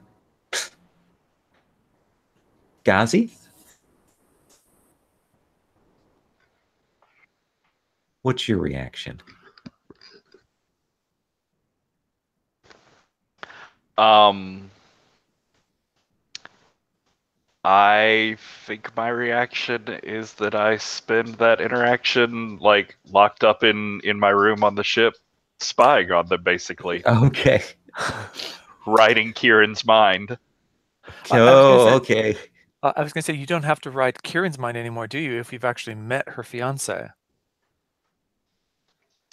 Gazi? What's your reaction? I think my reaction is that I spend that interaction like locked up in my room on the ship, spying on them, basically. Okay. Writing Kieran's mind. Okay. I was going to say, you don't have to write Kieran's mind anymore, do you, if you've actually met her fiance?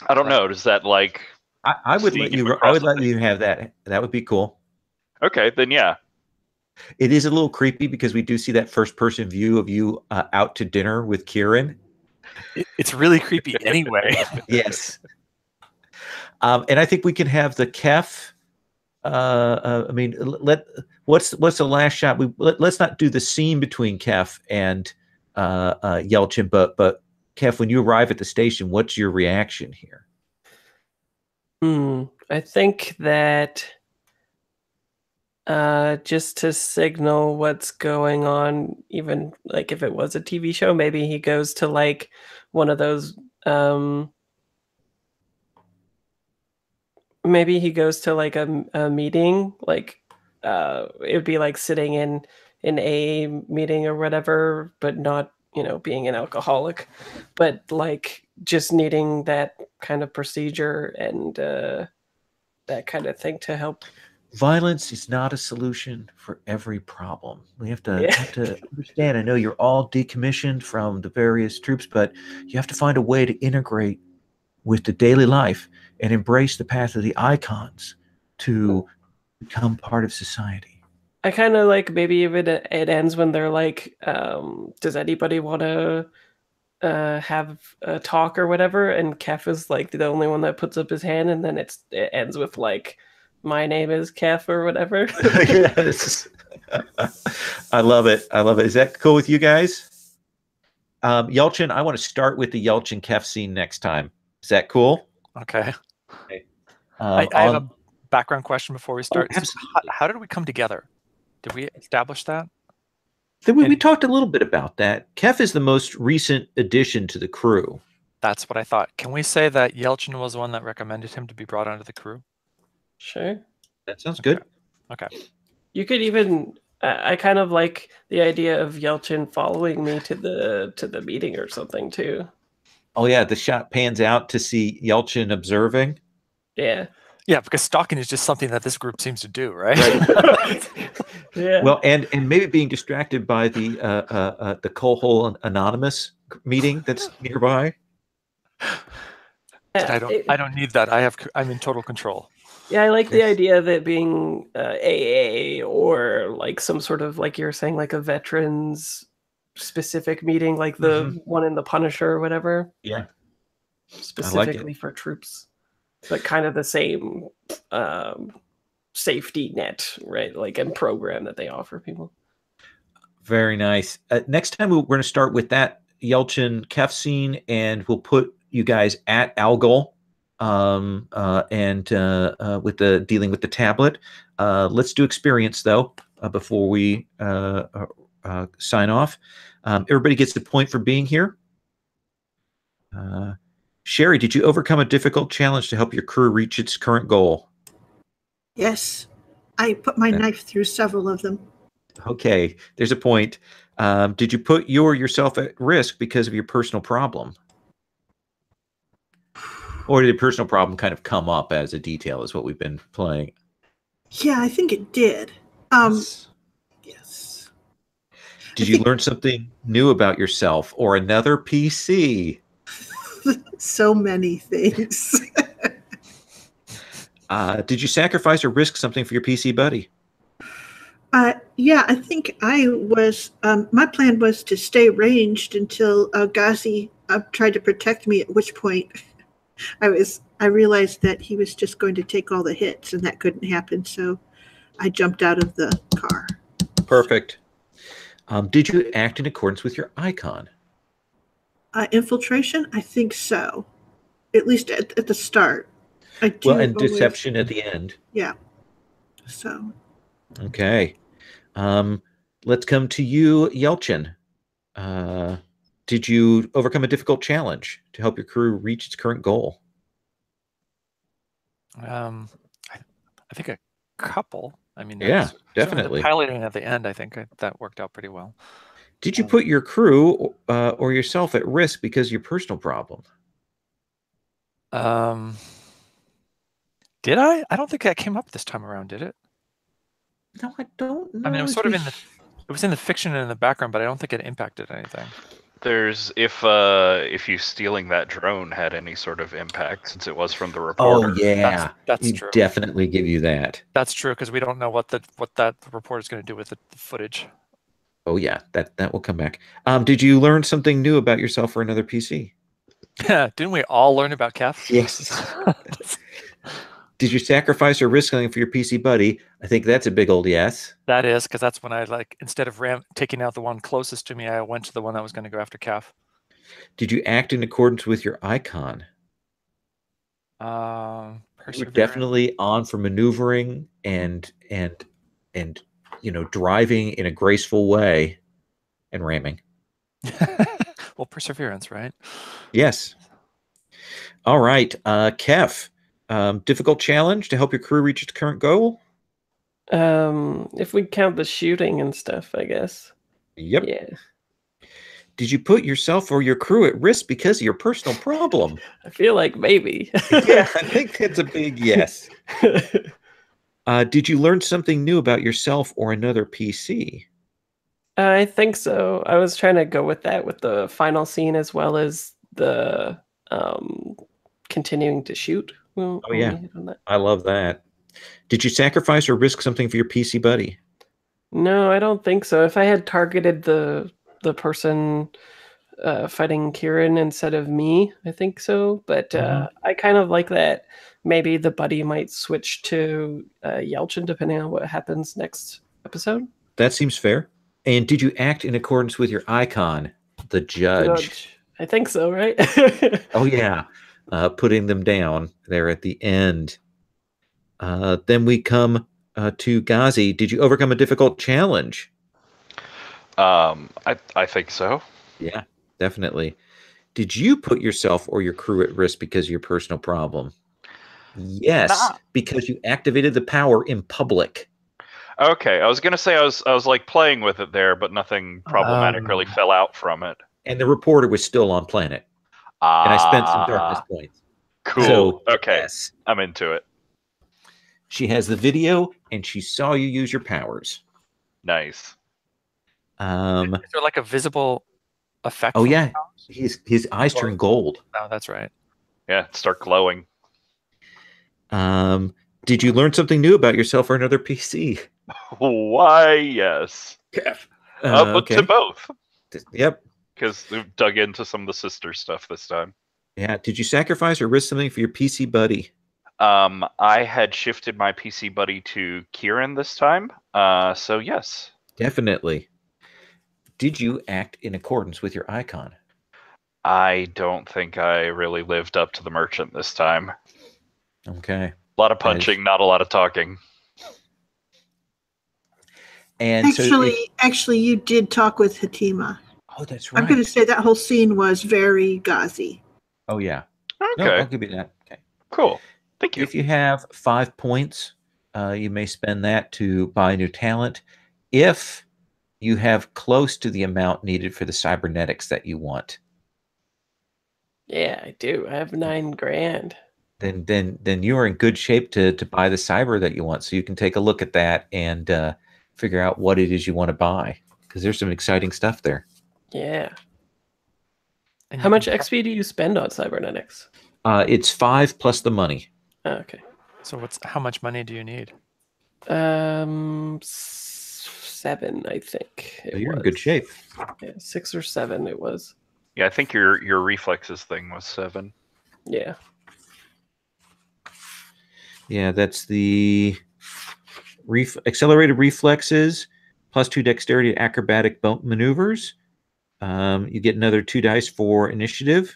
I don't know. Does that like... I would let you have that. That would be cool. Okay, then yeah. It is a little creepy because we do see that first-person view of you out to dinner with Kieran. It's really creepy anyway. Yes. And I think we can have the Kef. What's the last shot? Let's not do the scene between Kef and Yelchin, but Kef, when you arrive at the station, what's your reaction here? I think that just to signal what's going on, even like if it was a TV show, maybe he goes to like one of those maybe he goes to like a meeting, like it would be like sitting in a meeting or whatever, but not, being an alcoholic, but like just needing that kind of procedure and that kind of thing to help. Violence is not a solution for every problem. We have to understand. I know you're all decommissioned from the various troops, but you have to find a way to integrate with the daily life and embrace the path of the icons to become part of society. I kind of like maybe even it ends when they're like, does anybody want to have a talk or whatever? And Kef is like the only one that puts up his hand, and then it ends with like, my name is Kef or whatever. Yes. I love it. Is that cool with you guys? Yelchin, I want to start with the Yelchin Kef scene next time. Is that cool? Okay. I have a background question before we start. How did we come together? Did we establish that? We talked a little bit about that. Kef is the most recent addition to the crew. That's what I thought. Can we say that Yelchin was the one that recommended him to be brought onto the crew? Sure. That sounds good. Okay. You could even I kind of like the idea of Yelchin following me to the meeting or something too. Oh yeah, the shot pans out to see Yelchin observing. Yeah. Yeah, because stalking is just something that this group seems to do, right? Yeah. Well, and maybe being distracted by the Coal Anonymous meeting that's nearby. I don't need that. I'm in total control. Yeah, I like the idea of it being AA or like some sort of, like you were saying, like a veterans specific meeting, like the one in the Punisher or whatever. Yeah. Specifically for troops, but kind of the same safety net, right? Like, and program that they offer people. Very nice. Next time we're going to start with that Yelchin Kef scene, and we'll put you guys at Algol, and with the dealing with the tablet. Let's do experience though before we sign off. Everybody gets a point for being here. Sherry, did you overcome a difficult challenge to help your crew reach its current goal? Yes, I put my knife through several of them. Okay, there's a point. Did you put yourself at risk because of your personal problem? Or did the personal problem kind of come up as a detail is what we've been playing? Yeah, I think it did. Yes. Did you learn something new about yourself or another PC? So many things. Did you sacrifice or risk something for your PC buddy? Yeah, I think I was. My plan was to stay ranged until Ghazi tried to protect me. At which point, I realized that he was just going to take all the hits, and that couldn't happen. So, I jumped out of the car. Perfect. Did you act in accordance with your icon? Infiltration? I think so. At least at the start. Well, and deception at the end. Yeah. So. Okay. Let's come to you, Yelchin. Did you overcome a difficult challenge to help your crew reach its current goal? I think a couple. I mean, yeah, definitely. The piloting at the end, I think that worked out pretty well. Did you put your crew or yourself at risk because of your personal problem? Did I? I don't think that came up this time around, did it? No, I don't know. I mean, it was sort of it was in the fiction and in the background, but I don't think it impacted anything. There's if you stealing that drone had any sort of impact, since it was from the reporter. Oh yeah, that's true. Definitely give you that. That's true, because we don't know what that reporter is going to do with the footage. Oh yeah, that will come back. Did you learn something new about yourself or another PC? Yeah, didn't we all learn about Kef? Yes. Did you sacrifice or risk something for your PC buddy? I think that's a big old yes. That is, because that's when I instead of taking out the one closest to me, I went to the one that was going to go after Kef. Did you act in accordance with your icon? You were definitely on for maneuvering and driving in a graceful way and ramming. Well, perseverance, right? Yes. All right, Kef. Difficult challenge to help your crew reach its current goal? If we count the shooting and stuff, I guess. Yep. Yeah. Did you put yourself or your crew at risk because of your personal problem? I feel like maybe. Yeah, I think that's a big yes. Did you learn something new about yourself or another PC? I think so. I was trying to go with that with the final scene as well as the continuing to shoot. Oh yeah, I love that. Did you sacrifice or risk something for your PC buddy? No, I don't think so. If I had targeted the person fighting Kieran instead of me, I think so. But I kind of like that. Maybe the buddy might switch to Yelchin depending on what happens next episode. That seems fair. And did you act in accordance with your icon, the judge? I think so, right? Oh yeah. Putting them down there at the end. Then we come to Ghazi. Did you overcome a difficult challenge? I think so. Yeah, definitely. Did you put yourself or your crew at risk because of your personal problem? Yes, because you activated the power in public. Okay, I was gonna say I was like playing with it there, but nothing problematic really fell out from it. And the reporter was still on planet. And I spent some darkness points. Cool. So, okay. Yes. I'm into it. She has the video, and she saw you use your powers. Nice. Is there like a visible effect? Oh yeah, his eyes turn gold. Oh, that's right. Yeah, start glowing. Did you learn something new about yourself or another PC? Why, yes. But Okay. to both. Yep. Because we've dug into some of the sister stuff this time. Yeah. Did you sacrifice or risk something for your PC buddy? I had shifted my PC buddy to Kieran this time. So yes. Definitely. Did you act in accordance with your icon? I don't think I really lived up to the merchant this time. Okay. A lot of punching, not a lot of talking. And actually, you did talk with Hatima. Oh, that's right. I'm going to say that whole scene was very gauzy. Oh yeah. Okay. No, I'll give you that. Okay. Cool. Thank you. If you have 5 points, you may spend that to buy new talent. If you have close to the amount needed for the cybernetics that you want, Yeah, I do. I have $9,000. then you are in good shape to buy the cyber that you want. So you can take a look at that and figure out what it is you want to buy, because there's some exciting stuff there. Yeah. And how much XP do you spend on cybernetics? It's 5 plus the money. Oh, okay. So how much money do you need? 7, I think. So you're in good shape. Yeah, 6 or 7 it was. Yeah, I think your reflexes thing was 7. Yeah. Yeah, that's the accelerated reflexes, +2 dexterity to acrobatic maneuvers. You get another 2 dice for initiative.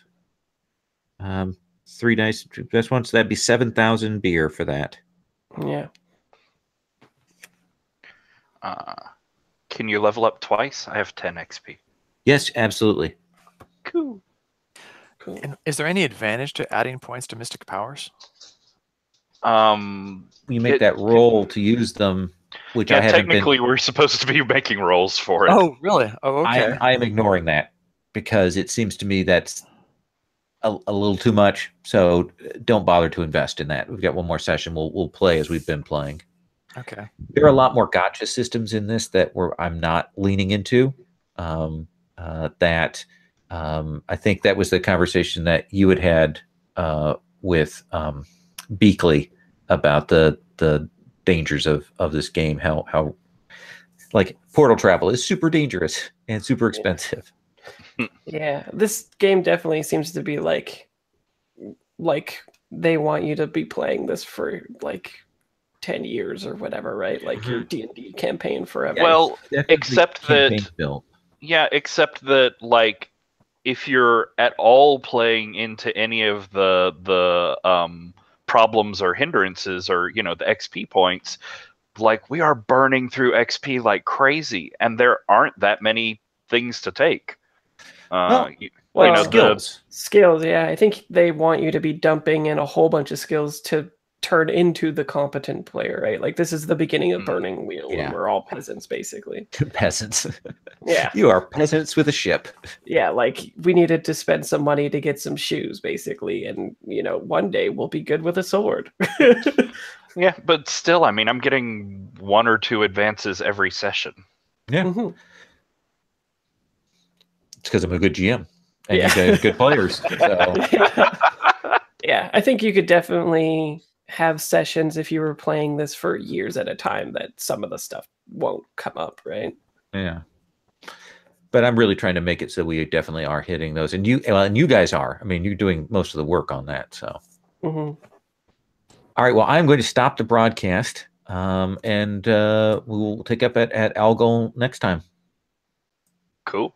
3 dice best one, so that'd be 7,000 beer for that. Yeah. Can you level up twice? I have 10 XP. Yes, absolutely. Cool. And is there any advantage to adding points to mystic powers? You make that roll to use them, which I haven't technically we're supposed to be making rolls for it. Oh, really? Oh, okay. I am ignoring that because it seems to me that's a little too much. So don't bother to invest in that. We've got one more session. We'll play as we've been playing. Okay. There are a lot more gotcha systems in this that I'm not leaning into. I think that was the conversation that you had with Beakley about the dangers of this game. How like portal travel is super dangerous and super expensive. Yeah, this game definitely seems to be like they want you to be playing this for like 10 years or whatever, right? Like your D&D campaign forever. Well, except that like if you're at all playing into any of the problems or hindrances or the XP points, like we are burning through XP like crazy, and there aren't that many things to take. Skills, yeah. I think they want you to be dumping in a whole bunch of skills to turn into the competent player, right? Like this is the beginning of Burning Wheel, and we're all peasants, basically. Peasants. Yeah. You are peasants with a ship. Yeah, like we needed to spend some money to get some shoes, basically, and one day we'll be good with a sword. Yeah, but still, I mean, I'm getting 1 or 2 advances every session. Yeah. Mm-hmm. It's because I'm a good GM and you guys are good players. So. Yeah, I think you could definitely have sessions if you were playing this for years at a time that some of the stuff won't come up, right? Yeah. But I'm really trying to make it so we definitely are hitting those. And you guys are. I mean, you're doing most of the work on that. So. Mm-hmm. All right. Well, I'm going to stop the broadcast and we'll take up at Algol next time. Cool.